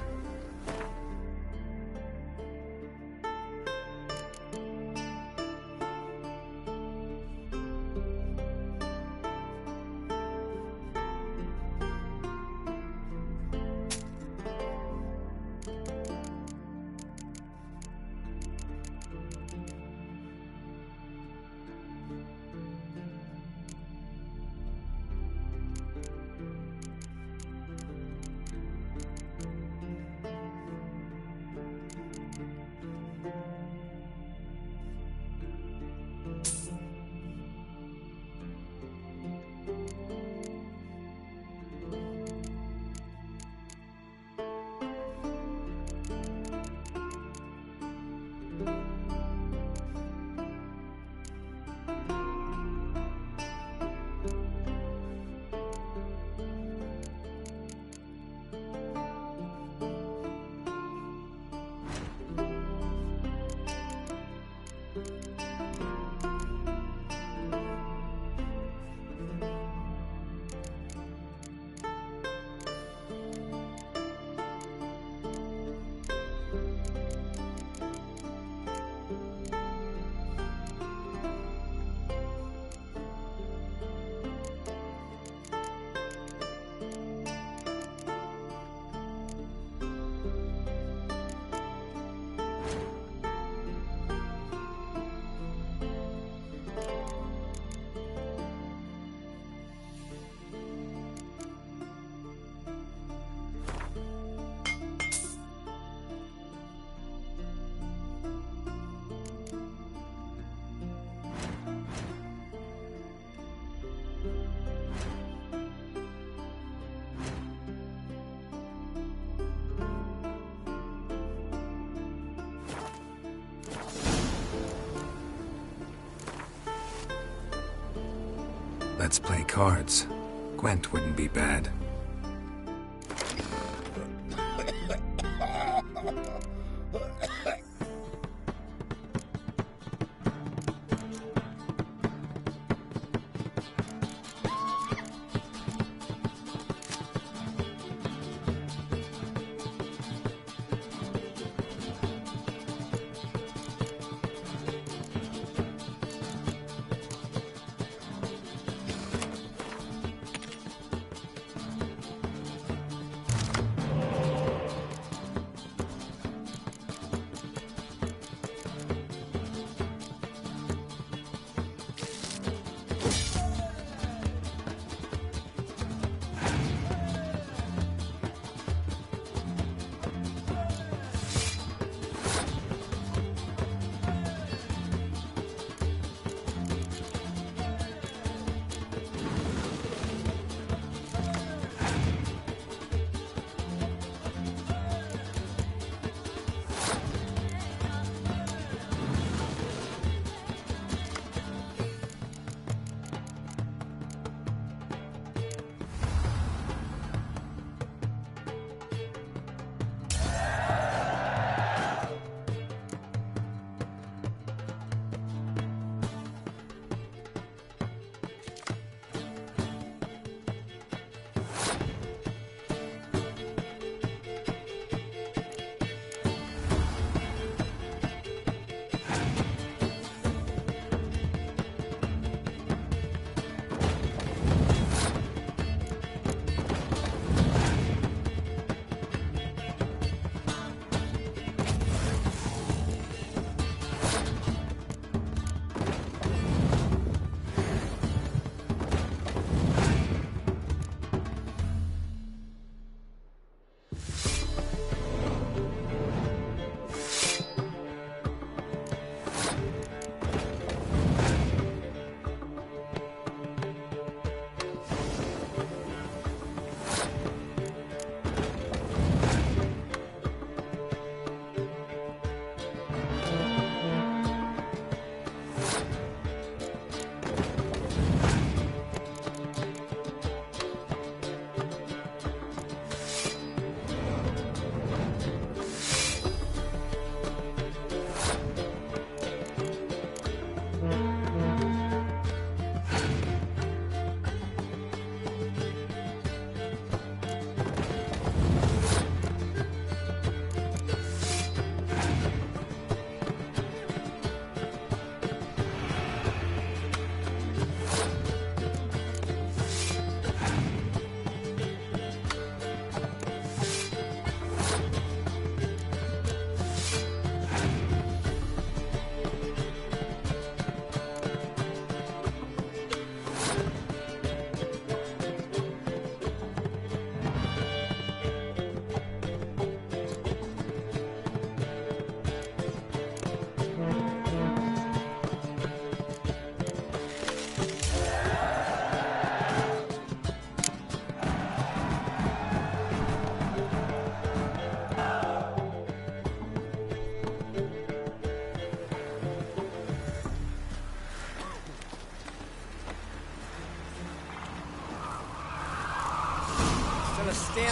Let's play cards. Gwent wouldn't be bad.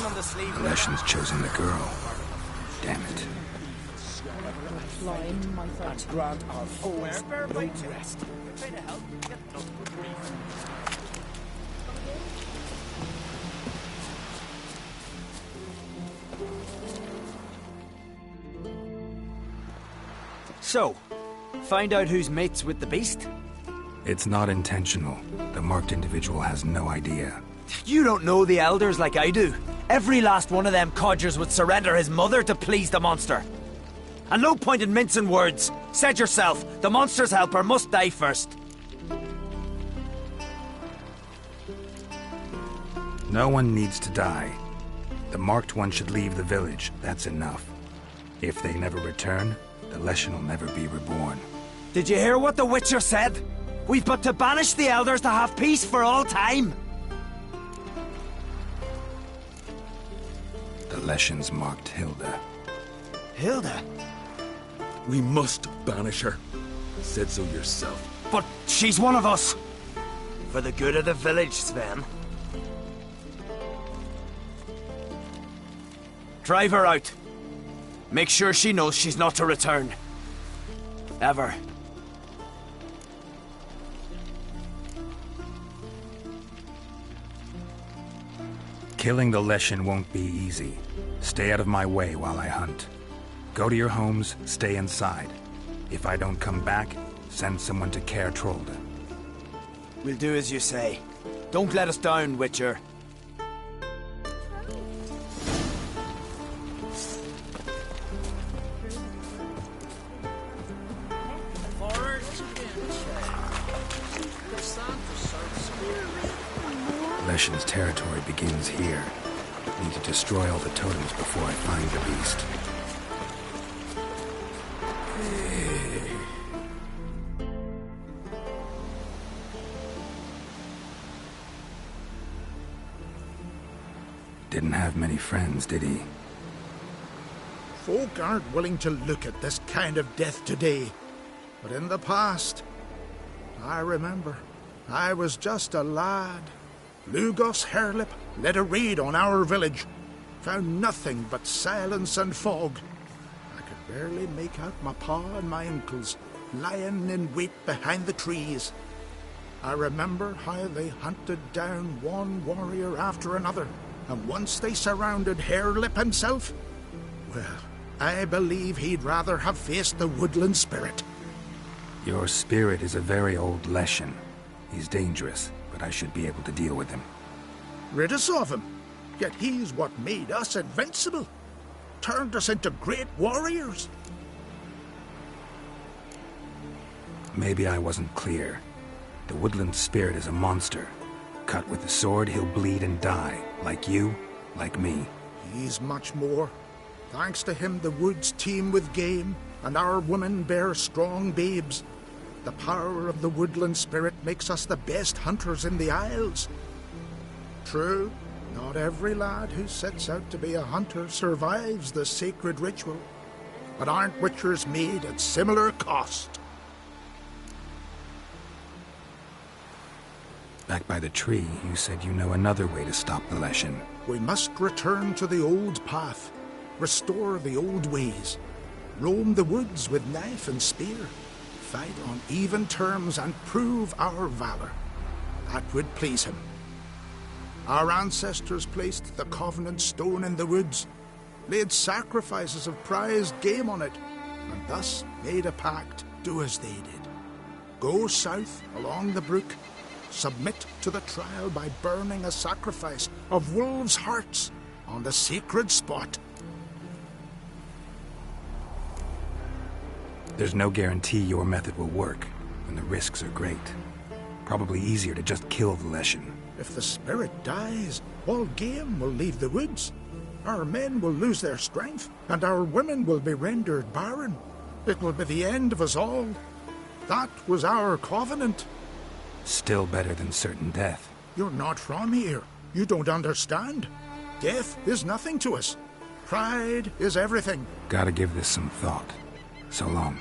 on the sleeve. The Leshen's chosen the girl. Damn it. Flying, my friend. Grant our foes no rest. So, find out who's mates with the beast? It's not intentional. The marked individual has no idea. You don't know the elders like I do. Every last one of them codgers would surrender his mother to please the monster. And no point in mincing words. Said yourself, the monster's helper must die first. No one needs to die. The marked one should leave the village. That's enough. If they never return, the Leshen will never be reborn. Did you hear what the Witcher said? We've but to banish the elders to have peace for all time. The Leshen's marked Hilda. Hilda? We must banish her. Said so yourself. But she's one of us. For the good of the village, Sven. Drive her out. Make sure she knows she's not to return. Ever. Killing the Leshen won't be easy. Stay out of my way while I hunt. Go to your homes, stay inside. If I don't come back, send someone to Caer Trolde. We'll do as you say. Don't let us down, Witcher. Leshen's territory begins here. Need to destroy all the totems before I find the beast. Didn't have many friends, did he? Folk aren't willing to look at this kind of death today. But in the past, I remember, I was just a lad. Lugos Harelip led a raid on our village. Found nothing but silence and fog. I could barely make out my pa and my uncles lying in wait behind the trees. I remember how they hunted down one warrior after another, and once they surrounded Harelip himself, well, I believe he'd rather have faced the woodland spirit. Your spirit is a very old Leshen. He's dangerous, but I should be able to deal with him. Rid us of him. Yet he's what made us invincible. Turned us into great warriors. Maybe I wasn't clear. The woodland spirit is a monster. Cut with the sword, he'll bleed and die. Like you, like me. He's much more. Thanks to him, the woods teem with game, and our women bear strong babes. The power of the woodland spirit makes us the best hunters in the Isles. True, not every lad who sets out to be a hunter survives the sacred ritual. But aren't witchers made at similar cost? Back by the tree, you said you know another way to stop the Leshen. We must return to the old path, restore the old ways, roam the woods with knife and spear, fight on even terms and prove our valor. That would please him. Our ancestors placed the Covenant Stone in the woods, laid sacrifices of prized game on it, and thus made a pact, do as they did. Go south along the brook, submit to the trial by burning a sacrifice of wolves' hearts on the sacred spot. There's no guarantee your method will work, and the risks are great. Probably easier to just kill the Leshen. If the spirit dies, all game will leave the woods. Our men will lose their strength, and our women will be rendered barren. It will be the end of us all. That was our covenant. Still better than certain death. You're not from here. You don't understand. Death is nothing to us. Pride is everything. Gotta give this some thought. So long.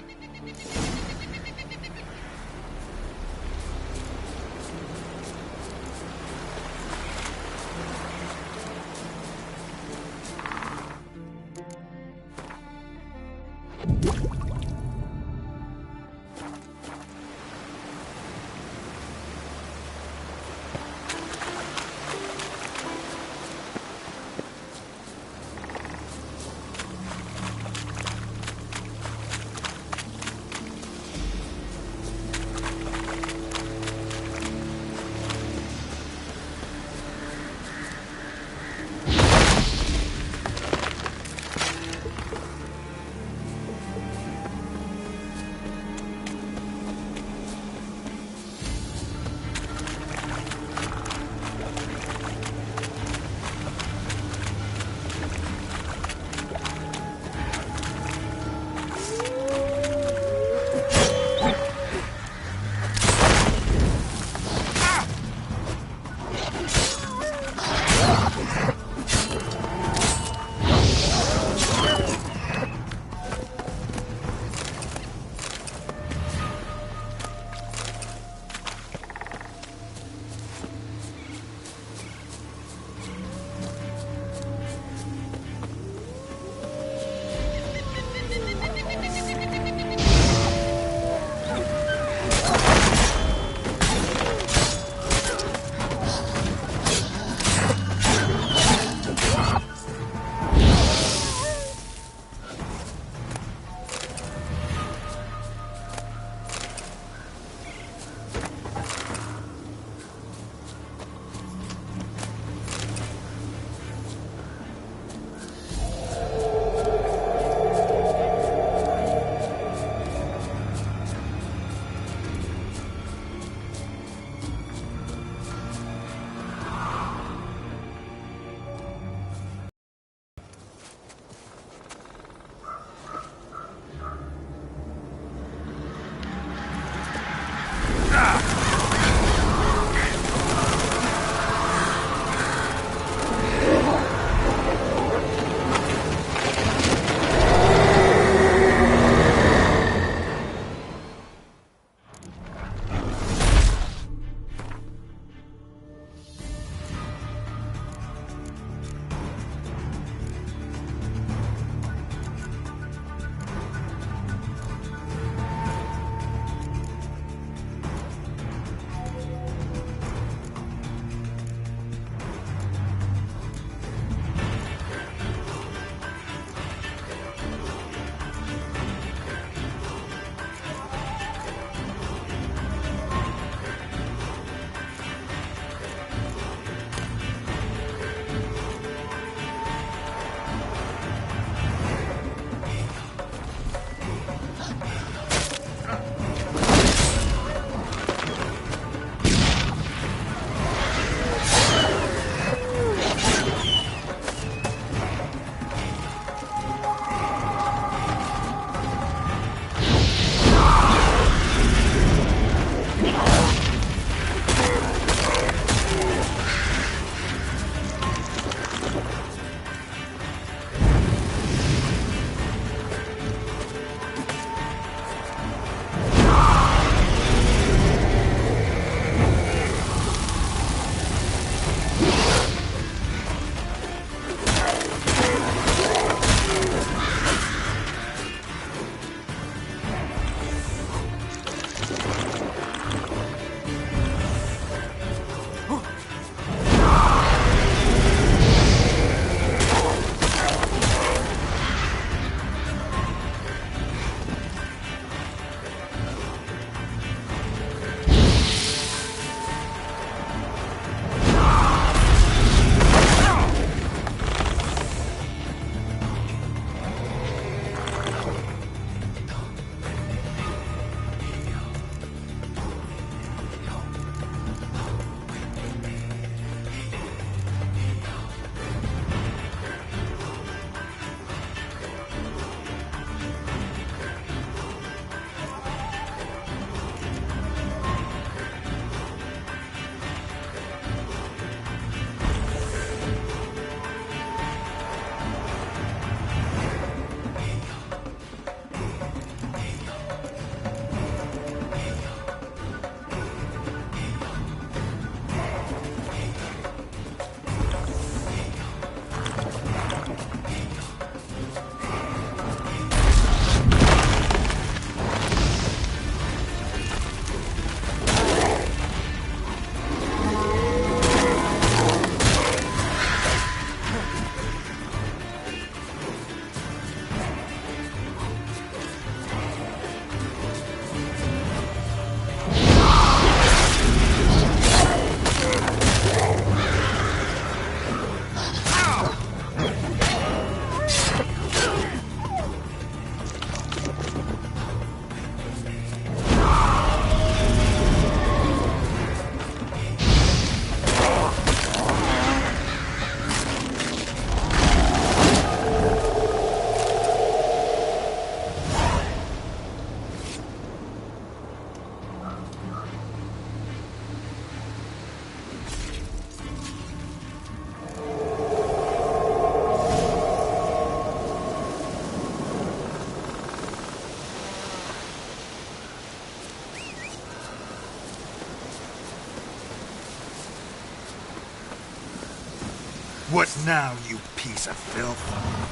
What now, you piece of filth?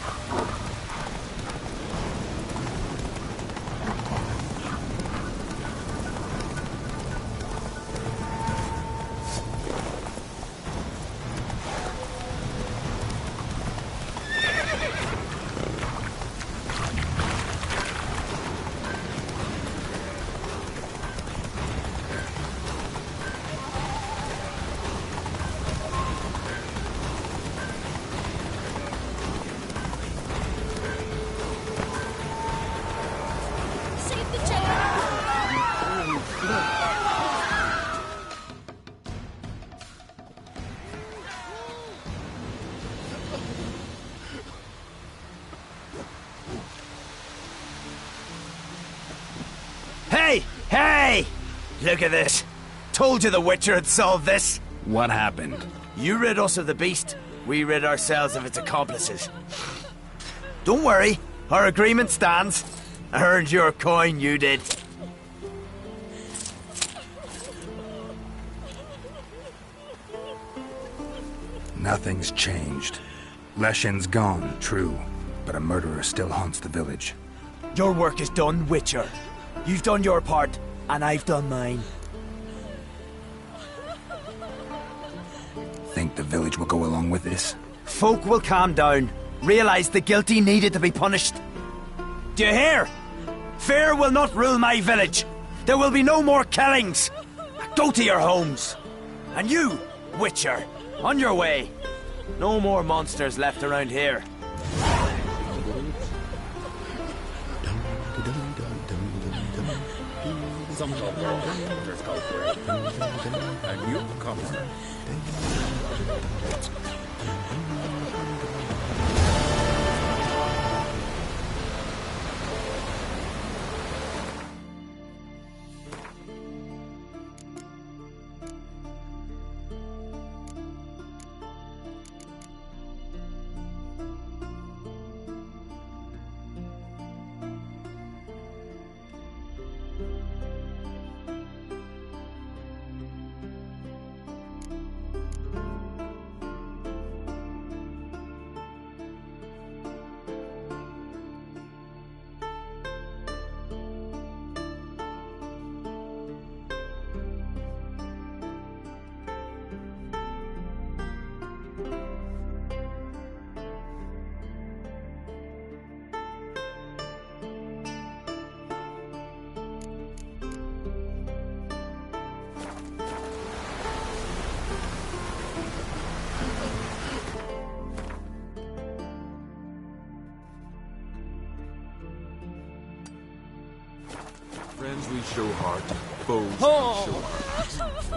Hey! Look at this. Told you the Witcher had solved this. What happened? You rid us of the beast. We rid ourselves of its accomplices. Don't worry. Our agreement stands. I earned your coin, you did. Nothing's changed. Leshin's gone, true, but a murderer still haunts the village. Your work is done, Witcher. You've done your part, and I've done mine. Think the village will go along with this? Folk will calm down, realize the guilty needed to be punished. Do you hear? Fear will not rule my village. There will be no more killings. Go to your homes. And you, Witcher, on your way. No more monsters left around here. Some of your monsters go for it. A newcomer. Friends we show heart, foes we show heart.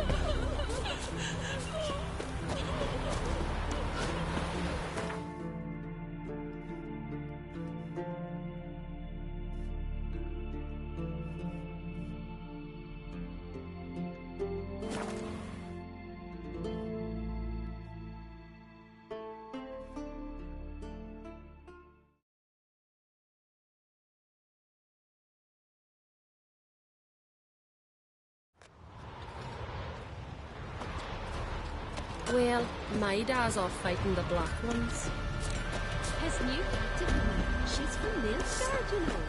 Well, my dad's off fighting the black ones. His new active woman. She's from Nilfgaard, you know.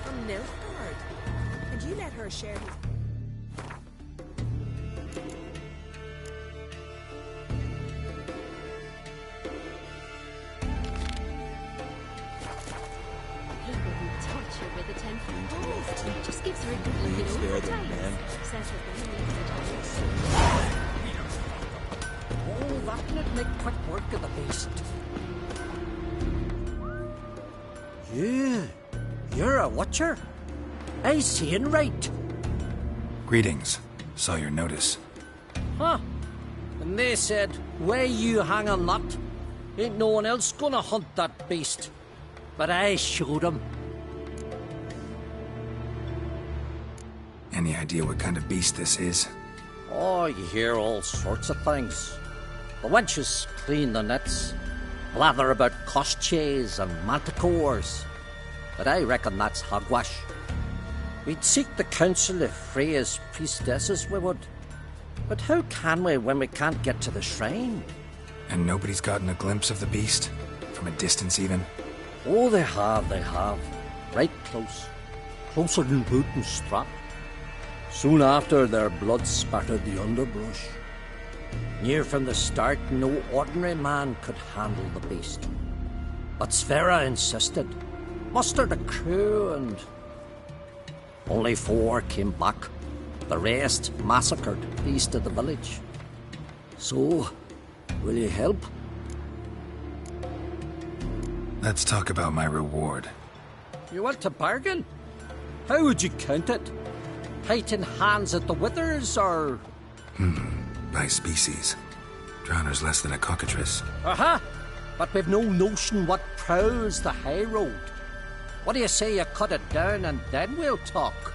From Nilfgaard? And you let her share his... With a 10-foot pole. Just gives her a good looking overtime. Says her Oh, that'll make quick work of the beast. You're a watcher? I seeing right. Greetings. Saw your notice. Huh. And they said, where you hang on that? Ain't no one else gonna hunt that beast. But I showed 'em. Any idea what kind of beast this is? Oh, you hear all sorts of things. The wenches clean the nets, blather about koshches and manticores. But I reckon that's hogwash. We'd seek the counsel of Freya's priestesses, we would. But how can we when we can't get to the shrine? And nobody's gotten a glimpse of the beast? From a distance, even? Oh, they have. Right close. Closer than boot and strap. Soon after, their blood spattered the underbrush. Near from the start, no ordinary man could handle the beast. But Sverre insisted. Mustered a crew and... Only 4 came back. The rest massacred east of the village. So, will you help? Let's talk about my reward. You want to bargain? How would you count it? Height in hands at the withers, or...? By species. Drowner's less than a cockatrice. Aha! But we've no notion what prowls the high road. What do you say you cut it down and then we'll talk?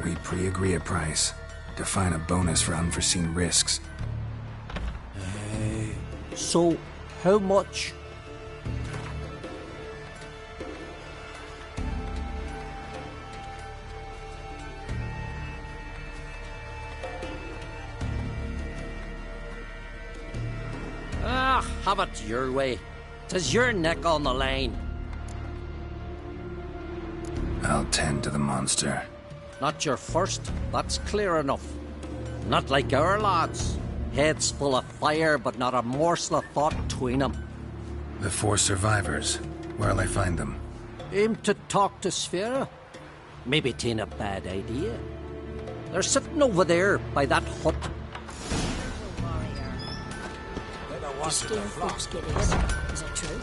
We pre-agree a price. Define a bonus for unforeseen risks. So, how much? Have it your way. 'Tis your neck on the line. I'll tend to the monster. Not your first, that's clear enough. Not like our lads. Heads full of fire, but not a morsel of thought between them. The 4 survivors. Where'll I find them? Aim to talk to Sverre? Maybe 'tain't a bad idea. They're sitting over there by that hut. To steal folks' giddies. Is it true?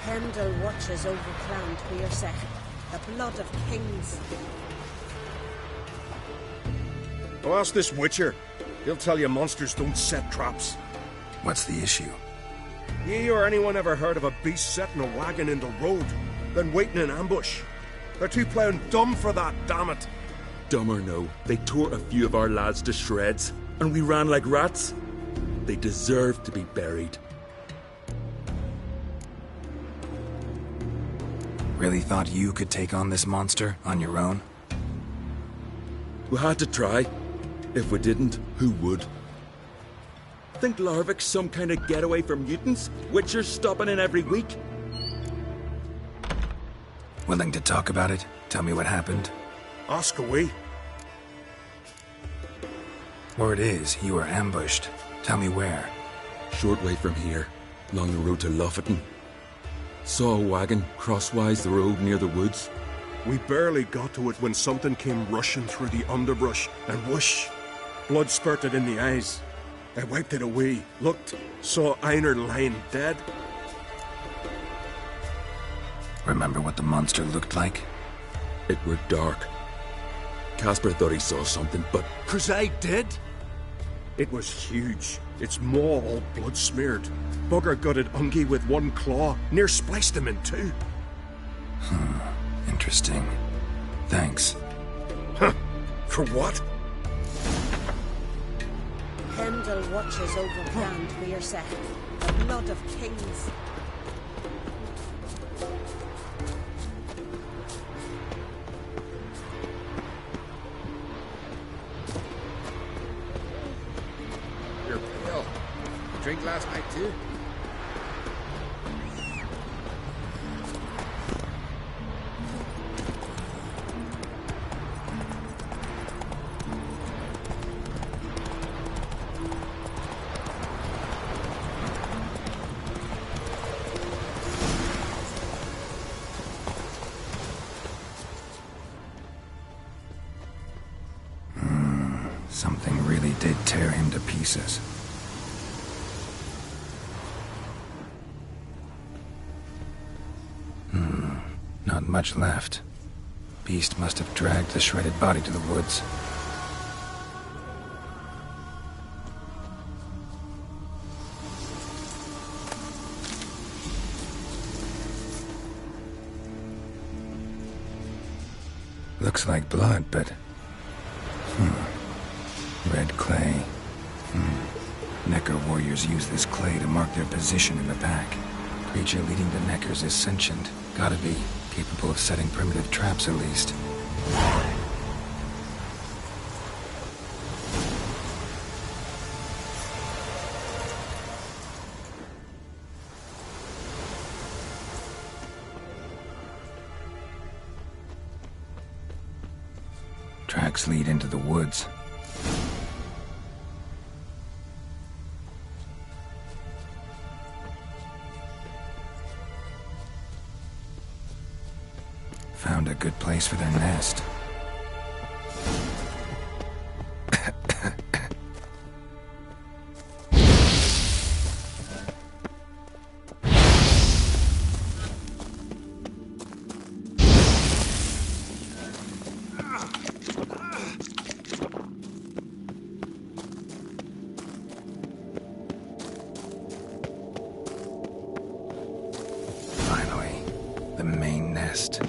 Heimdall watches over Clan Twirsech, the blood of kings. Well, ask this Witcher. He'll tell you monsters don't set traps. What's the issue? Ye or anyone ever heard of a beast setting a wagon in the road, then waiting in ambush? They're too plowing dumb for that, damn it. Dumb or no, they tore a few of our lads to shreds, and we ran like rats. They deserve to be buried. Really thought you could take on this monster on your own? We had to try. If we didn't, who would? Think Larvik's some kind of getaway for mutants? Witchers stopping in every week? Willing to talk about it? Tell me what happened? Ask away. Word is, you were ambushed. Tell me where. Short way from here, along the road to Lofferton. Saw a wagon crosswise the road near the woods. We barely got to it when something came rushing through the underbrush, and whoosh! Blood spurted in the eyes. I wiped it away, looked, saw Einar lying dead. Remember what the monster looked like? It were dark. Casper thought he saw something, but... 'Cause I did? It was huge. Its maw all blood smeared. Bugger gutted Ungi with one claw, near spliced him in 2. Interesting. Thanks. Huh. For what? Heimdall watches over Clan Twirsech, the blood of kings. You're pale. Drink last night too? Something really did tear him to pieces. Not much left. Beast must have dragged the shredded body to the woods. Looks like blood, but... Red clay. Necker warriors use this clay to mark their position in the pack. Creature leading the Neckers is sentient. Gotta be. Capable of setting primitive traps, at least. Tracks lead into the woods. Found a good place for their nest. Finally, the main nest.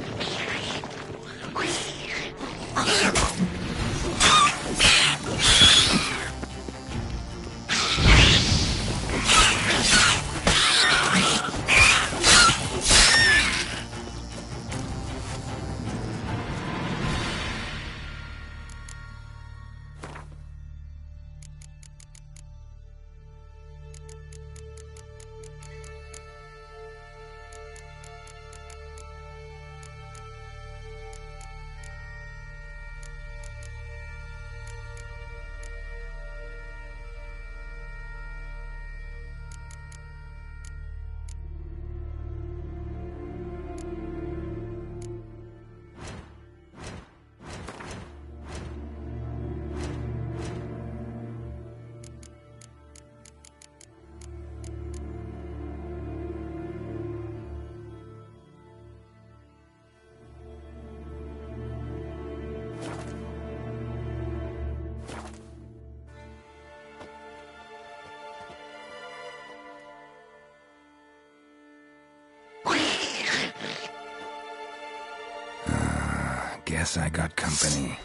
Guess I got company.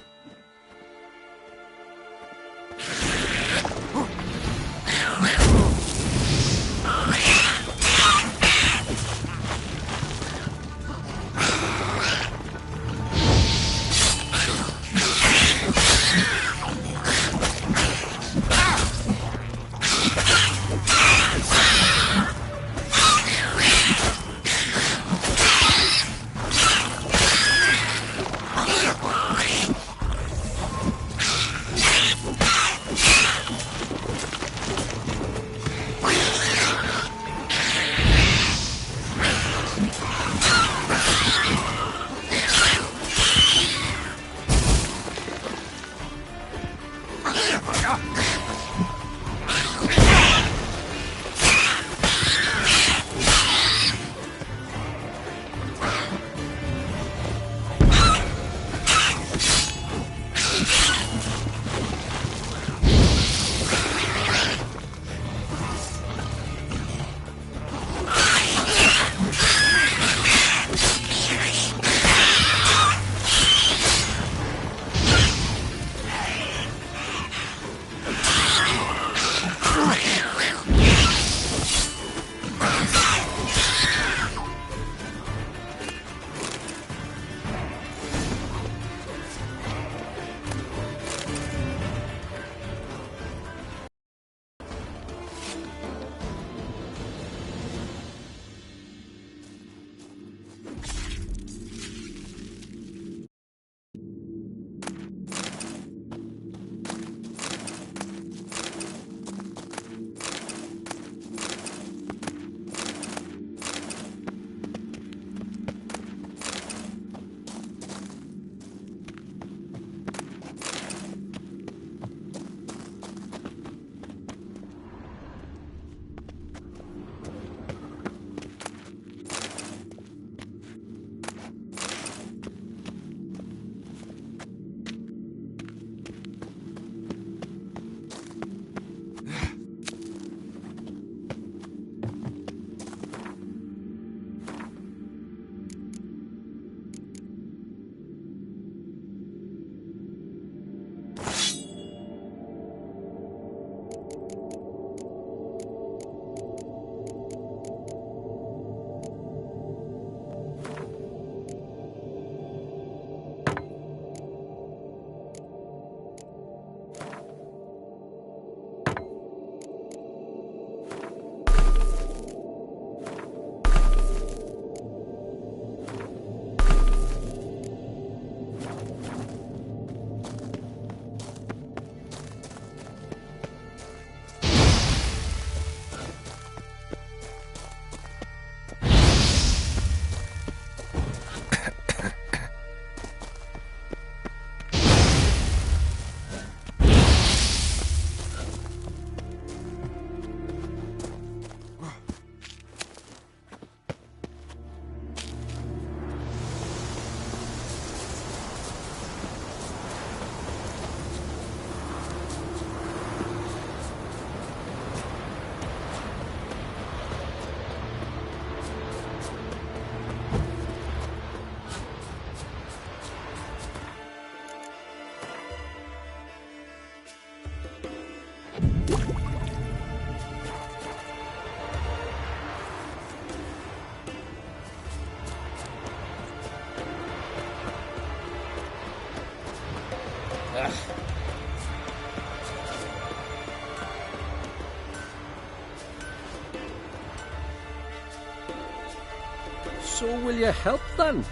So will you help then?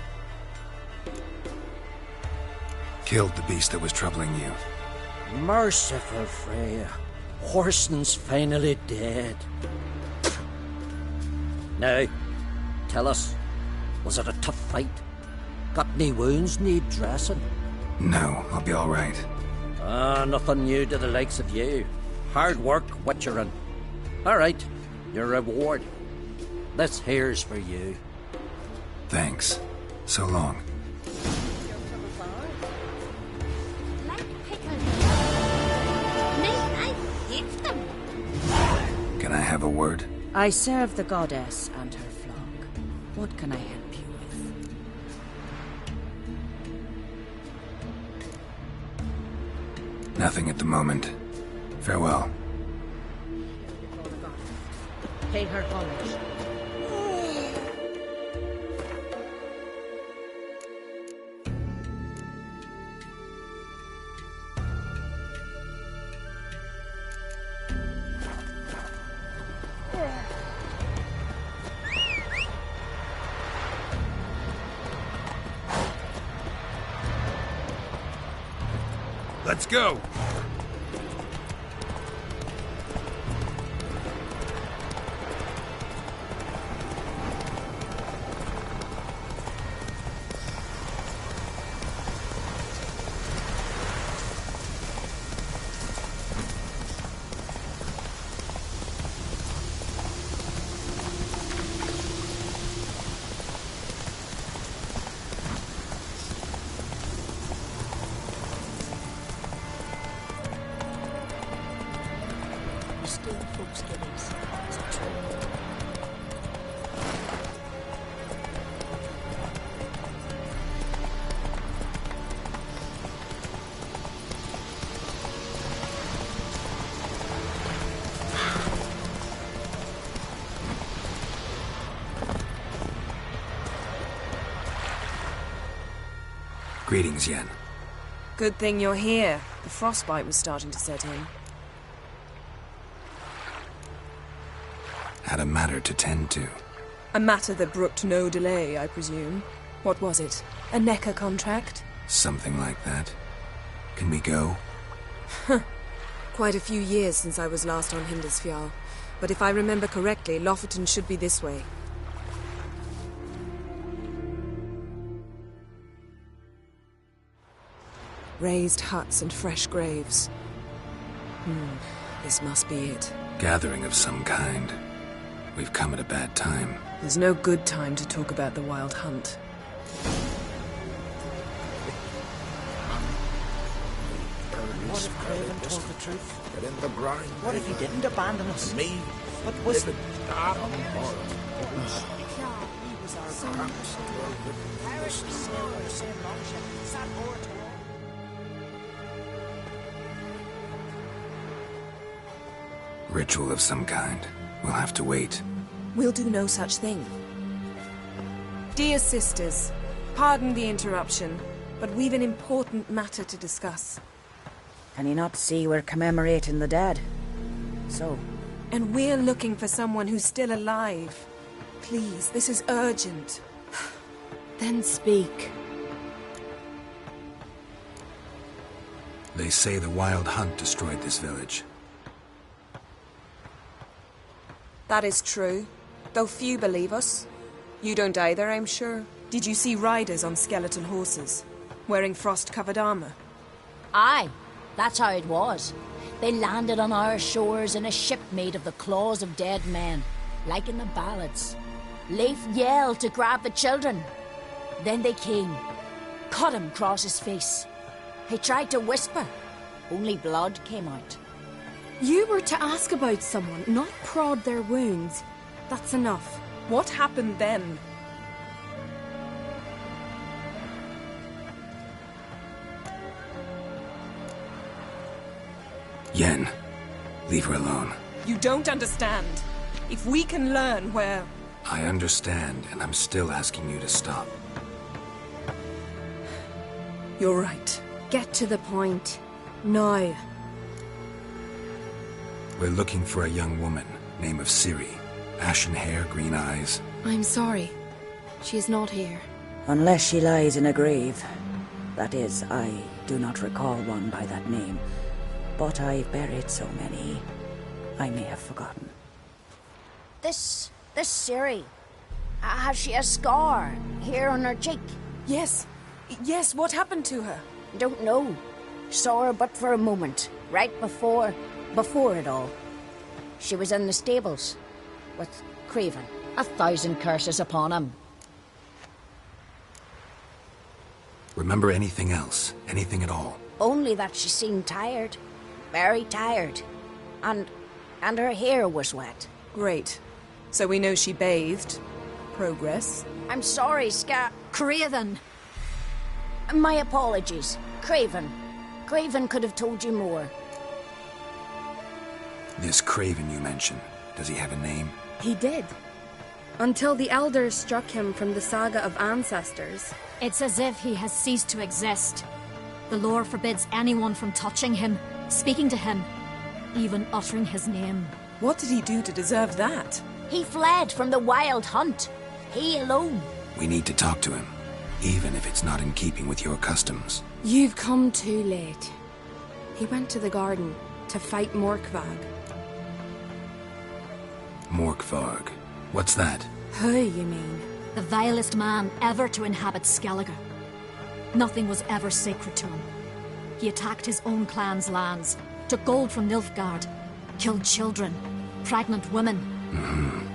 Killed the beast that was troubling you. Merciful Freya. Horson's finally dead. Now, tell us, was it a tough fight? Got any wounds need dressing? No, I'll be all right. Nothing new to the likes of you. Hard work, witcherin'. All right, your reward. This here's for you. Thanks. So long. Can I have a word? I serve the goddess and her flock. What can I help you with? Nothing at the moment. Farewell. Pay her homage. Let's go! Greetings, Yen. Good thing you're here. The frostbite was starting to set in. Had a matter to tend to. A matter that brooked no delay, I presume. What was it? A NECA contract? Something like that. Can we go? Quite a few years since I was last on Hindisfjall. But if I remember correctly, Lofoten should be this way. Raised huts and fresh graves. This must be it. Gathering of some kind. We've come at a bad time. There's no good time to talk about the Wild Hunt. What if Craven told the truth? Get in the ground. What if he didn't abandon us? Me. What was Living star on board. Ritual of some kind. We'll have to wait. We'll do no such thing. Dear sisters, pardon the interruption, but we've an important matter to discuss. Can you not see we're commemorating the dead? So? And we're looking for someone who's still alive. Please, this is urgent. Then speak. They say the Wild Hunt destroyed this village. That is true, though few believe us. You don't either, I'm sure. Did you see riders on skeleton horses, wearing frost-covered armor? Aye, that's how it was. They landed on our shores in a ship made of the claws of dead men, like in the ballads. Leif yelled to grab the children. Then they came, cut him across his face. He tried to whisper, only blood came out. You were to ask about someone, not prod their wounds. That's enough. What happened then? Yen, leave her alone. You don't understand. If we can learn where... I understand, and I'm still asking you to stop. You're right. Get to the point. Now. We're looking for a young woman, name of Ciri. Ashen hair, green eyes. I'm sorry. She is not here. Unless she lies in a grave. That is, I do not recall one by that name. But I've buried so many, I may have forgotten. This Ciri, has she a scar here on her cheek? Yes. Yes, what happened to her? Don't know. Saw her but for a moment, right before it all. She was in the stables with Craven. 1,000 curses upon him. Remember anything else? Anything at all? Only that she seemed tired. Very tired. And her hair was wet. Great. So we know she bathed. Progress. I'm sorry, Craven. My apologies. Craven. Craven could have told you more. This Craven you mentioned, does he have a name? He did. Until the elders struck him from the saga of ancestors. It's as if he has ceased to exist. The lore forbids anyone from touching him, speaking to him, even uttering his name. What did he do to deserve that? He fled from the wild hunt. He alone. We need to talk to him, even if it's not in keeping with your customs. You've come too late. He went to the garden to fight Morkvarg. Morkvarg. What's that? Who, you mean? The vilest man ever to inhabit Skellige. Nothing was ever sacred to him. He attacked his own clan's lands, took gold from Nilfgaard, killed children, pregnant women.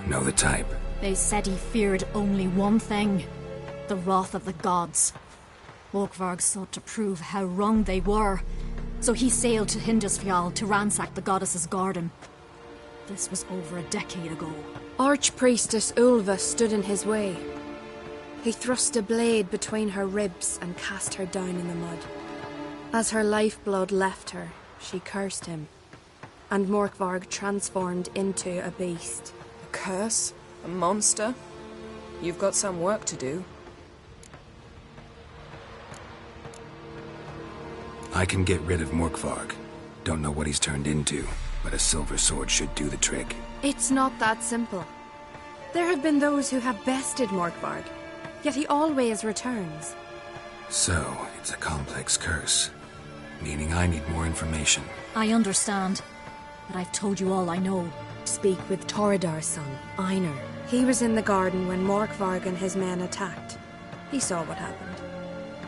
Know the type. They said he feared only one thing, the wrath of the gods. Morkvarg sought to prove how wrong they were, so he sailed to Hindisfjall to ransack the goddess's garden. This was over a decade ago. Archpriestess Ulva stood in his way. He thrust a blade between her ribs and cast her down in the mud. As her lifeblood left her, she cursed him, and Morkvarg transformed into a beast. A curse? A monster? You've got some work to do. I can get rid of Morkvarg. Don't know what he's turned into, but a silver sword should do the trick. It's not that simple. There have been those who have bested Morkvarg, yet he always returns. So, it's a complex curse, meaning I need more information. I understand, but I've told you all I know. Speak with Torridar's son, Einar. He was in the garden when Morkvarg and his men attacked. He saw what happened.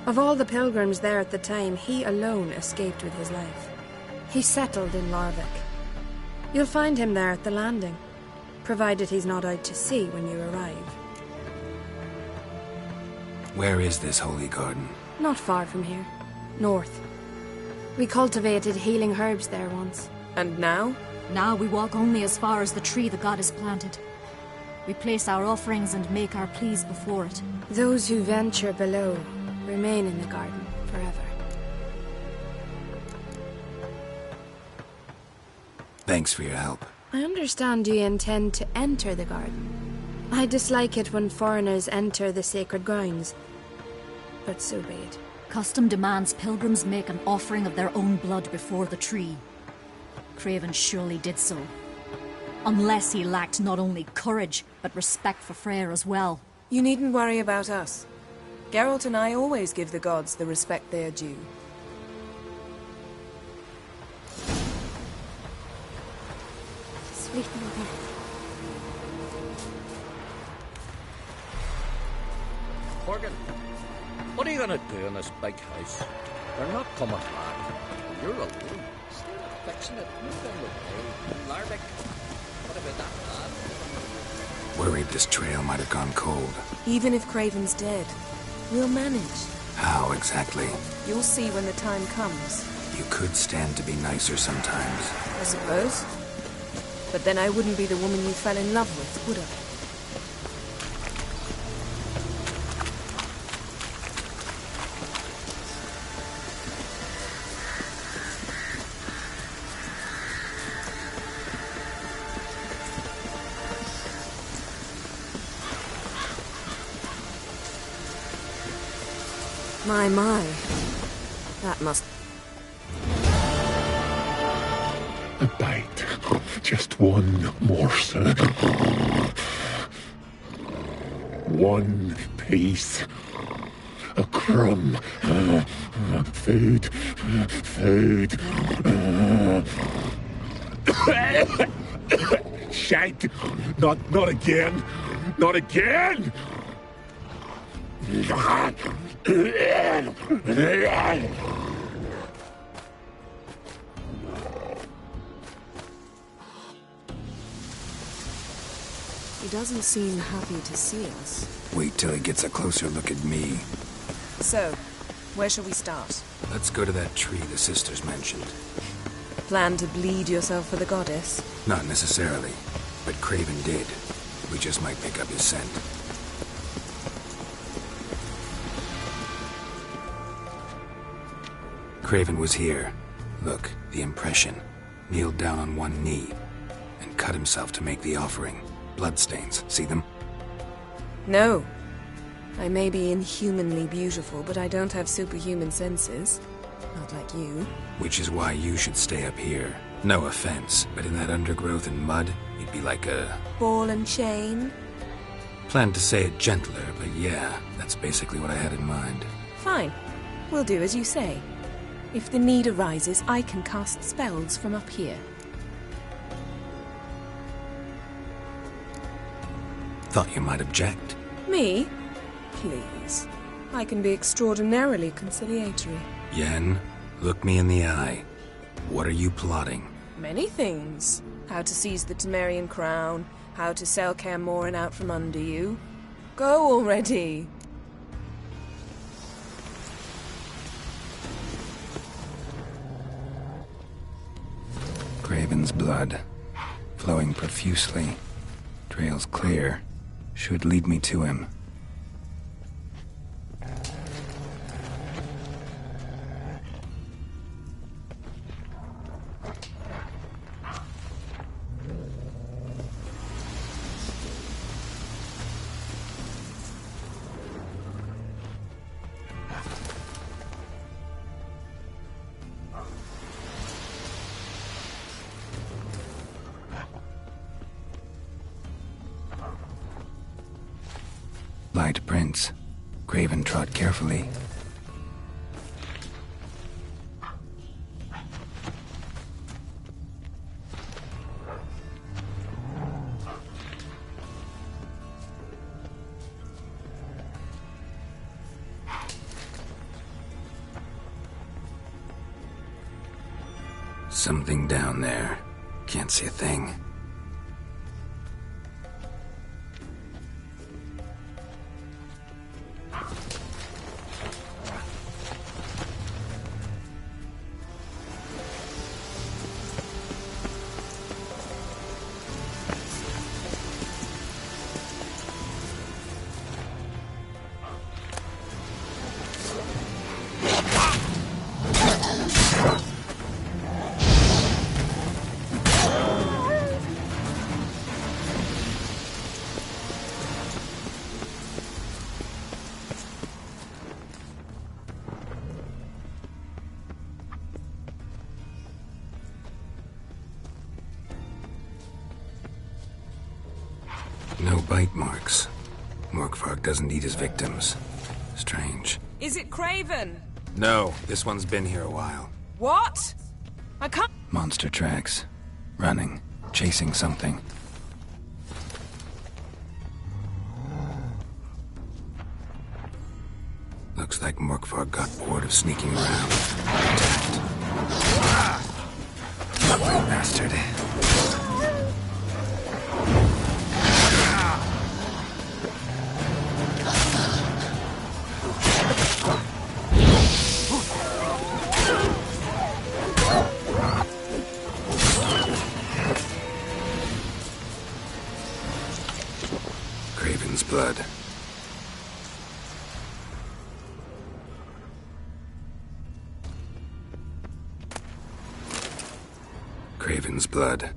Of all the pilgrims there at the time, he alone escaped with his life. He settled in Larvik. You'll find him there at the landing, provided he's not out to sea when you arrive. Where is this holy garden? Not far from here. North. We cultivated healing herbs there once. And now? Now we walk only as far as the tree the goddess planted. We place our offerings and make our pleas before it. Those who venture below remain in the garden forever. Thanks for your help. I understand you intend to enter the garden. I dislike it when foreigners enter the sacred grounds, but so be it. Custom demands pilgrims make an offering of their own blood before the tree. Craven surely did so. Unless he lacked not only courage, but respect for Freyr as well. You needn't worry about us. Geralt and I always give the gods the respect they are due. Sweet mother. Morgan, what are you gonna do in this big house? They're not coming back. You're alone. Instead of fixing it, move on the way. Larvik, what about that lad? Worried this trail might have gone cold. Even if Craven's dead, we'll manage. How exactly? You'll see when the time comes. You could stand to be nicer sometimes. I suppose. But then I wouldn't be the woman you fell in love with, would I? My. That must... A bite. Just one morsel. One piece. A crumb. Food. Food. Shite. Not again. Not again. He doesn't seem happy to see us. Wait till he gets a closer look at me. So, where shall we start? Let's go to that tree the sisters mentioned. Plan to bleed yourself for the goddess? Not necessarily, but Craven did. We just might pick up his scent. Craven was here. Look, the impression. Kneeled down on one knee and cut himself to make the offering. Bloodstains. See them? No. I may be inhumanly beautiful, but I don't have superhuman senses. Not like you. Which is why you should stay up here. No offense, but in that undergrowth and mud, you'd be like a... Ball and chain? Planned to say it gentler, but yeah, that's basically what I had in mind. Fine. We'll do as you say. If the need arises, I can cast spells from up here. Thought you might object. Me? Please. I can be extraordinarily conciliatory. Yen, look me in the eye. What are you plotting? Many things. How to seize the Temerian crown, how to sell Kaer Morhen out from under you. Go already! Craven's blood, flowing profusely. Trails clear. Should lead me to him. Light prints. Craven trod carefully. Something down there. Can't see a thing. No bite marks. Morkvarg doesn't eat his victims. Strange. Is it Craven? No, this one's been here a while. What? I can't... Monster tracks. Running. Chasing something. Looks like Morkvarg got bored of sneaking around. Attacked. Bastard. Craven's blood. Craven's blood.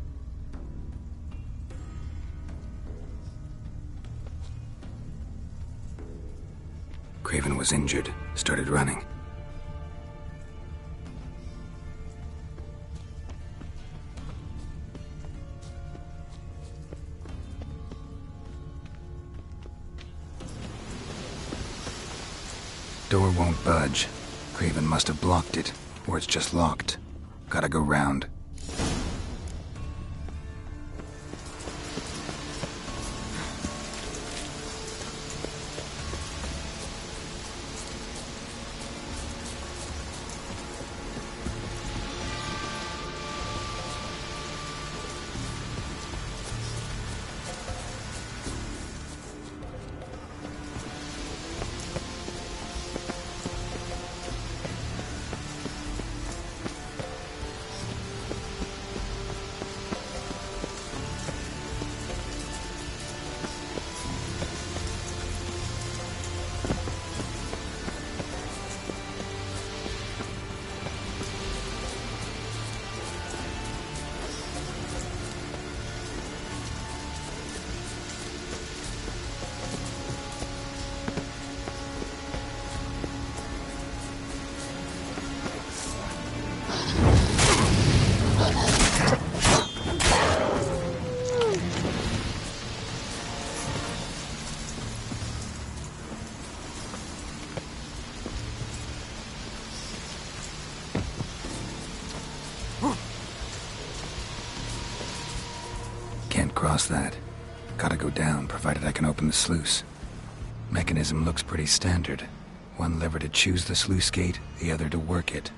Craven was injured, started running. Door won't budge. Craven must have blocked it, or it's just locked. Gotta go round. Can't cross that. Gotta go down, provided I can open the sluice. Mechanism looks pretty standard. One lever to choose the sluice gate, the other to work it.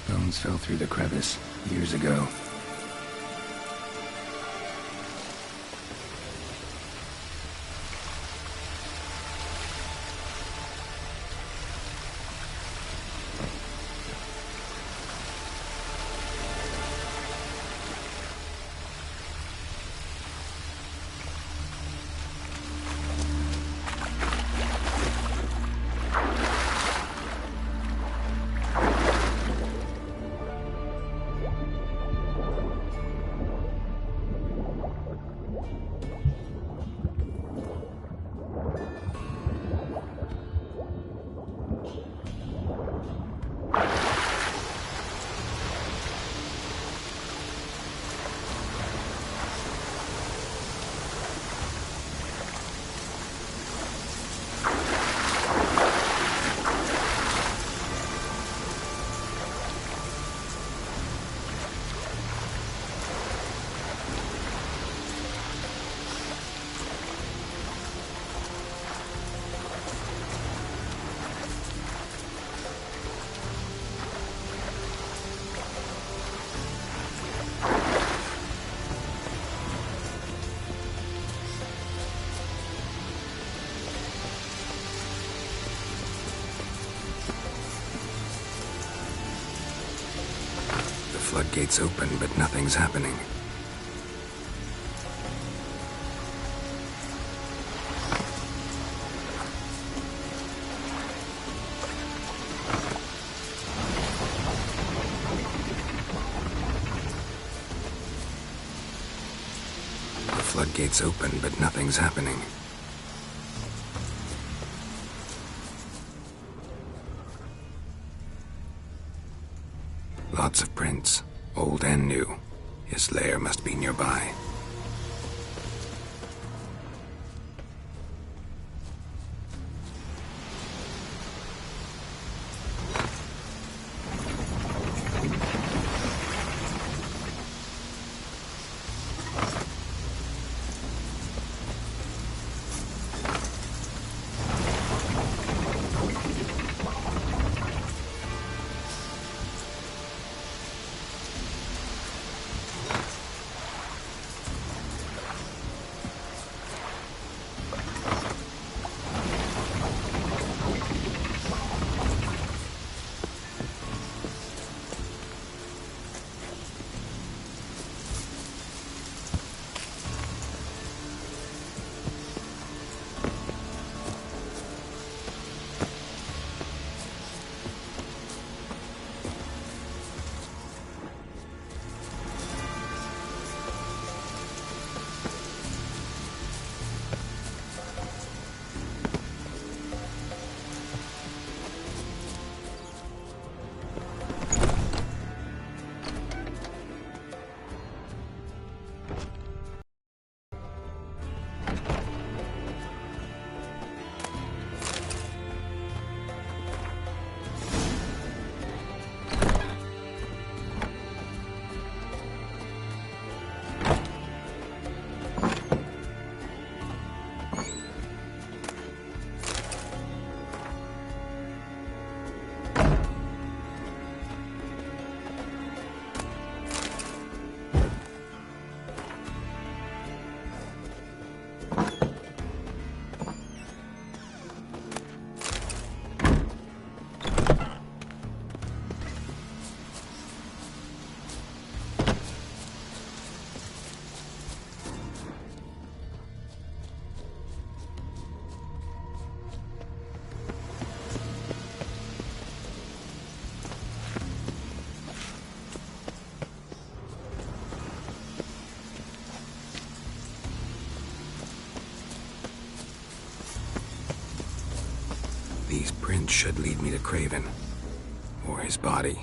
Bones fell through the crevice years ago. Floodgates open, but nothing's happening. The floodgates open, but nothing's happening. Lots of prints, old and new. His lair must be nearby. and should lead me to Craven. Or his body.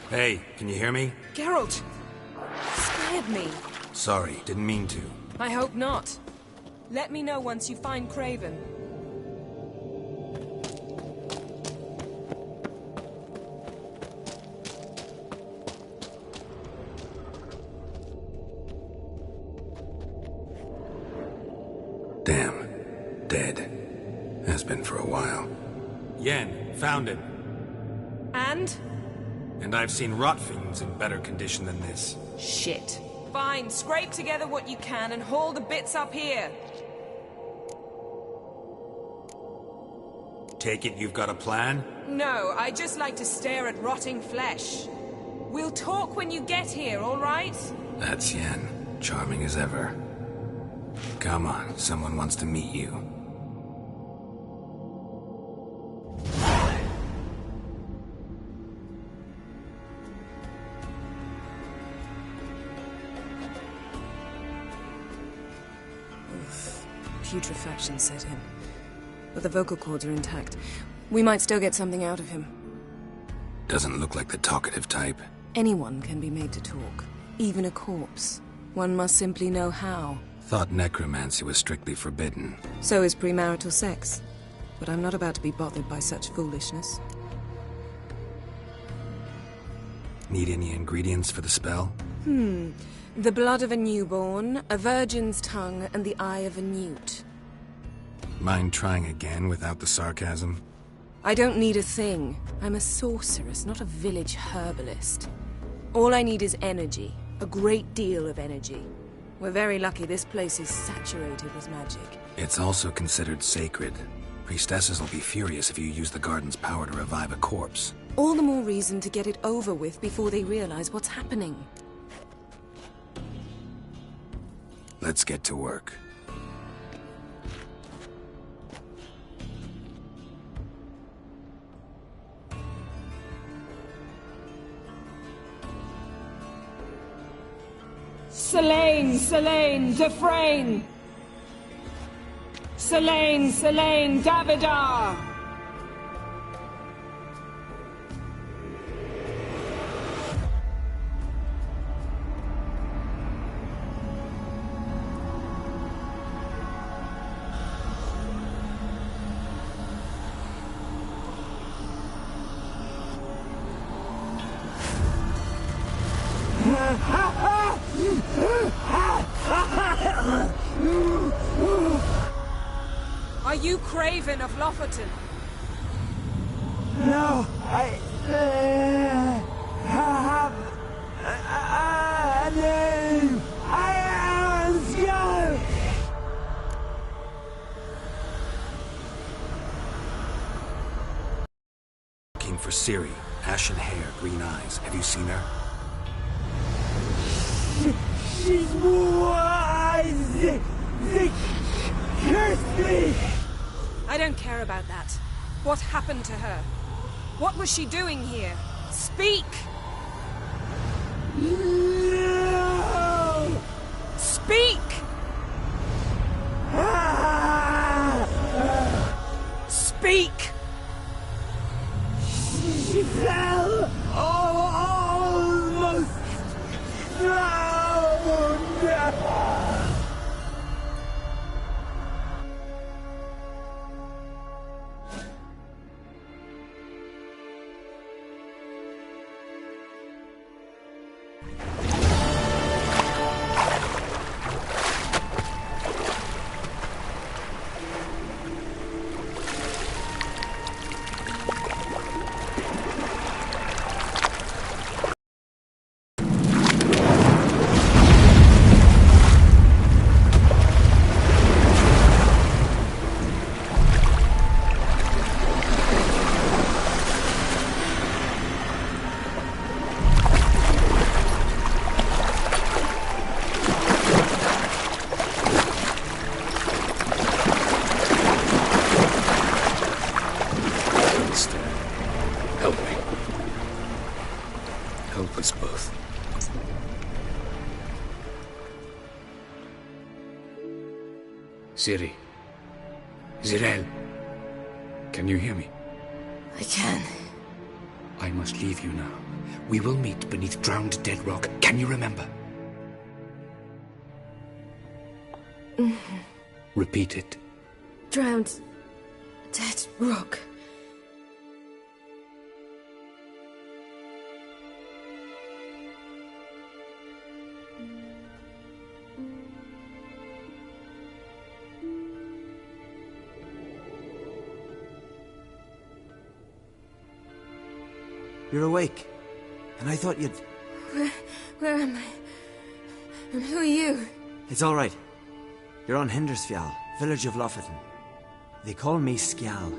Hey, can you hear me? Geralt! Scared me. Sorry, didn't mean to. I hope not. Let me know once you find Craven. Damn. Dead. Has been for a while. Yen, found it. And? And I've seen rot fiends in better condition than this. Shit. Fine, scrape together what you can and haul the bits up here. Take it you've got a plan? No, I just like to stare at rotting flesh. We'll talk when you get here, all right? That's Yen. Charming as ever. Come on, someone wants to meet you. Putrefaction set in. But the vocal cords are intact. We might still get something out of him. Doesn't look like the talkative type. Anyone can be made to talk. Even a corpse. One must simply know how. Thought necromancy was strictly forbidden. So is premarital sex. But I'm not about to be bothered by such foolishness. Need any ingredients for the spell? The blood of a newborn, a virgin's tongue, and the eye of a newt. Mind trying again without the sarcasm? I don't need a thing. I'm a sorceress, not a village herbalist. All I need is energy. A great deal of energy. We're very lucky this place is saturated with magic. It's also considered sacred. Priestesses will be furious if you use the garden's power to revive a corpse. All the more reason to get it over with before they realize what's happening. Let's get to work. Selene, Selene, Dufresne! Selene, Selene, Davidar! Are you Craven of Lofoten? No, I have a name. I ask you. Looking for Ciri. Ashen hair, green eyes. Have you seen her? She's wise. They cursed me. I don't care about that. What happened to her? What was she doing here? Speak! No! Speak! Speak! She fell almost drowned. Ciri. Zirel. Can you hear me? I can. I must leave you now. We will meet beneath drowned dead rock. Can you remember? Repeat it. Drowned. Dead rock. You're awake. And I thought you'd... Where am I? And who are you? It's all right. You're on Hindersfjall, village of Lofferton. They call me Skjal.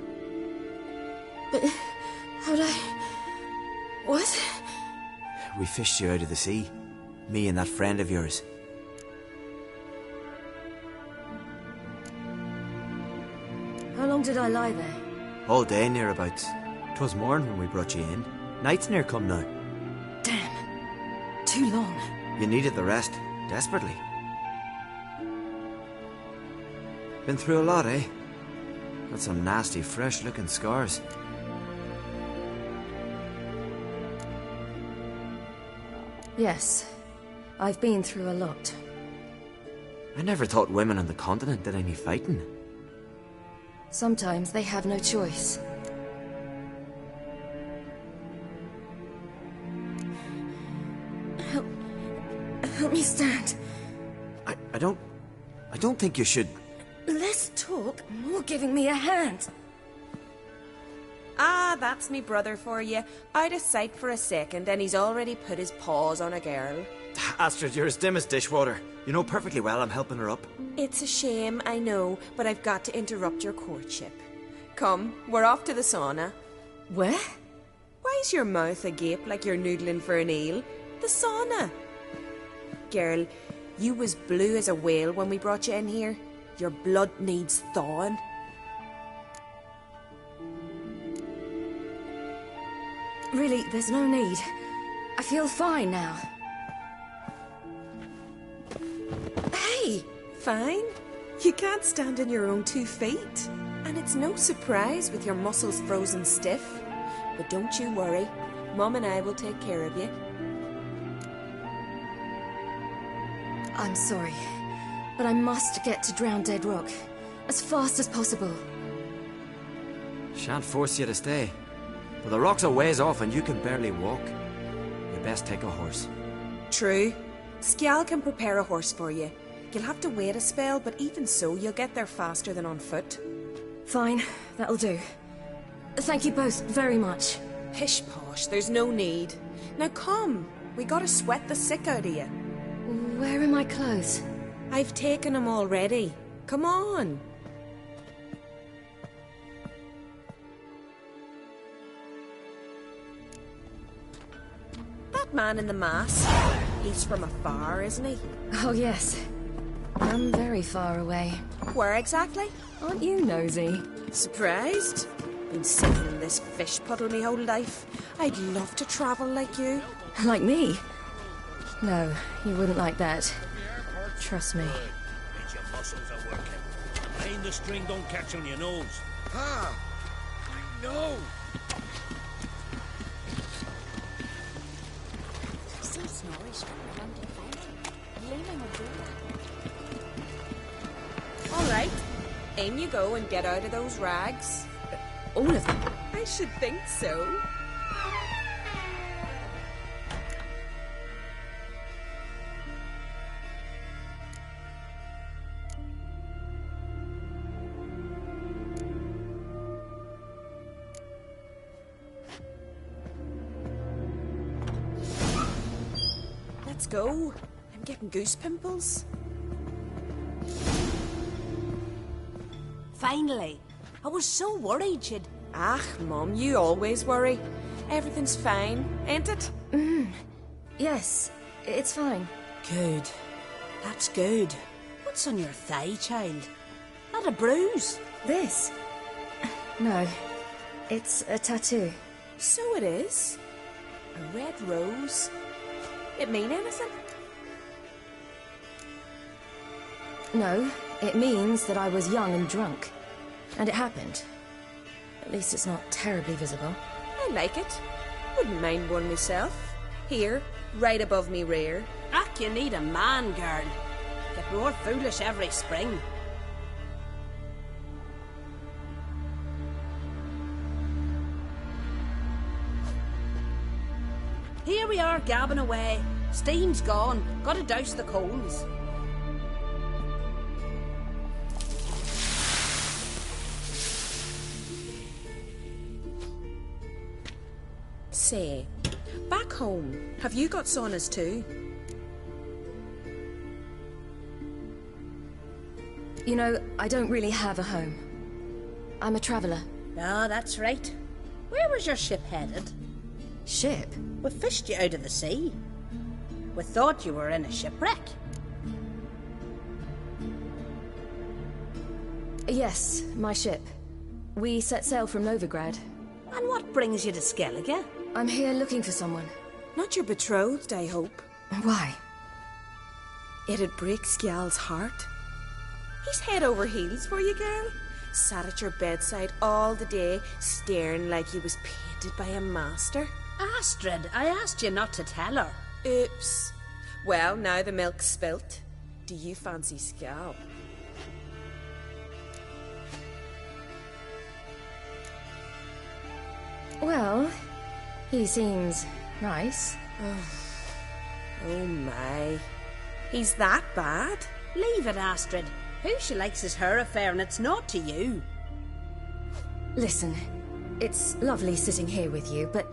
But how'd I... What? We fished you out of the sea. Me and that friend of yours. How long did I lie there? All day nearabouts. 'Twas morn when we brought you in. Night's near come now. Damn. Too long. You needed the rest, desperately. Been through a lot, eh? Got some nasty, fresh-looking scars. Yes. I've been through a lot. I never thought women on the continent did any fighting. Sometimes they have no choice. Help me stand. I don't think you should... Less talk, more giving me a hand. Ah, that's me brother for you. Out of sight for a second, and he's already put his paws on a girl. Astrid, you're as dim as dishwater. You know perfectly well I'm helping her up. It's a shame, I know, but I've got to interrupt your courtship. Come, we're off to the sauna. Where? Why's your mouth agape like you're noodling for an eel? The sauna. Girl, you was blue as a whale when we brought you in here. Your blood needs thawing. Really, there's no need. I feel fine now. Hey, fine? You can't stand on your own 2 feet. And it's no surprise with your muscles frozen stiff. But don't you worry. Mum and I will take care of you. I'm sorry, but I must get to Drowned Dead Rock as fast as possible. Shan't force you to stay. But the rock's a ways off and you can barely walk. You best take a horse. True. Skjal can prepare a horse for you. You'll have to wait a spell, but even so, you'll get there faster than on foot. Fine, that'll do. Thank you both very much. Pish posh, there's no need. Now come, we gotta sweat the sick out of you. Where are my clothes? I've taken them already. Come on. That man in the mask, he's from afar, isn't he? Oh, yes. I'm very far away. Where exactly? Aren't you nosy? Surprised? Been sitting in this fish puddle me whole life. I'd love to travel like you. Like me? No, you wouldn't like that. Trust me. Means your muscles are working. Pain the string don't catch on your nose. Ah! I know! All right. In you go and get out of those rags. All of them? I should think so. Let's go. I'm getting goose pimples. Finally. I was so worried you'd... Ah, Mum, you always worry. Everything's fine, ain't it? Yes, it's fine. Good. That's good. What's on your thigh, child? Not a bruise. This? No. It's a tattoo. So it is. A red rose. It mean anything? No, It means that I was young and drunk. And it happened. At least it's not terribly visible. I like it. Wouldn't mind one myself. Here, right above me rear. Ach, you need a man, girl. Get more foolish every spring. Here we are, gabbing away. Steam's gone. Gotta douse the coals. Say, back home, have you got saunas too? You know, I don't really have a home. I'm a traveller. Ah, that's right. Where was your ship headed? Ship? We fished you out of the sea. We thought you were in a shipwreck. Yes, my ship. We set sail from Novigrad. And what brings you to Skellige? I'm here looking for someone. Not your betrothed, I hope. Why? It'd break Skjal's heart. He's head over heels for you, girl. Sat at your bedside all the day, staring like he was painted by a master. Astrid, I asked you not to tell her. Oops. Well, now the milk's spilt. Do you fancy Skjal? Well, he seems nice. Oh my. He's that bad? Leave it, Astrid. Who she likes is her affair and it's not to you. Listen, it's lovely sitting here with you, but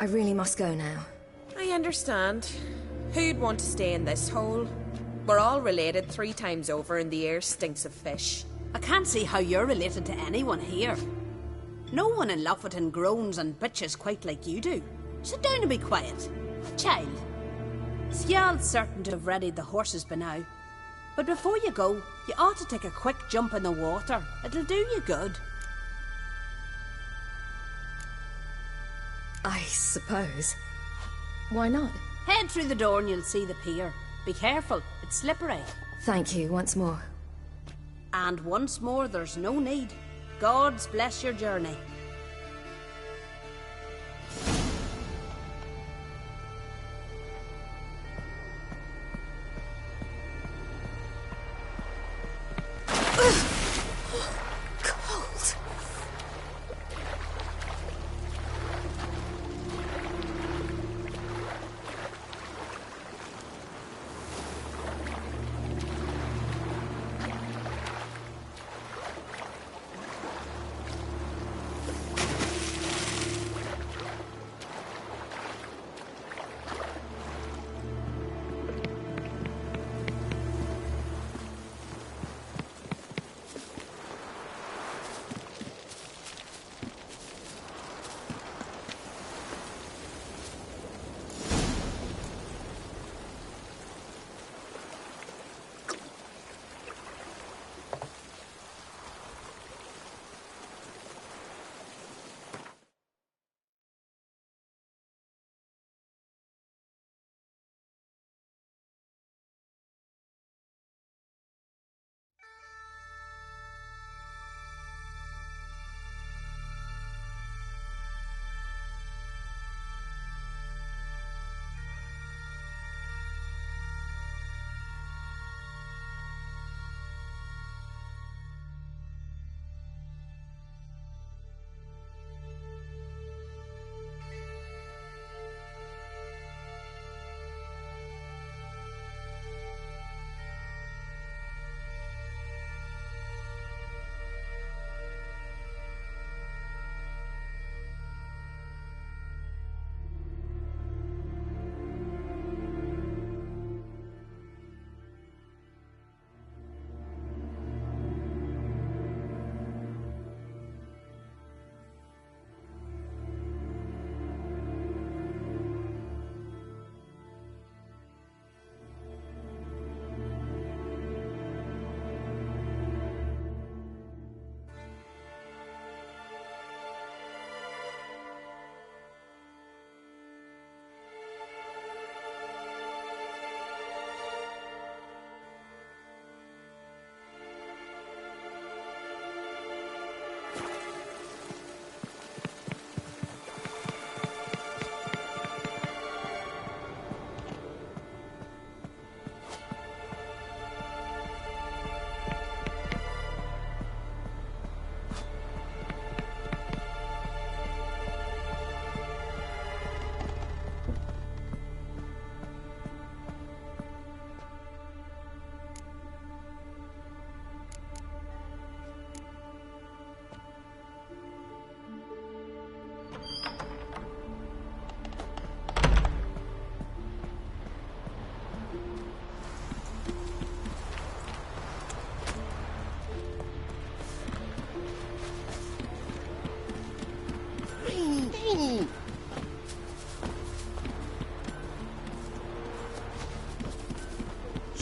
I really must go now. I understand. Who'd want to stay in this hole? We're all related 3 times over and the air stinks of fish. I can't see how you're related to anyone here. No one in Lofoten groans and bitches quite like you do. Sit down and be quiet. Child, Skjal's certain to have readied the horses by now. But before you go, you ought to take a quick jump in the water. It'll do you good. I suppose. Why not? Head through the door and you'll see the pier. Be careful, it's slippery. Thank you once more. And once more, there's no need. Gods bless your journey. Cold.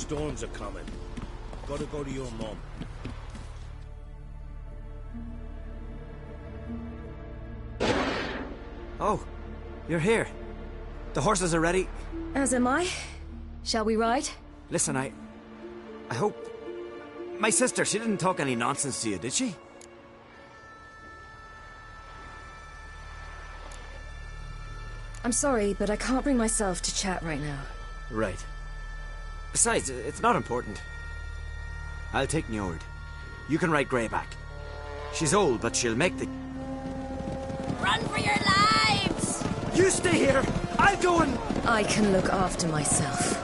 storms are coming. Gotta go to your mum. Oh, you're here. The horses are ready. As am I. Shall we ride? Listen, I hope... My sister, she didn't talk any nonsense to you, did she? I'm sorry, but I can't bring myself to chat right now. Right. Besides, it's not important. I'll take Njord. You can ride Greyback. She's old, but she'll make the... Run for your lives! You stay here! I'll go and... I can look after myself.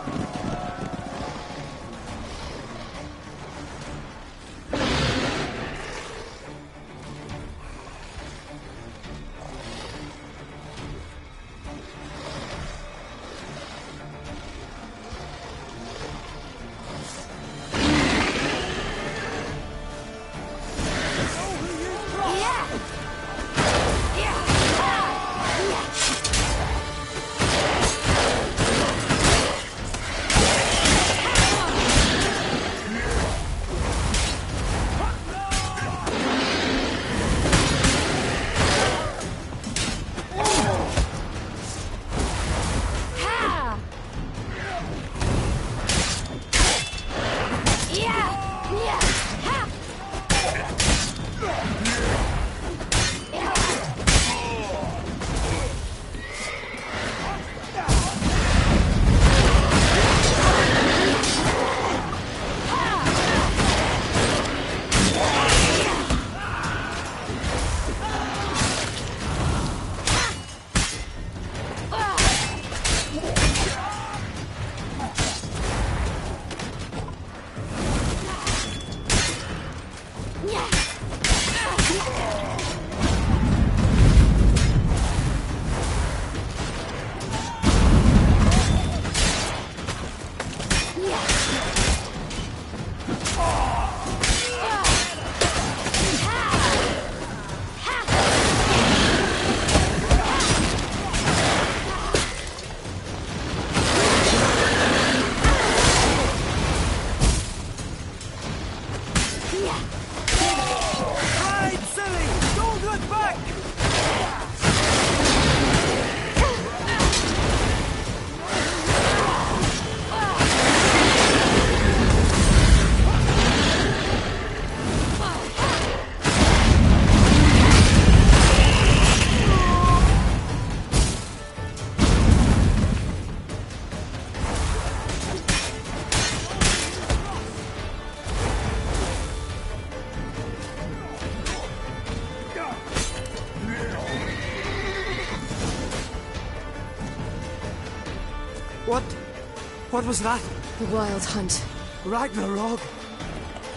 What was that? The Wild Hunt. Ragnarok?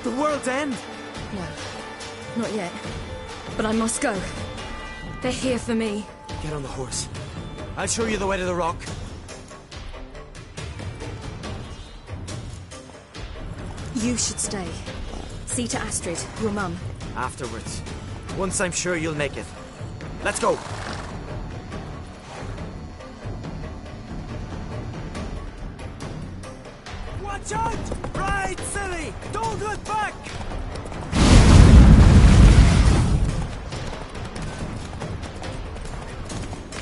The world's end? No, not yet. But I must go. They're here for me. Get on the horse. I'll show you the way to the rock. You should stay. See to Astrid, your mum. Afterwards. Once I'm sure you'll make it. Let's go. Watch out! Ride, silly! Don't look back!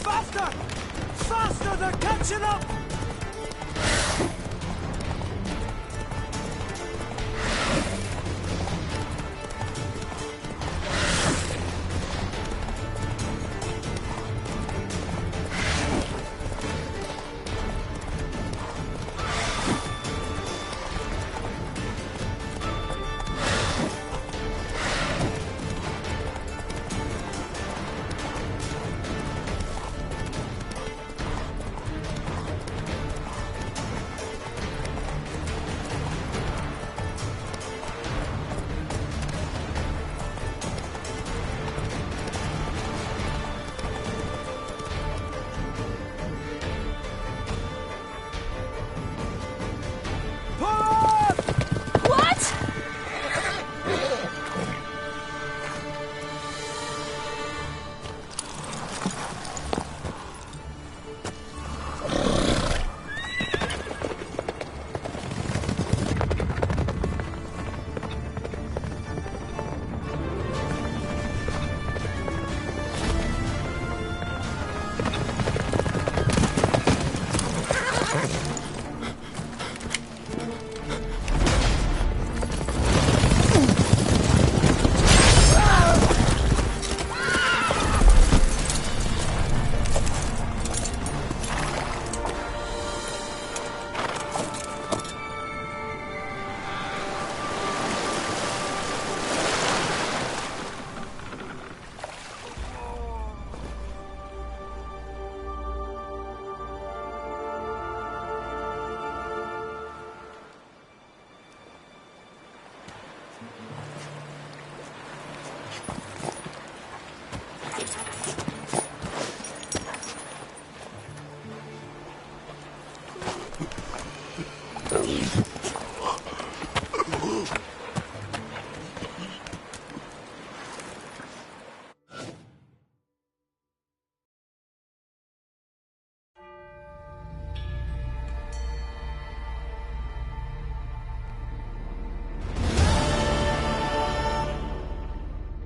Faster! Faster! They're catching up!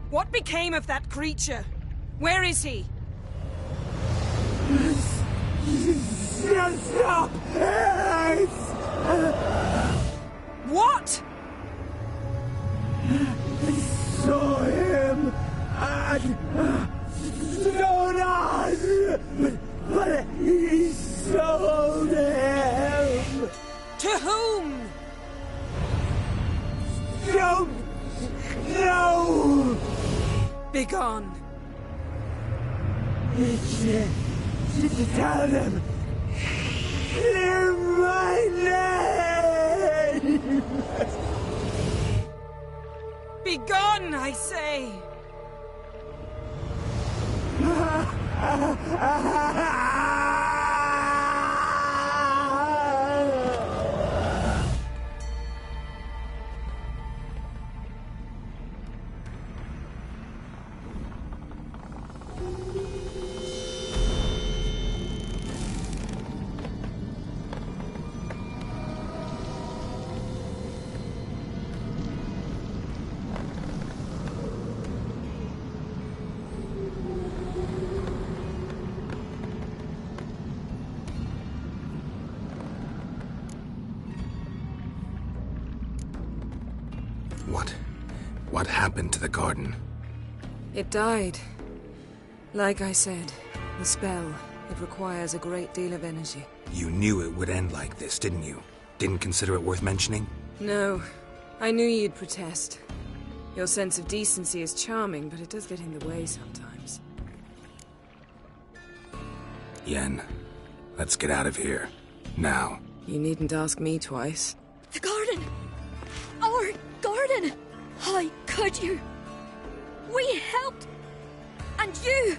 What became of that creature? Where is he? Stop! What? I saw him at Stonehouse, but he sold him. To whom? Don't know. Begone. Tell them. Clear my name. Begone, I say. What happened to the garden? It died. Like I said, the spell, it requires a great deal of energy. You knew it would end like this, didn't you? Didn't consider it worth mentioning? No. I knew you'd protest. Your sense of decency is charming, but it does get in the way sometimes. Yen, let's get out of here. Now. You needn't ask me twice. The garden! Our garden! How could you? We helped! And you!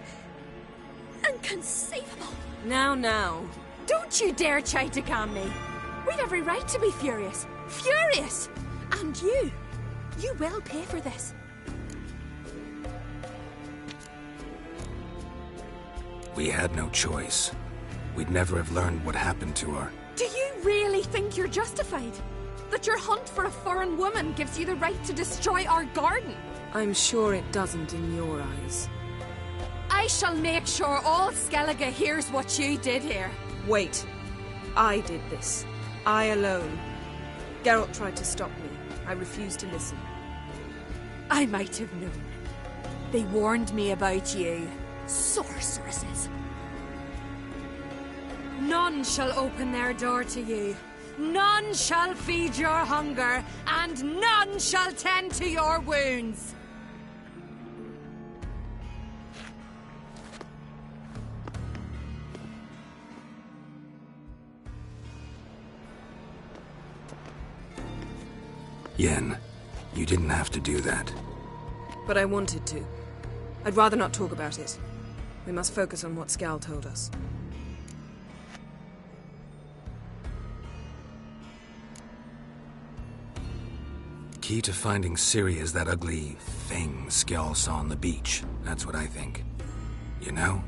Inconceivable! Now. Don't you dare try to calm me. We've every right to be furious. Furious! And you will pay for this. We had no choice. We'd never have learned what happened to her. Do you really think you're justified? That your hunt for a foreign woman gives you the right to destroy our garden? I'm sure it doesn't in your eyes. I shall make sure all Skellige hears what you did here. Wait. I did this. I alone. Geralt tried to stop me. I refused to listen. I might have known. They warned me about you. Sorceresses. None shall open their door to you. None shall feed your hunger, and none shall tend to your wounds. Yen, you didn't have to do that. But I wanted to. I'd rather not talk about it. We must focus on what Scal told us. Key to finding Ciri is that ugly thing Skjall saw on the beach. That's what I think. You know,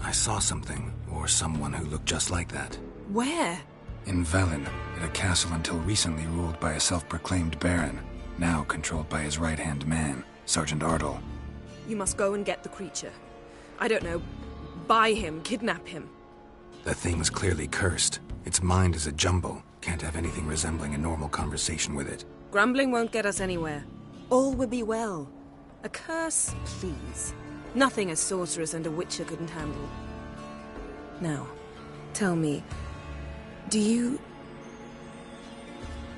I saw something, or someone who looked just like that. Where? In Velen, at a castle until recently ruled by a self-proclaimed baron, now controlled by his right-hand man, Sergeant Ardle. You must go and get the creature. I don't know, buy him, kidnap him. The thing's clearly cursed. Its mind is a jumble. Can't have anything resembling a normal conversation with it. Grumbling won't get us anywhere. All will be well. A curse, please. Nothing a sorceress and a witcher couldn't handle. Now, tell me, do you...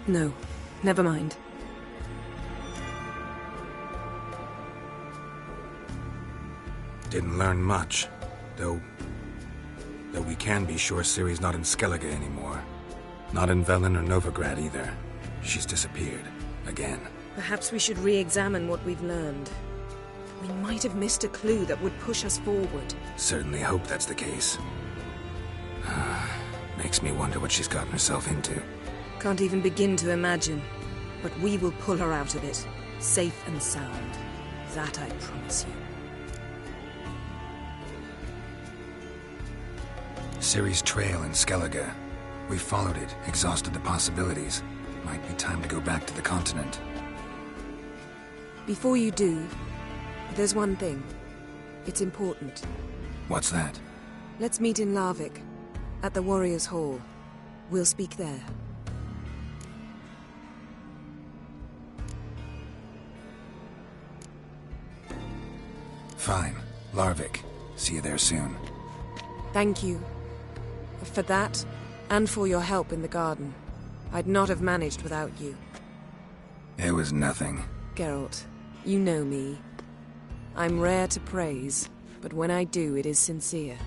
No, never mind. Didn't learn much, though we can be sure Ciri's not in Skellige anymore. Not in Velen or Novigrad either. She's disappeared. Again. Perhaps we should re-examine what we've learned. We might have missed a clue that would push us forward. Certainly hope that's the case. Makes me wonder what she's gotten herself into. Can't even begin to imagine. But we will pull her out of it, safe and sound. That I promise you. Ciri's trail in Skellige. We followed it, exhausted the possibilities. Might be time to go back to the continent. Before you do, there's one thing. It's important. What's that? Let's meet in Larvik, at the Warriors' Hall. We'll speak there. Fine. Larvik. See you there soon. Thank you. For that, and for your help in the garden. I'd not have managed without you. It was nothing. Geralt, you know me. I'm rare to praise, but when I do, it is sincere.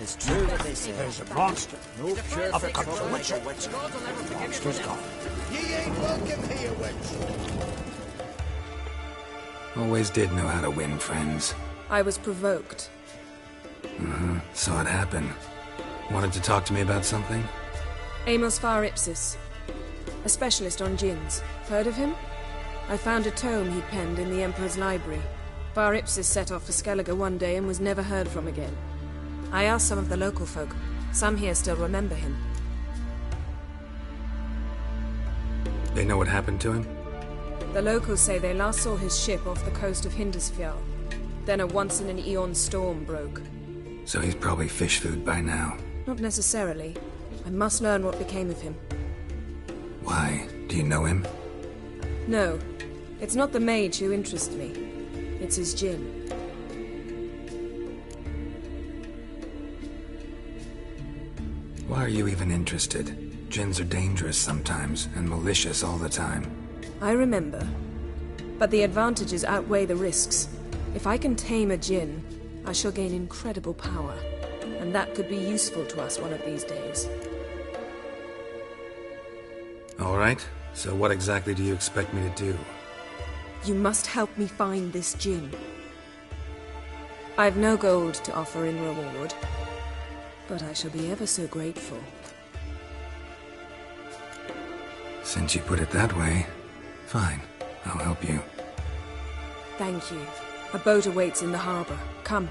It's true what they say. There's a monster. No cure for trouble like a witch. The monster's gone. Ye ain't welcome here, witch. Always did know how to win friends. I was provoked. Saw it happen. Wanted to talk to me about something? Amos Far Ipsis. A specialist on djinns. Heard of him? I found a tome he'd penned in the Emperor's library. Far Ipsis set off for Skellige one day and was never heard from again. I asked some of the local folk. Some here still remember him. They know what happened to him? The locals say they last saw his ship off the coast of Hindisfjall. Then a once-in-an-eon storm broke. So he's probably fish food by now. Not necessarily. I must learn what became of him. Why? Do you know him? No. It's not the mage who interests me. It's his djinn. Why are you even interested? Djinns are dangerous sometimes, and malicious all the time. I remember. But the advantages outweigh the risks. If I can tame a djinn, I shall gain incredible power. And that could be useful to us one of these days. All right. So what exactly do you expect me to do? You must help me find this djinn. I've no gold to offer in reward, but I shall be ever so grateful. Since you put it that way, fine. I'll help you. Thank you. A boat awaits in the harbor. Come.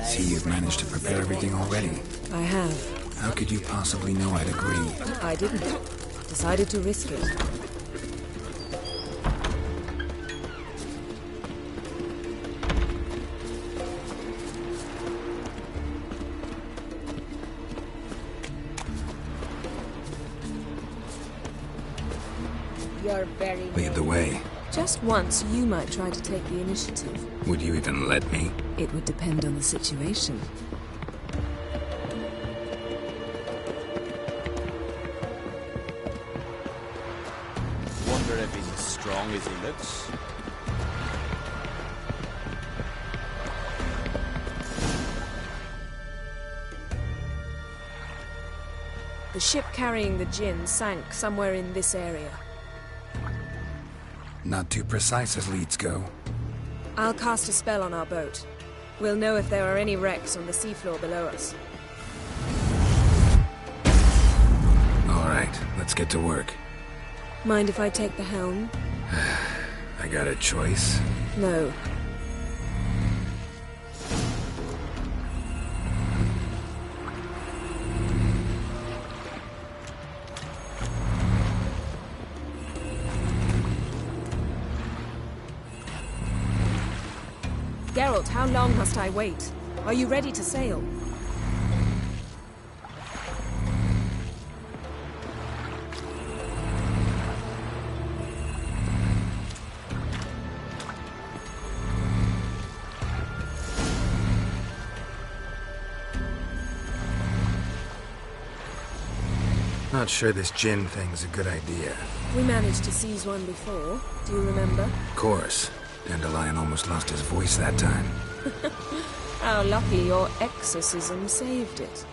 See, you've managed to prepare everything already. I have. How could you possibly know I'd agree? I didn't. Decided to risk it. You're very Lead the way. Just once, you might try to take the initiative. Would you even let me? It would depend on the situation. Wonder if he's as strong as he looks. The ship carrying the gin sank somewhere in this area. Not too precise as leads go. I'll cast a spell on our boat. We'll know if there are any wrecks on the seafloor below us. All right, let's get to work. Mind if I take the helm? I got a choice. No. Geralt, how long must I wait? Are you ready to sail? Not sure this gin thing's a good idea. We managed to seize one before. Do you remember? Of course. Dandelion almost lost his voice that time. How lucky your exorcism saved it.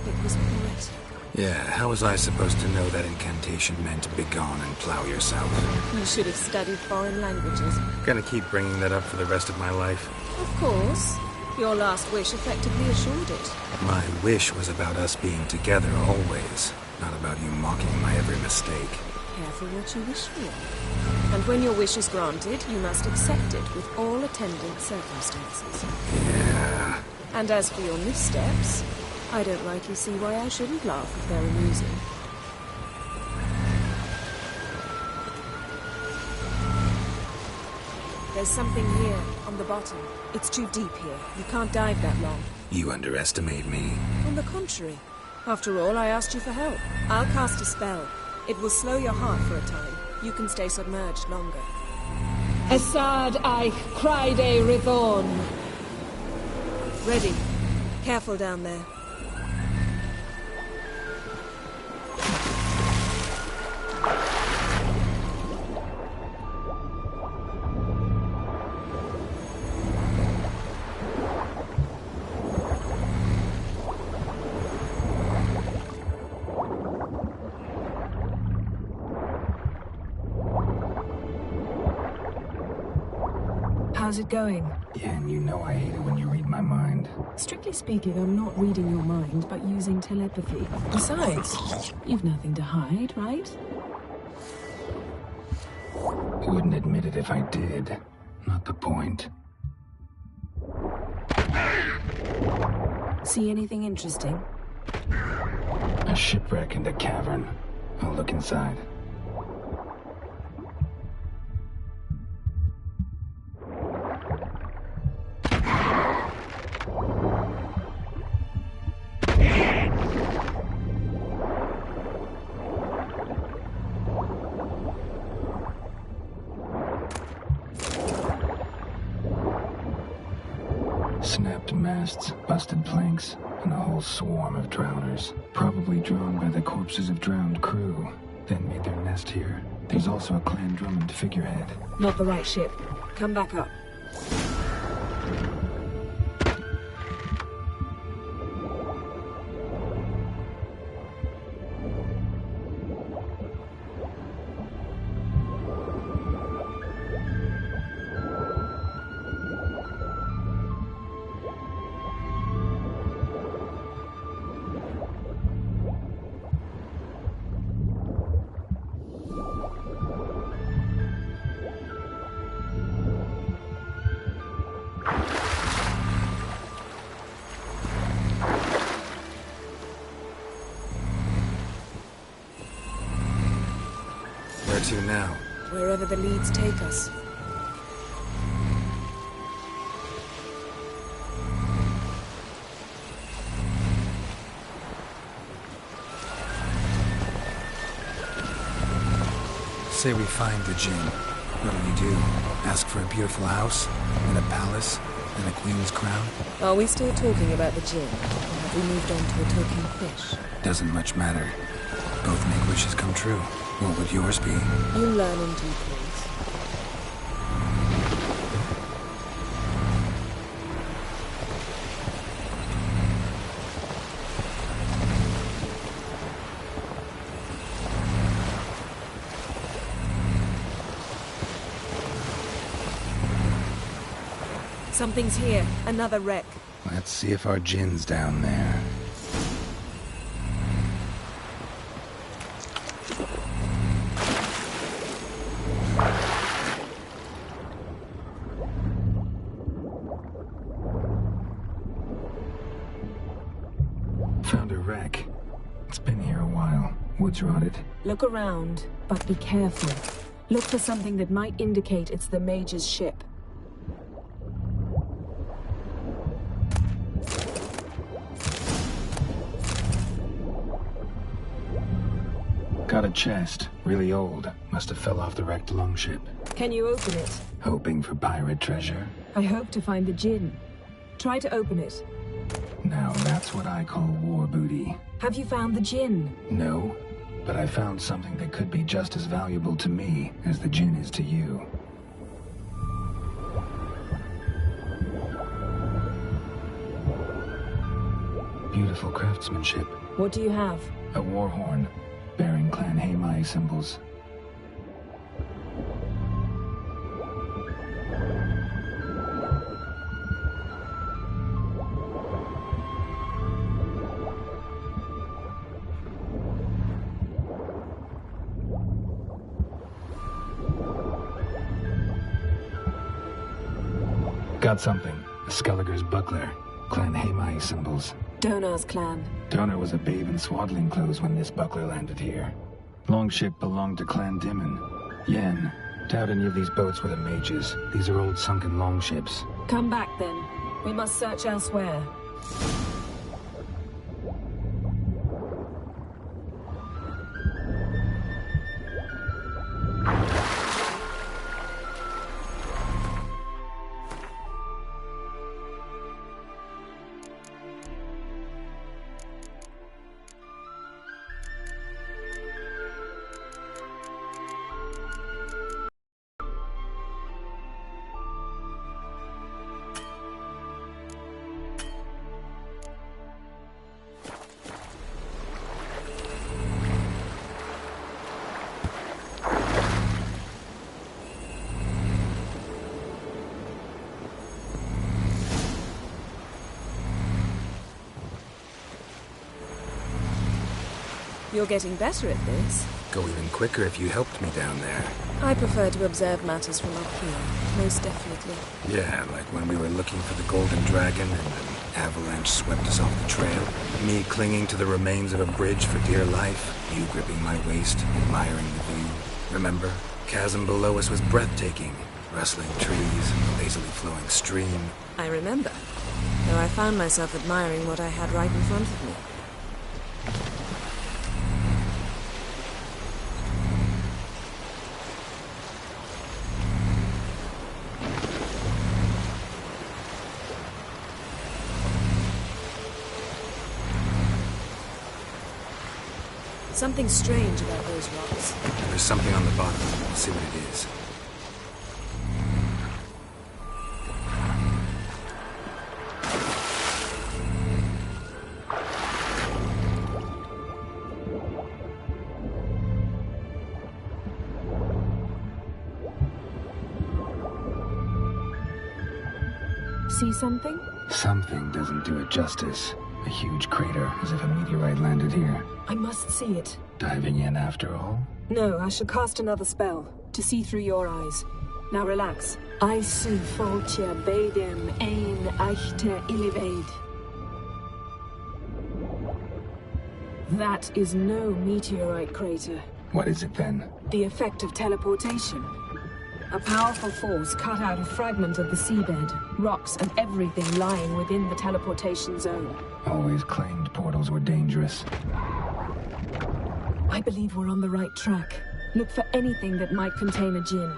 It was poetic. Yeah, how was I supposed to know that incantation meant begone and plow yourself? You should have studied foreign languages. Gonna keep bringing that up for the rest of my life. Of course. Your last wish effectively assured it. My wish was about us being together always, not about you mocking my every mistake. Careful what you wish for. And when your wish is granted, you must accept it with all attendant circumstances. Yeah. And as for your missteps, I don't rightly see why I shouldn't laugh if they're amusing. There's something here, on the bottom. It's too deep here. You can't dive that long. You underestimate me. On the contrary. After all, I asked you for help. I'll cast a spell. It will slow your heart for a time. You can stay submerged longer. Assad I cried a Rithorn. Ready. Careful down there. How's it going? Yen, you know I hate it when you read my mind. Strictly speaking, I'm not reading your mind, but using telepathy. Besides, you've nothing to hide, right? Wouldn't admit it if I did. Not the point. See anything interesting? A shipwreck in the cavern. I'll look inside. Snapped masts, busted planks, and a whole swarm of drowners. Probably drawn by the corpses of drowned crew. Then made their nest here. There's also a Clan Drummond figurehead. Not the right ship. Come back up. Where to now? Wherever the leads take us. Say we find the Jinn. What do? Ask for a beautiful house? And a palace? And a queen's crown? Are we still talking about the Jinn? Or have we moved on to a talking fish? Doesn't much matter. Both make wishes come true. What would yours be? You learn in due course. Something's here. Another wreck. Let's see if our Jinn's down there. Found a wreck. It's been here a while. Wood's rotted. Look around, but be careful. Look for something that might indicate it's the Mage's ship. Got a chest. Really old. Must have fell off the wrecked longship. Can you open it? Hoping for pirate treasure? I hope to find the Jinn. Try to open it. Now that's what I call war booty. Have you found the Jinn? No, but I found something that could be just as valuable to me as the Jinn is to you. Beautiful craftsmanship. What do you have? A war horn, bearing Clan Hamai symbols. Got something. A Skelliger's buckler. Clan Hamai symbols. Donar's clan. Donar was a babe in swaddling clothes when this buckler landed here. Longship belonged to Clan Dimon. Yen. Doubt any of these boats were the mages. These are old sunken longships. Come back then. We must search elsewhere. You're getting better at this. Go even quicker if you helped me down there. I prefer to observe matters from up here, most definitely. Yeah, like when we were looking for the Golden Dragon and an avalanche swept us off the trail. Me clinging to the remains of a bridge for dear life. You gripping my waist, admiring the view. Remember? Chasm below us was breathtaking. Rustling trees, lazily flowing stream. I remember. Though I found myself admiring what I had right in front of me. Something strange about those rocks. There's something on the bottom. We'll see what it is. See something? Something doesn't do it justice. A huge crater, as if a meteorite landed here. I must see it. Diving in after all? No, I shall cast another spell, to see through your eyes. Now relax. I see Foltia Bedem ein Eichte Illivaid. That is no meteorite crater. What is it then? The effect of teleportation. A powerful force cut out a fragment of the seabed, rocks and everything lying within the teleportation zone. Always claimed portals were dangerous. I believe we're on the right track. Look for anything that might contain a djinn.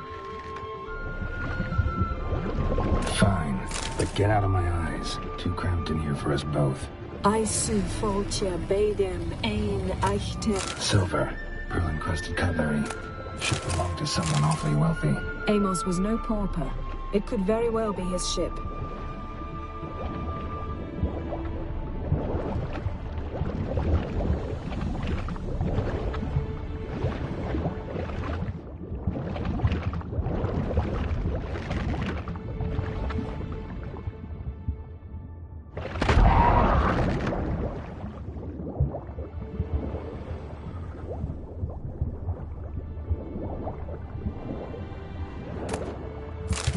Fine, but get out of my eyes. Too cramped in here for us both. Isu Folcher Bedem Ein Eichte. Silver, pearl-encrusted cutlery. Should belong to someone awfully wealthy. Amos was no pauper. It could very well be his ship.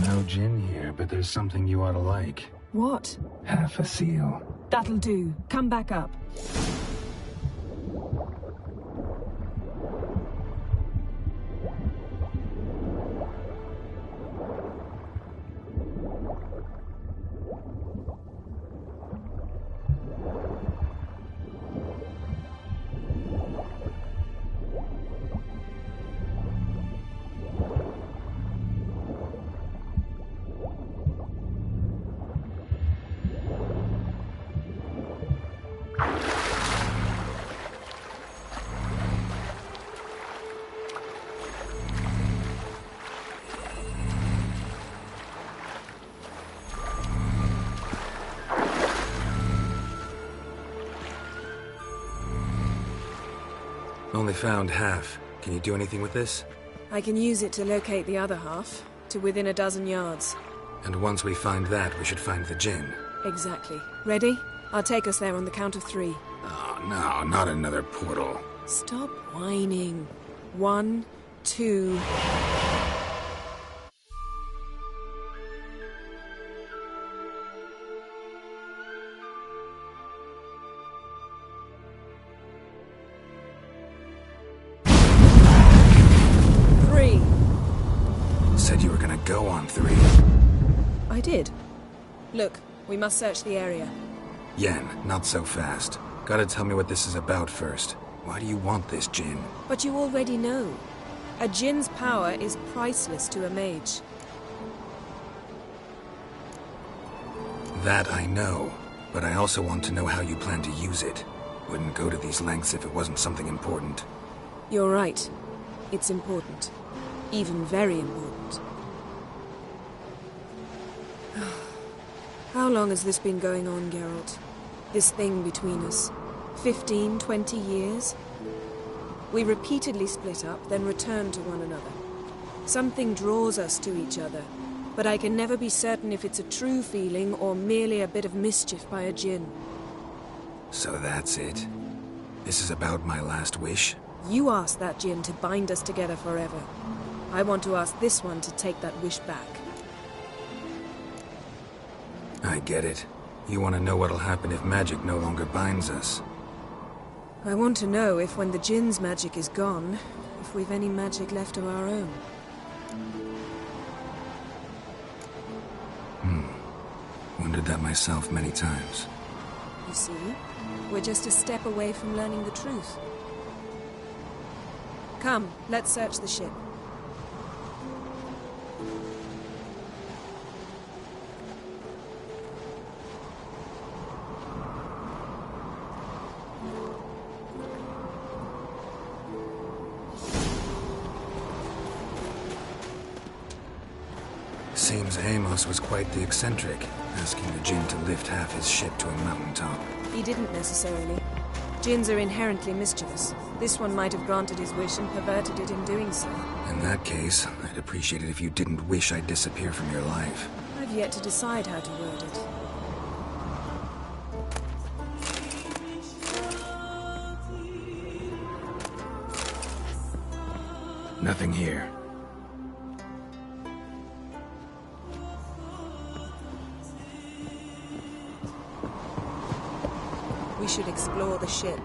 No gin here, but there's something you ought to like. What? Half a seal. That'll do. Come back up. Only found half. Can you do anything with this? I can use it to locate the other half, to within a dozen yards. And once we find that, we should find the djinn. Exactly. Ready? I'll take us there on the count of 3. Oh, no, not another portal. Stop whining. 1, 2... Said you were gonna go on 3. I did. Look, we must search the area. Yen, not so fast. Gotta tell me what this is about first. Why do you want this djinn? But you already know. A djinn's power is priceless to a mage. That I know, but I also want to know how you plan to use it. Wouldn't go to these lengths if it wasn't something important. You're right. It's important. Even very important. How long has this been going on, Geralt? This thing between us? 15, 20 years? We repeatedly split up, then returned to one another. Something draws us to each other, but I can never be certain if it's a true feeling or merely a bit of mischief by a djinn. So that's it? This is about my last wish? You asked that djinn to bind us together forever. I want to ask this one to take that wish back. I get it. You want to know what'll happen if magic no longer binds us. I want to know if when the djinn's magic is gone, if we've any magic left of our own. Wondered that myself many times. You see, we're just a step away from learning the truth. Come, let's search the ship. Seems Amos was quite the eccentric, asking the djinn to lift half his ship to a mountaintop. He didn't necessarily. Djinns are inherently mischievous. This one might have granted his wish and perverted it in doing so. In that case, I'd appreciate it if you didn't wish I'd disappear from your life. I've yet to decide how to word it. Nothing here. We should explore the ship.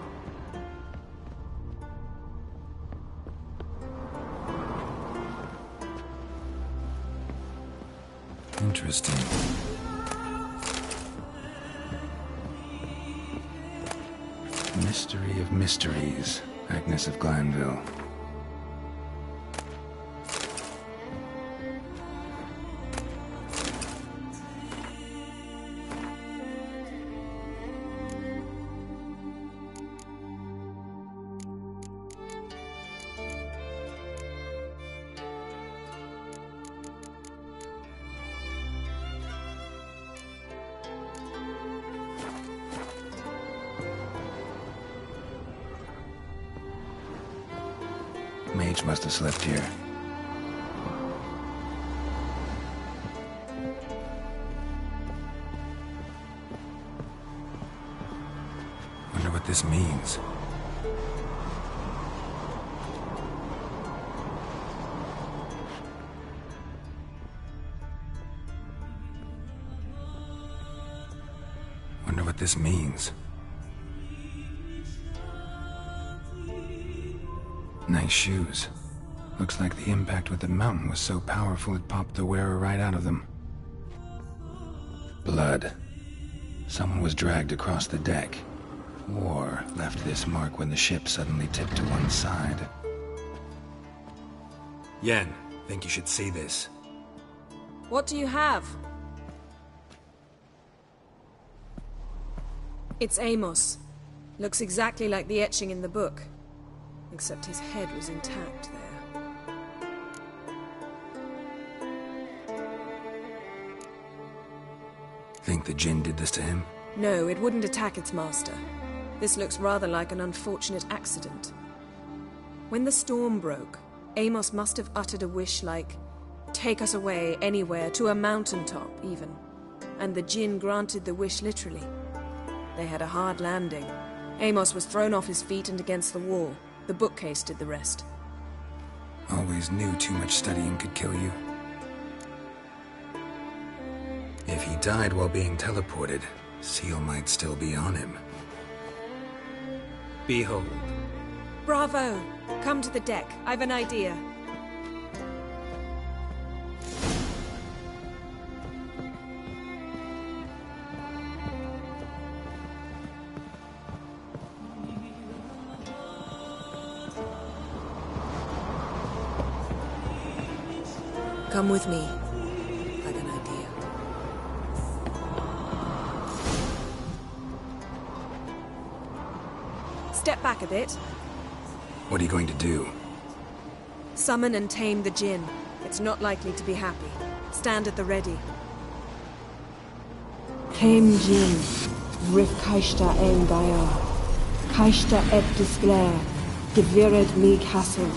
Mystery of mysteries, Agnes of Glanville. Mage must have slept here. Wonder what this means. Wonder what this means. Nice shoes. Looks like the impact with the mountain was so powerful it popped the wearer right out of them. Blood. Someone was dragged across the deck. Or left this mark when the ship suddenly tipped to one side. Yen, think you should see this. What do you have? It's Amos. Looks exactly like the etching in the book. Except his head was intact there. Think the Jinn did this to him? No, it wouldn't attack its master. This looks rather like an unfortunate accident. When the storm broke, Amos must have uttered a wish like, "Take us away, anywhere, to a mountaintop, even." And the Jinn granted the wish literally. They had a hard landing. Amos was thrown off his feet and against the wall. The bookcase did the rest. Always knew too much studying could kill you. If he died while being teleported, Seal might still be on him. Behold. Bravo! Come to the deck. I've an idea. Come with me. I've an idea. Step back a bit. What are you going to do? Summon and tame the Jinn. It's not likely to be happy. Stand at the ready. Tame Jinn, Rif Kaishta El Daya, Kaishta Et Disclair, Devired Me Castle.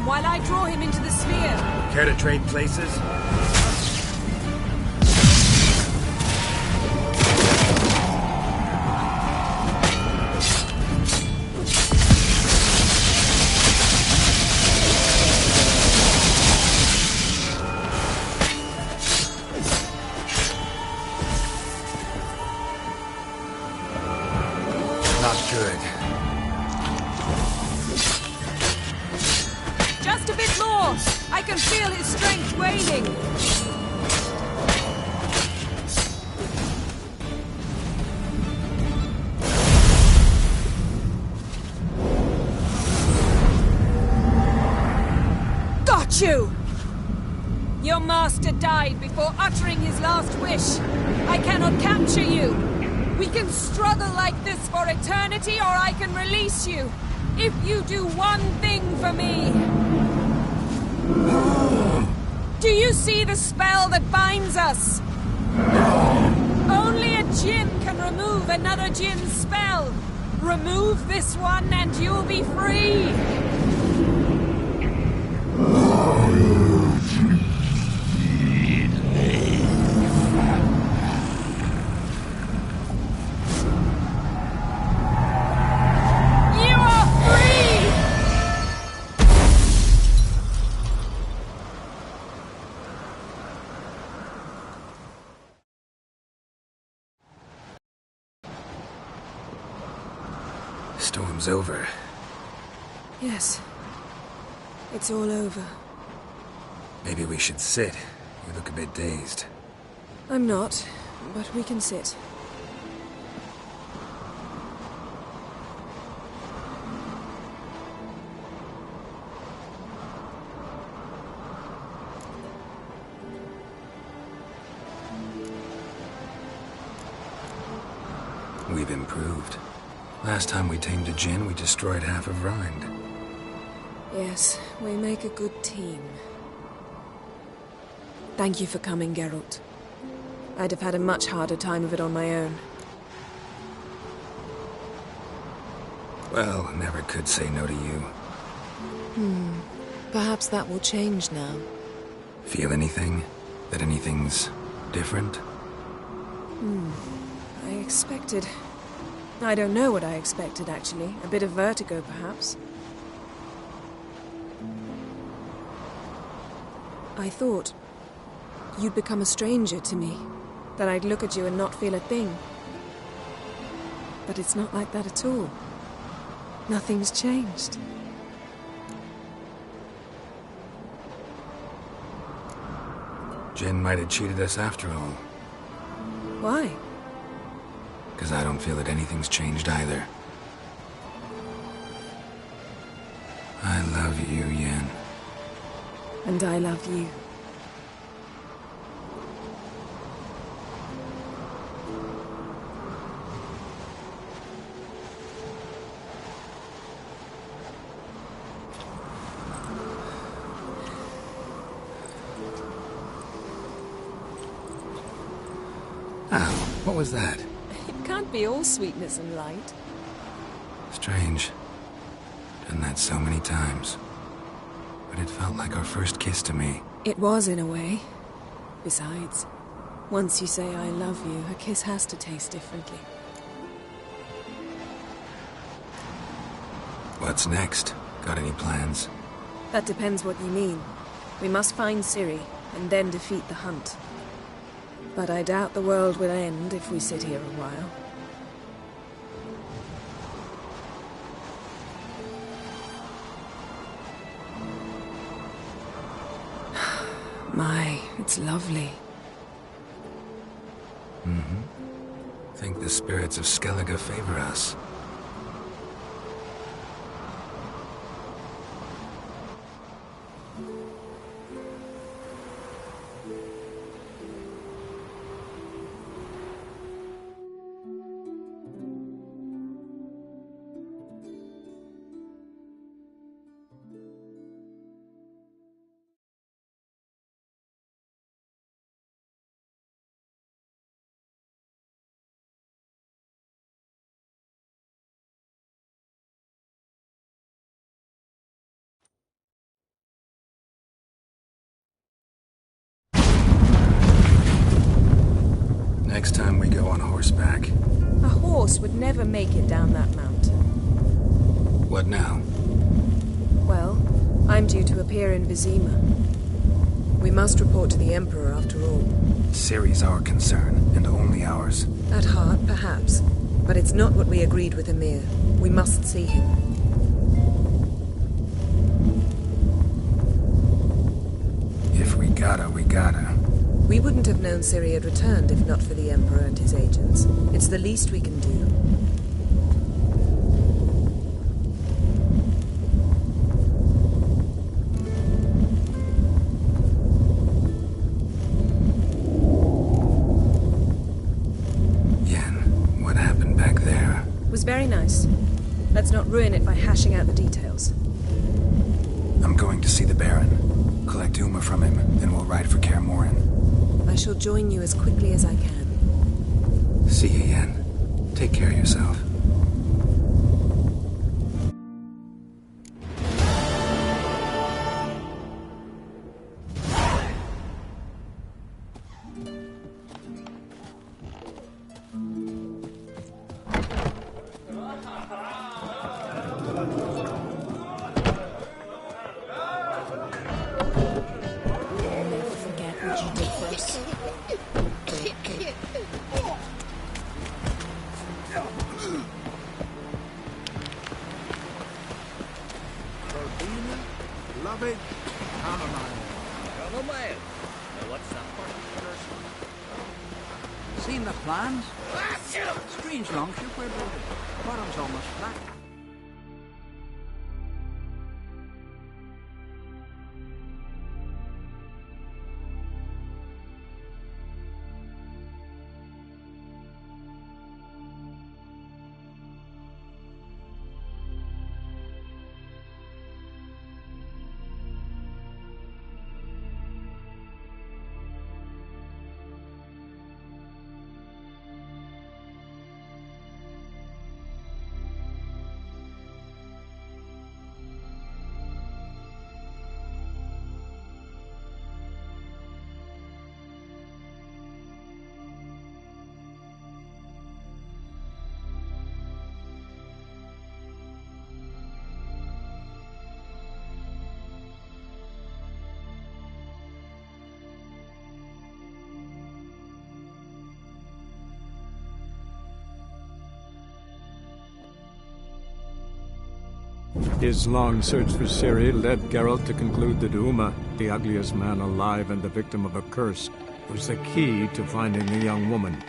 While I draw him into the sphere. Care to trade places? Not good. Just a bit more! I can feel his strength waning! Got you! Your master died before uttering his last wish. I cannot capture you. We can struggle like this for eternity, or I can release you. If you do one thing for me. Do you see the spell that binds us? Only a Jinn can remove another Jinn's spell. Remove this one and you'll be free. problem's over. Yes. It's all over. Maybe we should sit. You look a bit dazed. I'm not, but we can sit. We've improved. Last time we tamed a djinn, we destroyed half of Rind. Yes, we make a good team. Thank you for coming, Geralt. I'd have had a much harder time of it on my own. Well, never could say no to you. Perhaps that will change now. Feel anything? That anything's different? I expected... I don't know what I expected, actually. A bit of vertigo, perhaps. I thought you'd become a stranger to me. That I'd look at you and not feel a thing. But it's not like that at all. Nothing's changed. Jinn might have cheated us after all. Why? Because I don't feel that anything's changed either. I love you, Yen. And I love you. Ow, what was that? It can't be all sweetness and light. Strange. Done that so many times. But it felt like our first kiss to me. It was, in a way. Besides, once you say I love you, a kiss has to taste differently. What's next? Got any plans? That depends what you mean. We must find Ciri, and then defeat the hunt. But I doubt the world will end if we sit here a while. My, it's lovely. Think the spirits of Skellige favor us. Next time we go on horseback. A horse would never make it down that mountain. What now? Well, I'm due to appear in Vizima. We must report to the Emperor after all. Ciri's our concern, and only ours. At heart, perhaps. But it's not what we agreed with Emir. We must see him. If we gotta, we gotta. We wouldn't have known Ciri had returned if not for the Emperor and his agents. It's the least we can do. Yen, what happened back there? It was very nice. Let's not ruin it by hashing out the details. I'm going to see the Baron. Collect Uma from him, then we'll ride for Kaer Morhen. I shall join you as quickly as I can. See you, Yen. Take care of yourself. big chamomile. Chamomile? Now what's that particular smell? Seen the plans? Strange longship we're building. Bottom's almost flat. His long search for Ciri led Geralt to conclude that Uma, the ugliest man alive and the victim of a curse, was the key to finding the young woman.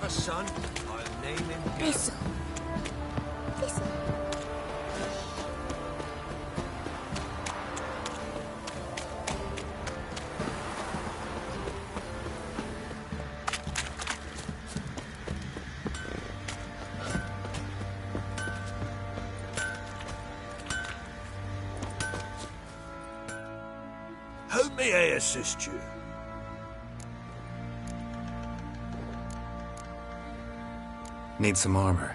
Son, I'll name him Thistle. Thistle. How may I assist you? Need some armor.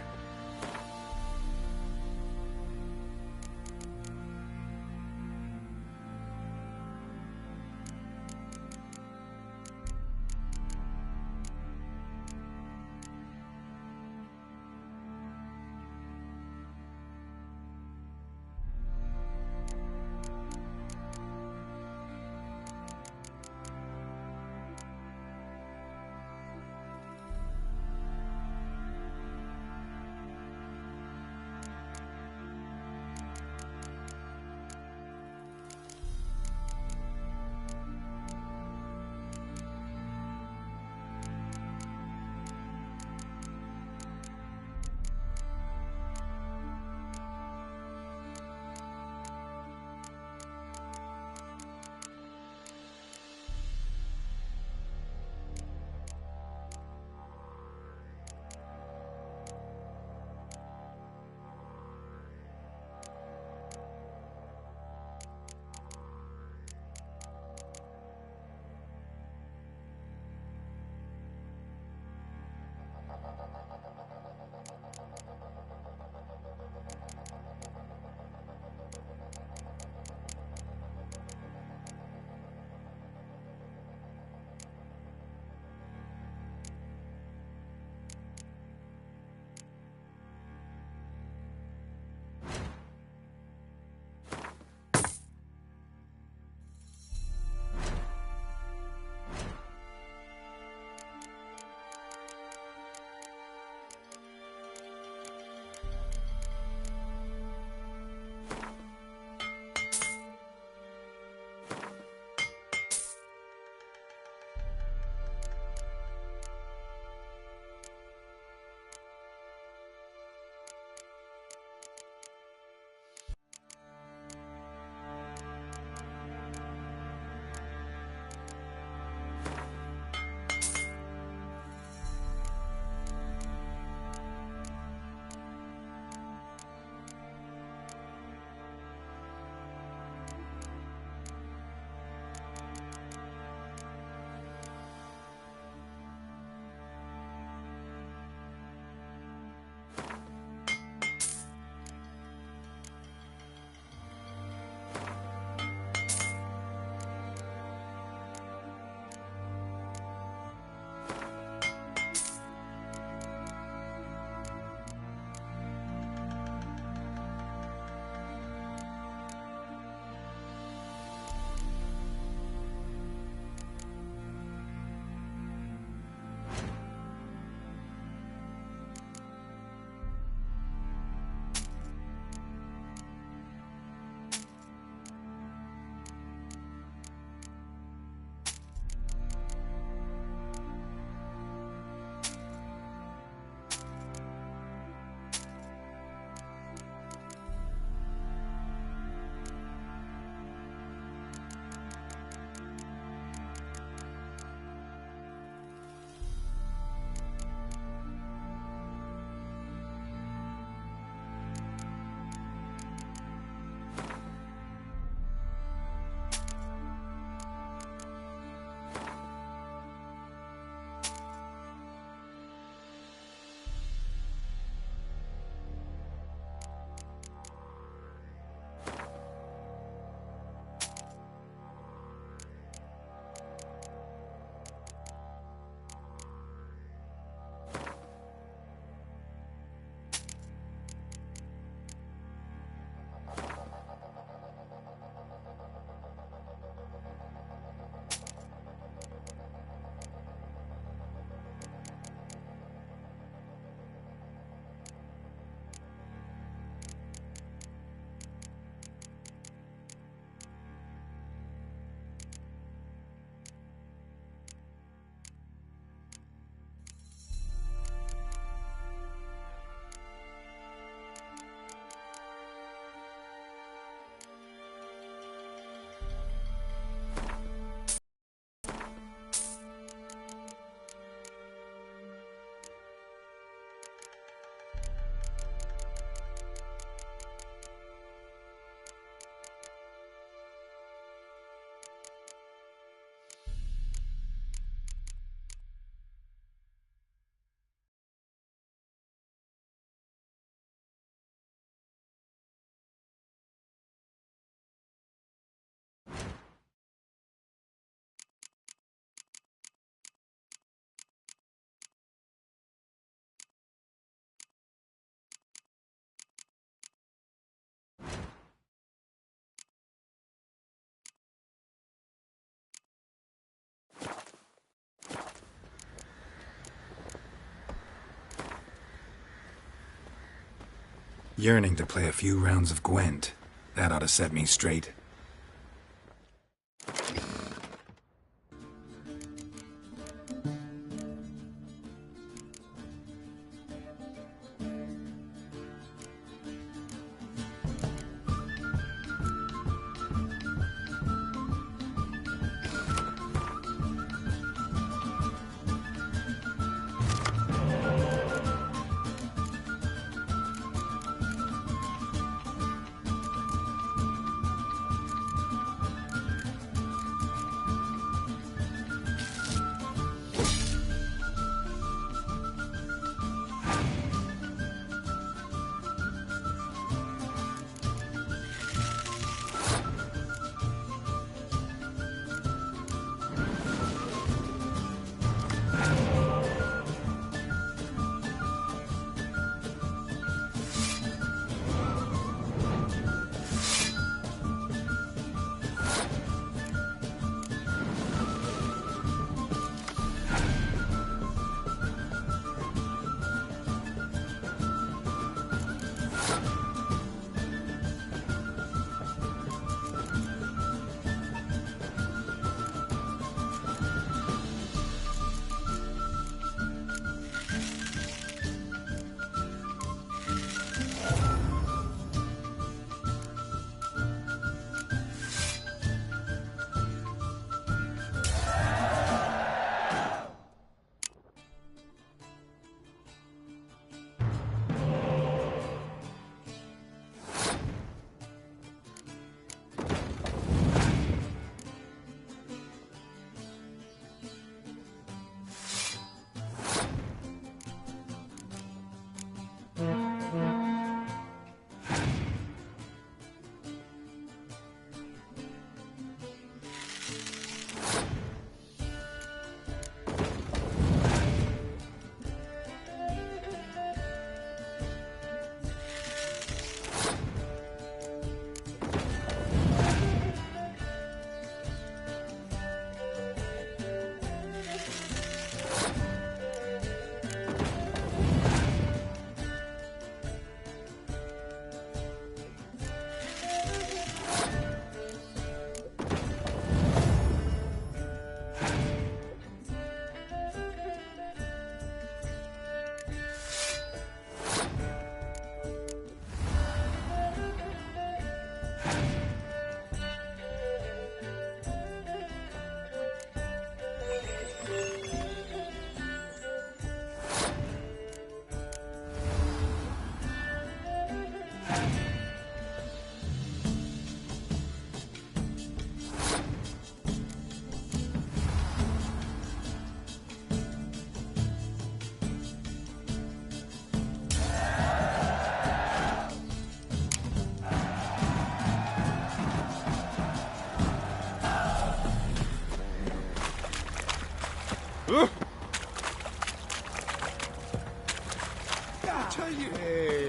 Yearning to play a few rounds of Gwent. That ought to set me straight.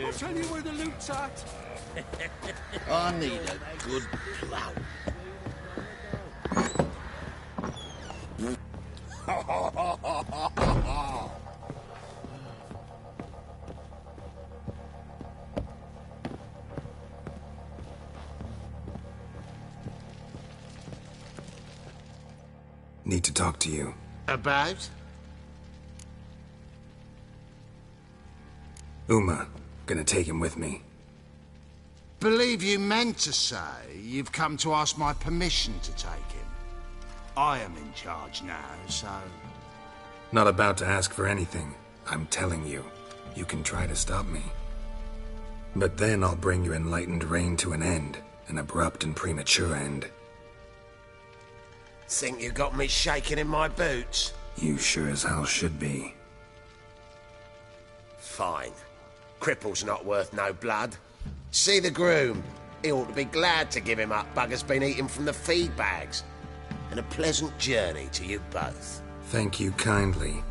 I'll tell you where the loot's at. I need a good plough. Need to talk to you. About? Uma. Gonna take him with me. Believe you meant to say you've come to ask my permission to take him. I am in charge now, so... Not about to ask for anything. I'm telling you. You can try to stop me. But then I'll bring your enlightened reign to an end. An abrupt and premature end. Think you got me shaking in my boots? You sure as hell should be. Fine. Cripple's not worth no blood. See the groom. He ought to be glad to give him up. Bugger's been eating from the feed bags. And a pleasant journey to you both. Thank you kindly.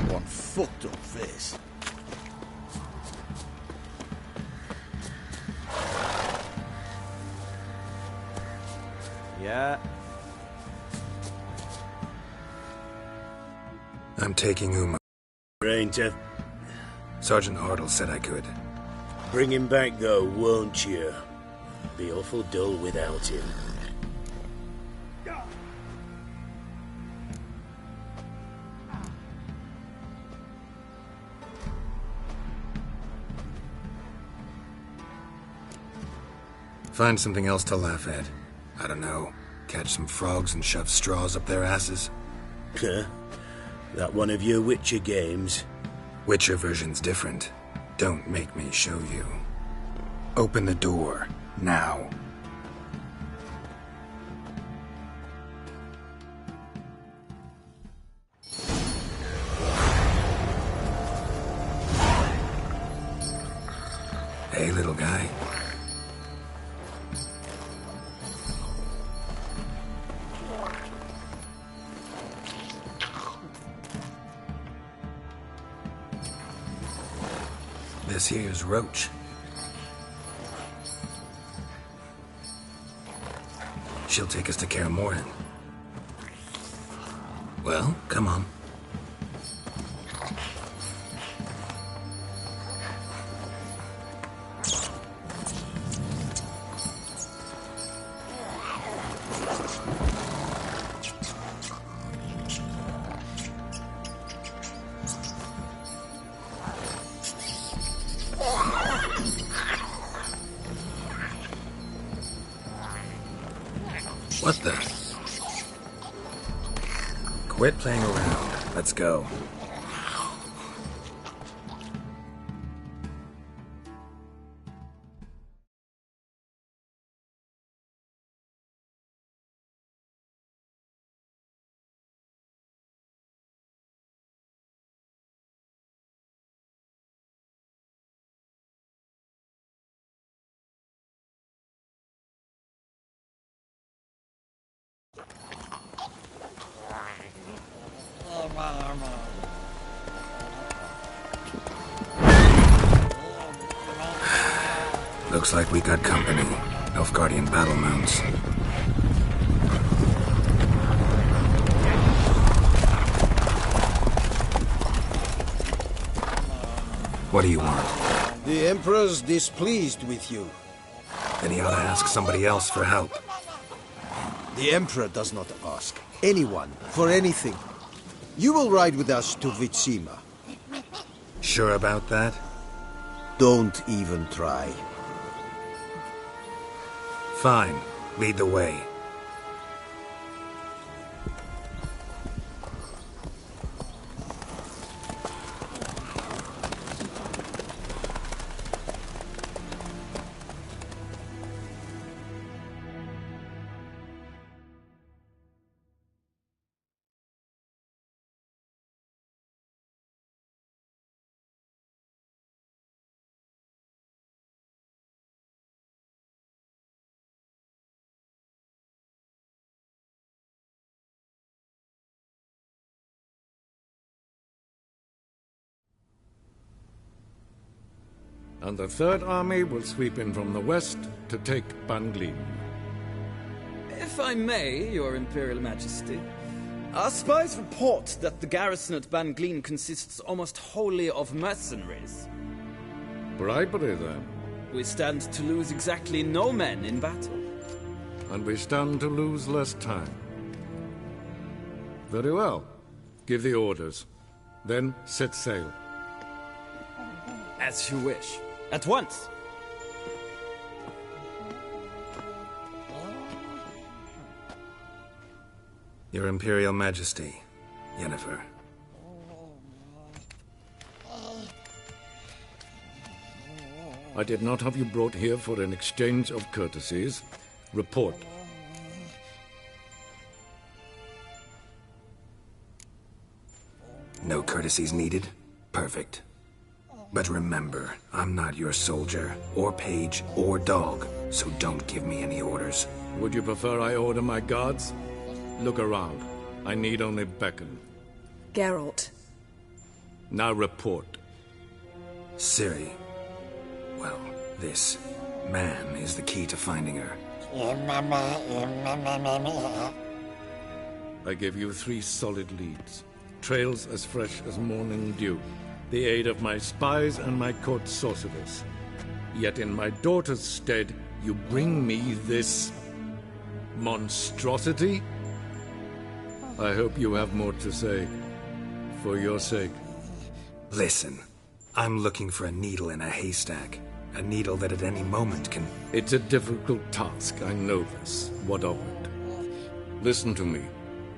One fucked up this. Yeah. I'm taking Uma. Ranger. Sergeant Ardle said I could. Bring him back, though, won't you? Be awful dull without him. Find something else to laugh at. I don't know. Catch some frogs and shove straws up their asses. Huh? That one of your Witcher games? Witcher version's different. Don't make me show you. Open the door, now. Hey, little guy. This here's Roach. She'll take us to Kaer Morhen. Well, come on. What the? Quit playing around. Let's go. Looks like we got company. Nilfgaardian battle mounts. What do you want? The Emperor's displeased with you. Then he ought to ask somebody else for help. The Emperor does not ask anyone for anything. You will ride with us to Vitsima. Sure about that? Don't even try. Fine. Lead the way. And the Third Army will sweep in from the west to take Banglim. If I may, Your Imperial Majesty, our spies report that the garrison at Banglim consists almost wholly of mercenaries. Bribery, then. We stand to lose exactly no men in battle. And we stand to lose less time. Very well. Give the orders. Then set sail. As you wish. At once. Your Imperial Majesty, Yennefer. I did not have you brought here for an exchange of courtesies. Report. No courtesies needed? Perfect. But remember, I'm not your soldier, or page, or dog, so don't give me any orders. Would you prefer I order my guards? Look around. I need only beckon. Geralt. Now report. Ciri. Well, this man is the key to finding her. I gave you 3 solid leads. Trails as fresh as morning dew. The aid of my spies and my court sorcerers. Yet in my daughter's stead, you bring me this monstrosity? I hope you have more to say. For your sake. Listen, I'm looking for a needle in a haystack. A needle that at any moment can... It's a difficult task, I know this. What of it? Listen to me.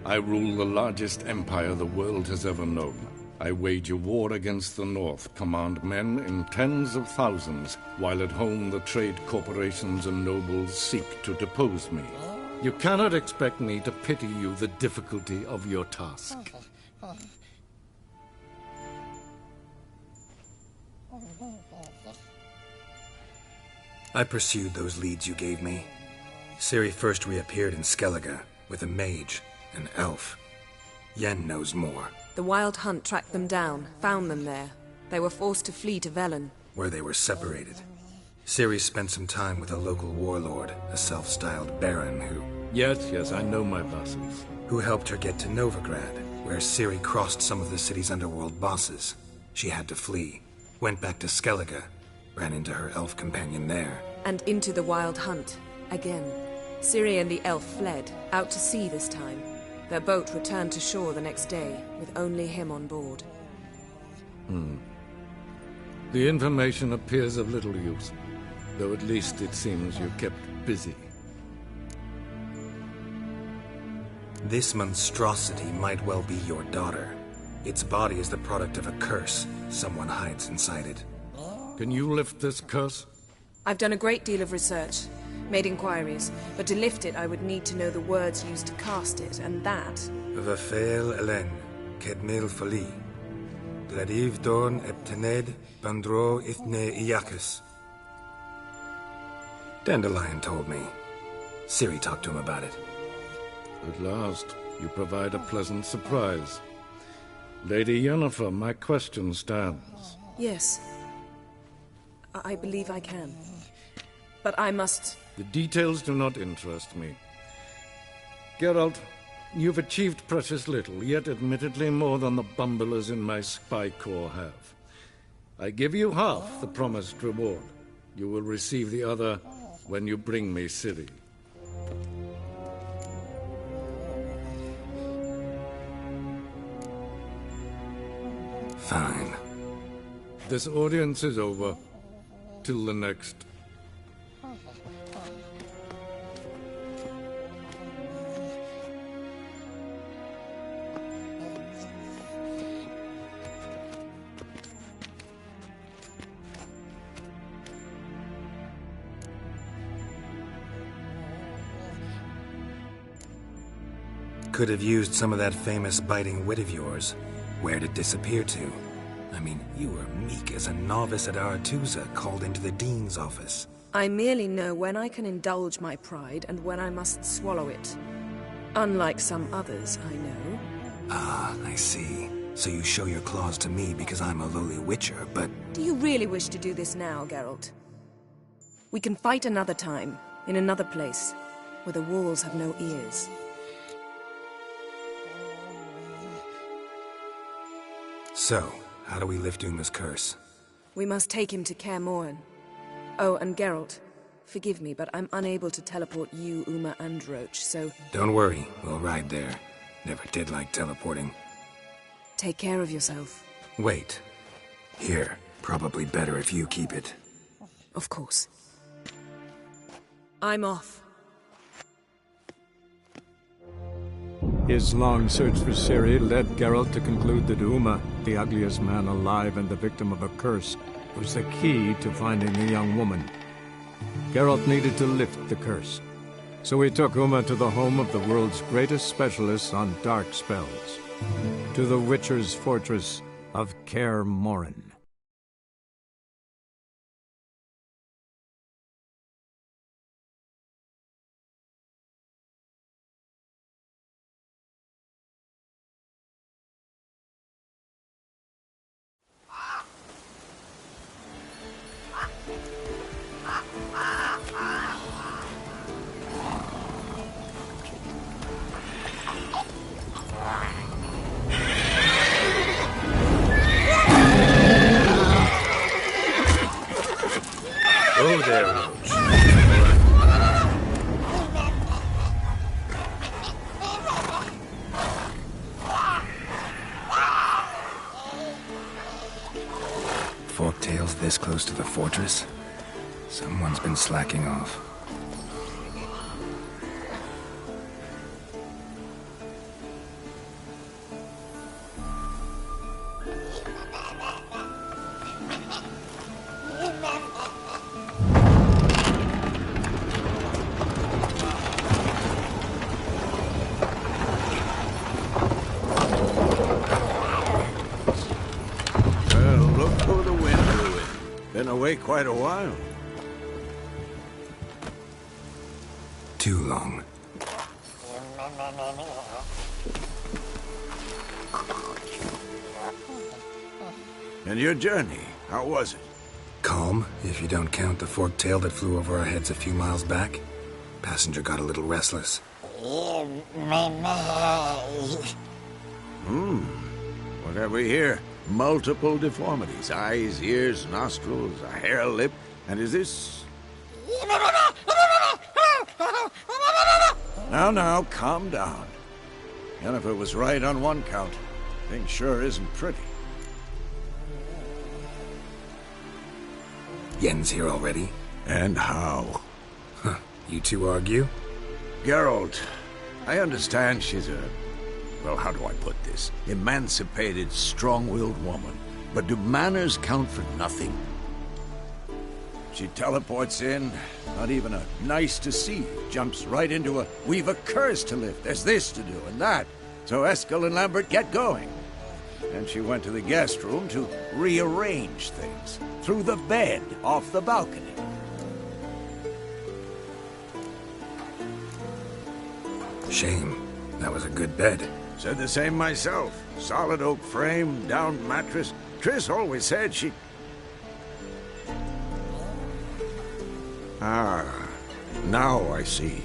I rule the largest empire the world has ever known. I wage a war against the North, command men in tens of thousands, while at home the trade corporations and nobles seek to depose me. You cannot expect me to pity you the difficulty of your task. I pursued those leads you gave me. Ciri first reappeared in Skellige with a mage, an elf. Yen knows more. The Wild Hunt tracked them down, found them there. They were forced to flee to Velen, where they were separated. Ciri spent some time with a local warlord, a self-styled baron who... Yes, I know my vassals. Who helped her get to Novigrad, where Ciri crossed some of the city's underworld bosses. She had to flee, went back to Skellige, ran into her elf companion there. And into the Wild Hunt, again. Ciri and the elf fled, out to sea this time. Their boat returned to shore the next day, with only him on board. The information appears of little use, though at least it seems you kept busy. This monstrosity might well be your daughter. Its body is the product of a curse. Someone hides inside it. Can you lift this curse? I've done a great deal of research, made inquiries, but to lift it I would need to know the words used to cast it, and that... Vafeil Elen, Kedmil Fali, Gladiv Dorn Eptened, Bandro Ithne Iacus. Dandelion told me. Ciri talked to him about it. At last, you provide a pleasant surprise. Lady Yennefer, my question stands. Yes. I believe I can. But I must... The details do not interest me. Geralt, you've achieved precious little, yet admittedly more than the bumblers in my spy corps have. I give you half the promised reward. You will receive the other when you bring me Ciri. Fine. This audience is over. Till the next. Could have used some of that famous biting wit of yours. Where'd it disappear to? I mean, you were meek as a novice at Aretusa called into the Dean's office. I merely know when I can indulge my pride and when I must swallow it. Unlike some others, I know. Ah, I see. So you show your claws to me because I'm a lowly witcher, but... Do you really wish to do this now, Geralt? We can fight another time, in another place, where the walls have no ears. So, how do we lift Uma's curse? We must take him to Kaer Morhen. Oh, and Geralt, forgive me, but I'm unable to teleport you, Uma, and Roach, so... Don't worry, we'll ride there. Never did like teleporting. Take care of yourself. Wait. Here, probably better if you keep it. Of course. I'm off. His long search for Ciri led Geralt to conclude that Uma, the ugliest man alive and the victim of a curse, was the key to finding the young woman. Geralt needed to lift the curse, so he took Uma to the home of the world's greatest specialists on dark spells, to the Witcher's fortress of Kaer Morhen. Oh, there, Roach. Forktails this close to the fortress? Someone's been slacking off. Quite a while. Too long. And your journey, how was it? Calm, if you don't count the forked tail that flew over our heads a few miles back. Passenger got a little restless. What have we here? Multiple deformities. Eyes, ears, nostrils, a hair lip. And is this... Now, calm down. Jennifer was right on one count. Thing sure isn't pretty. Yen's here already? And how? Huh. You two argue? Geralt, I understand she's a... Well, how do I put this? Emancipated, strong-willed woman. But do manners count for nothing? She teleports in, not even a nice to see. Jumps right into a, we've a curse to lift, there's this to do and that. So Eskel and Lambert get going. And she went to the guest room to rearrange things. Through the bed, off the balcony. Shame. That was a good bed. Said the same myself. Solid oak frame, down mattress. Triss always said she... Ah, now I see.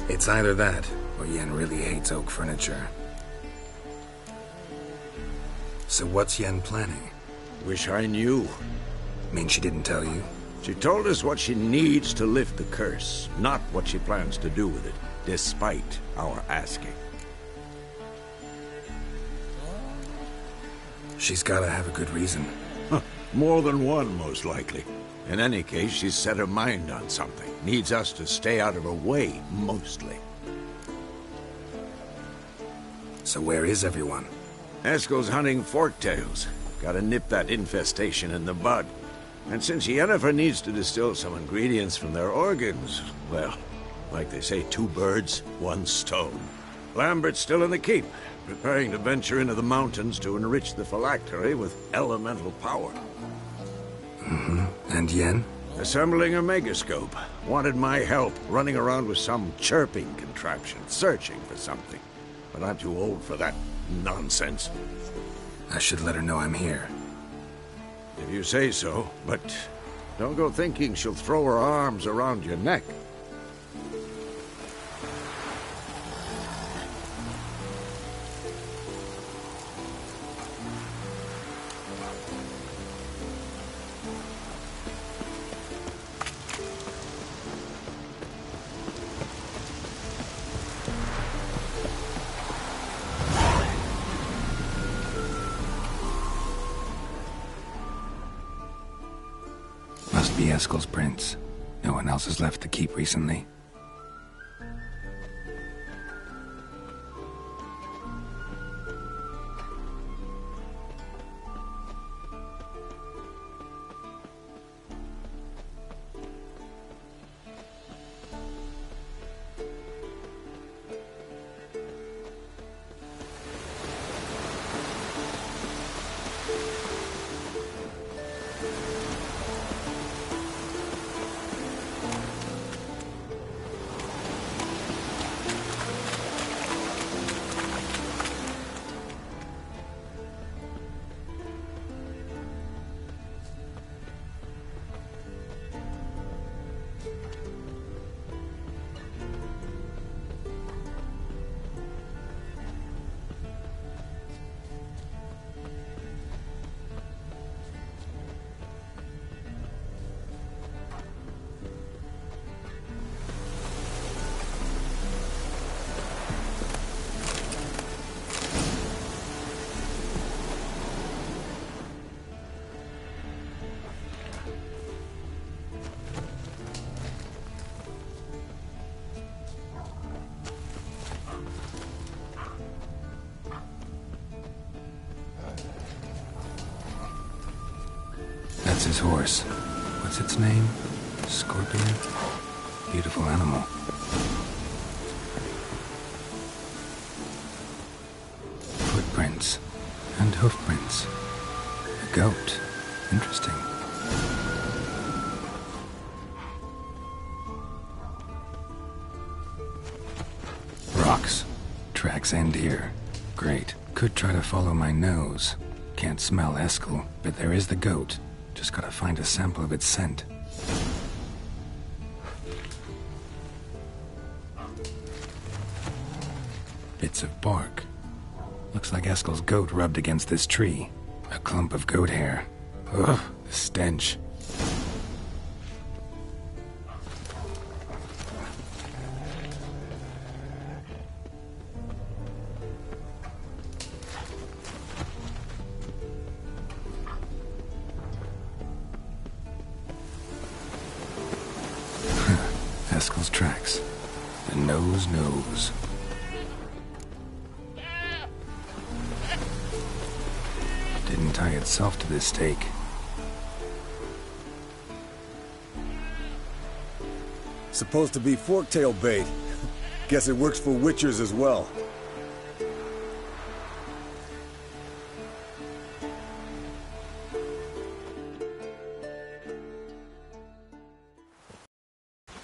It's either that, or Yen really hates oak furniture. So what's Yen planning? Wish I knew. Mean she didn't tell you? She told us what she needs to lift the curse, not what she plans to do with it, despite our asking. She's gotta have a good reason. More than one, most likely. In any case, she's set her mind on something. Needs us to stay out of her way, mostly. So where is everyone? Eskel's hunting forktails. Gotta nip that infestation in the bud. And since Yennefer needs to distill some ingredients from their organs, well, like they say, 2 birds, 1 stone. Lambert's still in the keep, preparing to venture into the mountains to enrich the phylactery with elemental power. And Yen? Assembling a megascope. Wanted my help, running around with some chirping contraption, searching for something. But I'm too old for that nonsense. I should let her know I'm here. If you say so, but don't go thinking she'll throw her arms around your neck. Must be Eskel's prints. No one else has left the keep recently. his horse. What's its name? Scorpion? Beautiful animal. Footprints. And hoofprints. A goat. Interesting. Rocks. Tracks end here. Great. Could try to follow my nose. Can't smell Eskel, but there is the goat. Just gotta find a sample of its scent. Bits of bark. Looks like Eskel's goat rubbed against this tree. A clump of goat hair. Ugh, the stench. Eskel's tracks. The nose knows. Didn't tie itself to this stake. Supposed to be forktail bait. Guess it works for witchers as well.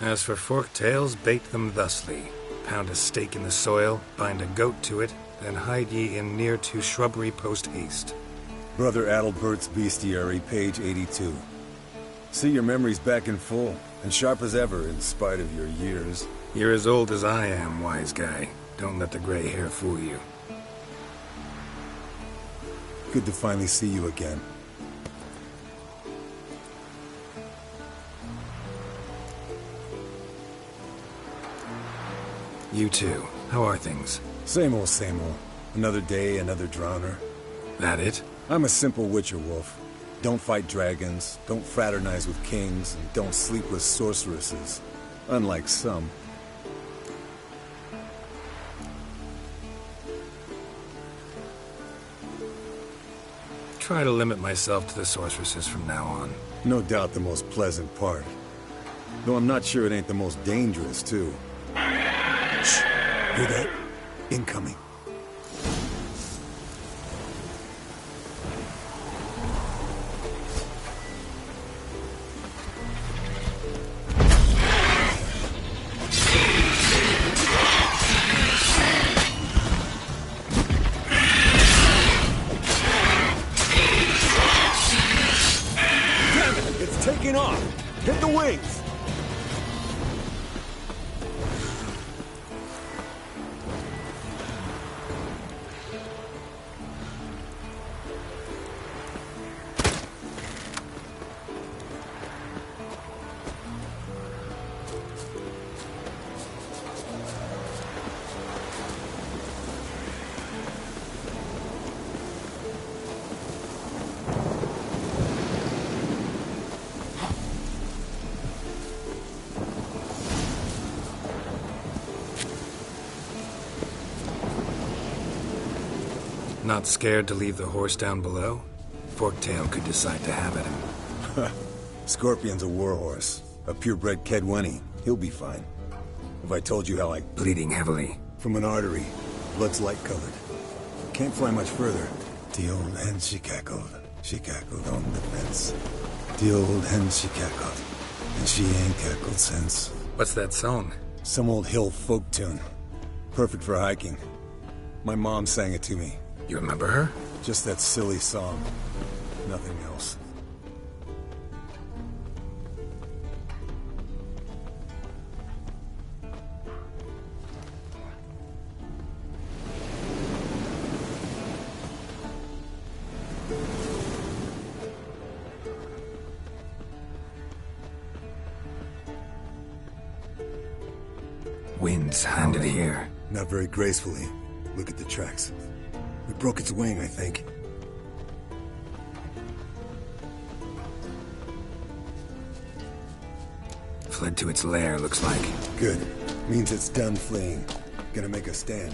As for forktails, bait them thusly. Pound a stake in the soil, bind a goat to it, then hide ye in near to shrubbery post haste. Brother Adalbert's Bestiary, page 82. See, your memory's back in full, and sharp as ever in spite of your years. You're as old as I am, wise guy. Don't let the gray hair fool you. Good to finally see you again. You too. How are things? Same old, same old. Another day, another drowner. That it? I'm a simple witcher wolf. Don't fight dragons, don't fraternize with kings, and don't sleep with sorceresses. Unlike some. Try to limit myself to the sorceresses from now on. No doubt the most pleasant part. Though I'm not sure it ain't the most dangerous, too. Shh! Hear that? Incoming. Damn it! It's taking off! Hit the wings! Not scared to leave the horse down below? Forktail could decide to have at him. Scorpion's a warhorse. A purebred Kedwenny. He'll be fine. If I told you how I... Bleeding heavily. From an artery. Blood's light-colored. Can't fly much further. The old hen she cackled. She cackled on the fence. The old hen she cackled. And she ain't cackled since. What's that song? Some old hill folk tune. Perfect for hiking. My mom sang it to me. You remember her? Just that silly song. Nothing else. Wind's handed here. Not very gracefully. Look at the tracks. We broke its wing, I think. Fled to its lair, looks like. Good. Means it's done fleeing. Gonna make a stand.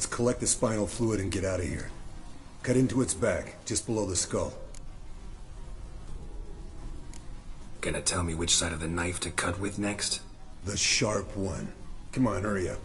Let's collect the spinal fluid and get out of here. Cut into its back, just below the skull. Gonna tell me which side of the knife to cut with next? The sharp one. Come on, hurry up.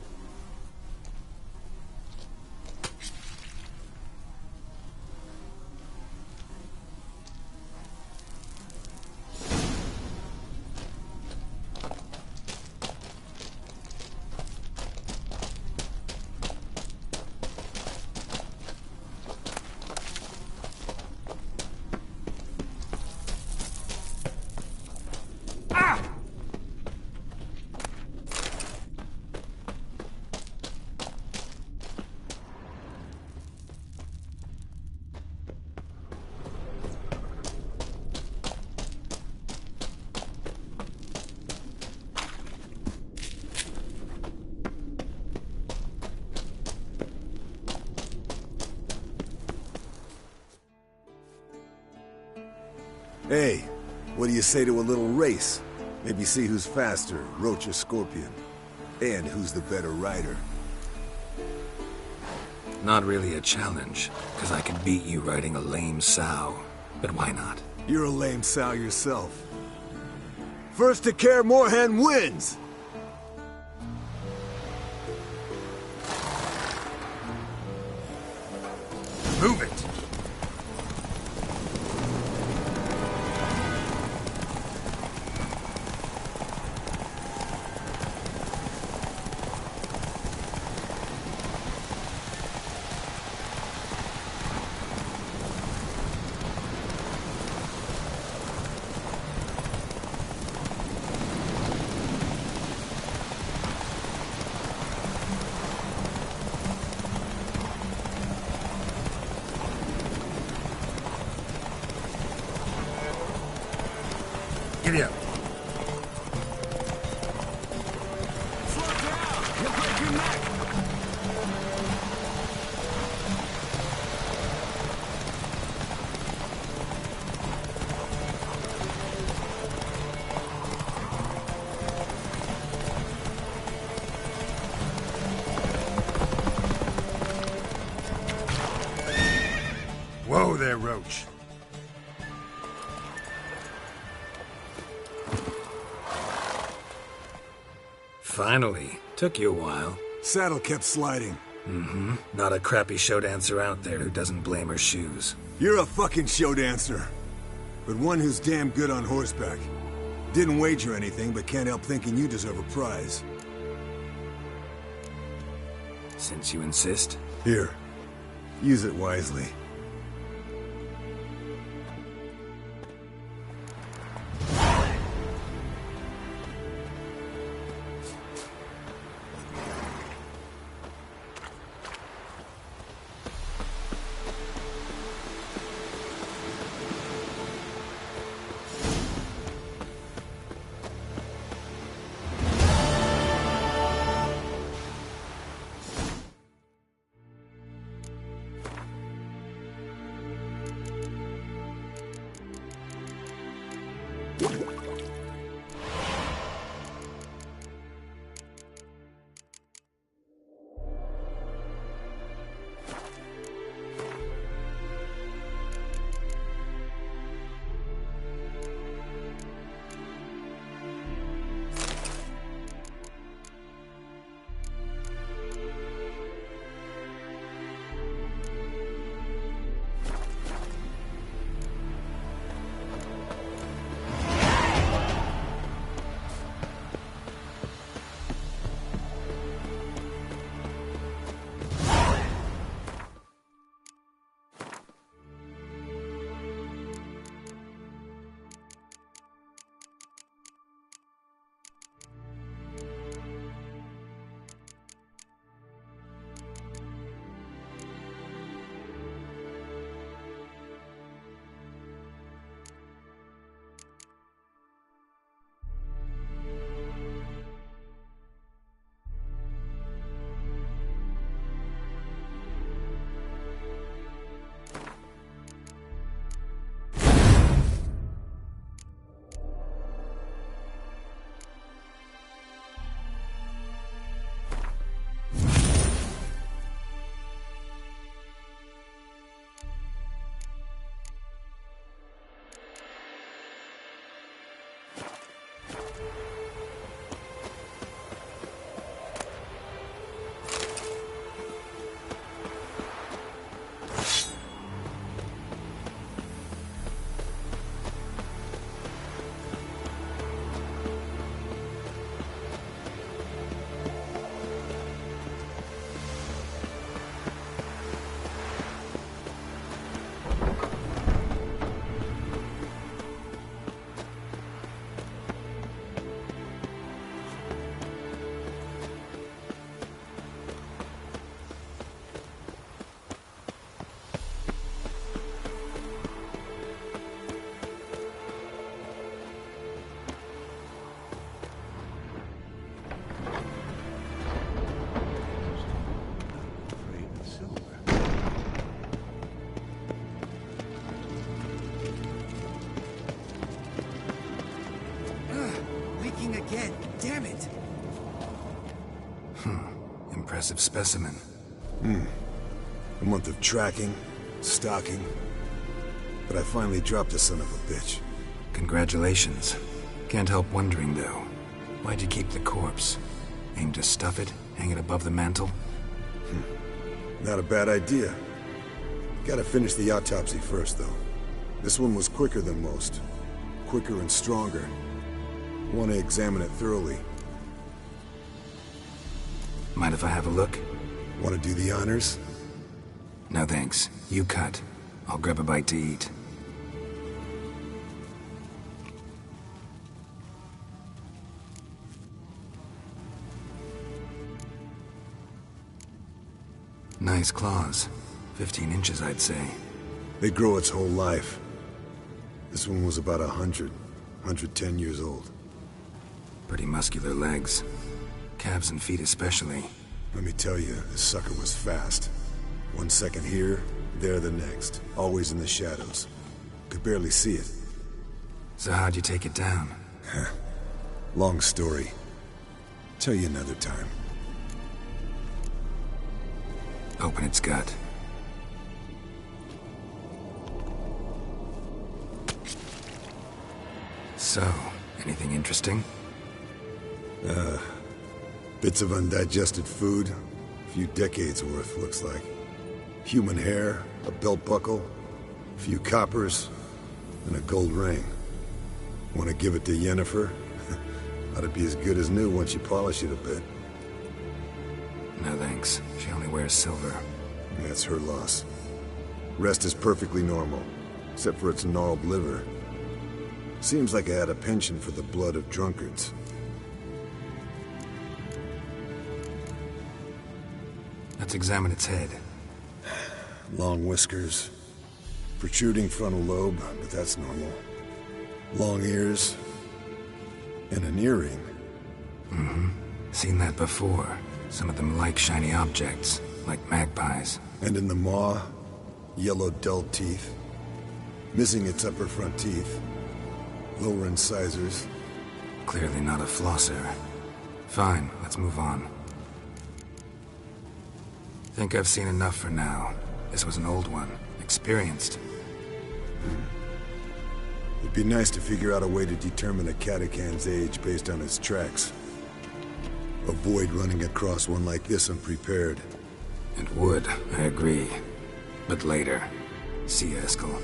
Hey, what do you say to a little race? Maybe see who's faster, Roach or Scorpion. And who's the better rider. Not really a challenge, because I could beat you riding a lame sow. But why not? You're a lame sow yourself. First to Kaer Morhen wins! Move it! Giddy up. Whoa there, Roach. Finally. Took you a while. Saddle kept sliding. Mm-hmm. Not a crappy show dancer out there who doesn't blame her shoes. You're a fucking show dancer. But one who's damn good on horseback. Didn't wager anything, but can't help thinking you deserve a prize. Since you insist. Here. Use it wisely. Impressive specimen. A month of tracking, stalking. But I finally dropped the son of a bitch. Congratulations. Can't help wondering, though. Why'd you keep the corpse? Aim to stuff it? Hang it above the mantle? Not a bad idea. Gotta finish the autopsy first, though. This one was quicker than most. Quicker and stronger. Want to examine it thoroughly. Mind if I have a look? Want to do the honors? No thanks. You cut. I'll grab a bite to eat. Nice claws. 15 inches, I'd say. They grow its whole life. This one was about 110 years old. Pretty muscular legs. Calves and feet especially. Let me tell you, this sucker was fast. 1 second here, there the next. Always in the shadows. Could barely see it. So how'd you take it down? Long story. Tell you another time. Open its gut. So, anything interesting? Bits of undigested food. A few decades worth, looks like. Human hair, a belt buckle, a few coppers, and a gold ring. Want to give it to Yennefer? Ought to be as good as new once you polish it a bit. No thanks. She only wears silver. That's her loss. Rest is perfectly normal, except for its gnarled liver. Seems like I had a penchant for the blood of drunkards. Let's examine its head. Long whiskers. Protruding frontal lobe, but that's normal. Long ears. And an earring. Seen that before. Some of them like shiny objects, like magpies. And in the maw, yellow dull teeth. Missing its upper front teeth. Lower incisors. Clearly not a flosser. Fine, let's move on. Think I've seen enough for now. This was an old one. Experienced. It'd be nice to figure out a way to determine a catacan's age based on its tracks. Avoid running across one like this unprepared. It would, I agree. But later. See you, Eskel.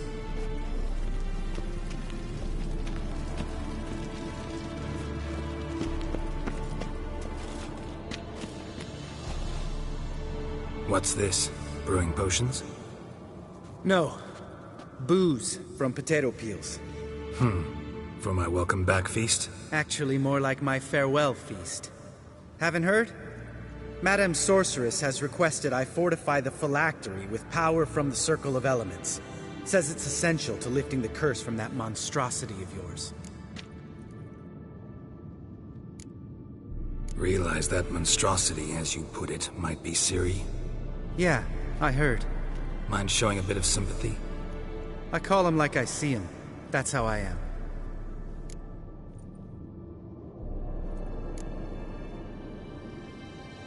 What's this? Brewing potions? No. Booze from potato peels. For my welcome back feast? Actually, more like my farewell feast. Haven't heard? Madame Sorceress has requested I fortify the phylactery with power from the Circle of Elements. Says it's essential to lifting the curse from that monstrosity of yours. Realize that monstrosity, as you put it, might be Ciri? Yeah, I heard. Mind showing a bit of sympathy? I call him like I see him. That's how I am.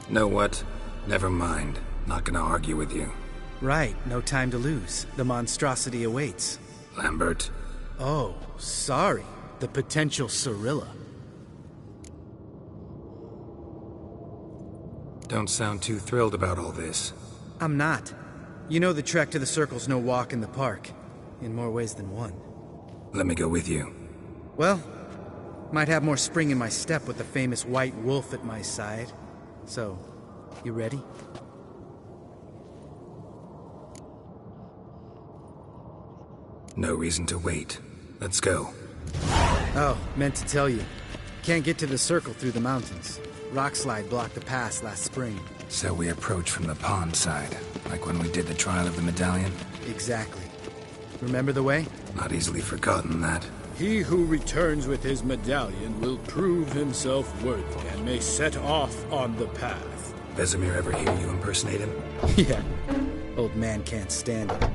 Know what? Never mind. Not gonna argue with you. Right, no time to lose. The monstrosity awaits. Lambert? Oh, sorry. The potential Cirilla. Don't sound too thrilled about all this. I'm not. You know the trek to the Circle's no walk in the park. In more ways than one. Let me go with you. Well, might have more spring in my step with the famous white wolf at my side. So, you ready? No reason to wait. Let's go. Oh, meant to tell you. Can't get to the Circle through the mountains. Rockslide blocked the pass last spring. So we approach from the pond side, like when we did the trial of the medallion? Exactly. Remember the way? Not easily forgotten, that. He who returns with his medallion will prove himself worthy and may set off on the path. Vesemir ever hear you impersonate him? Yeah. Old man can't stand it.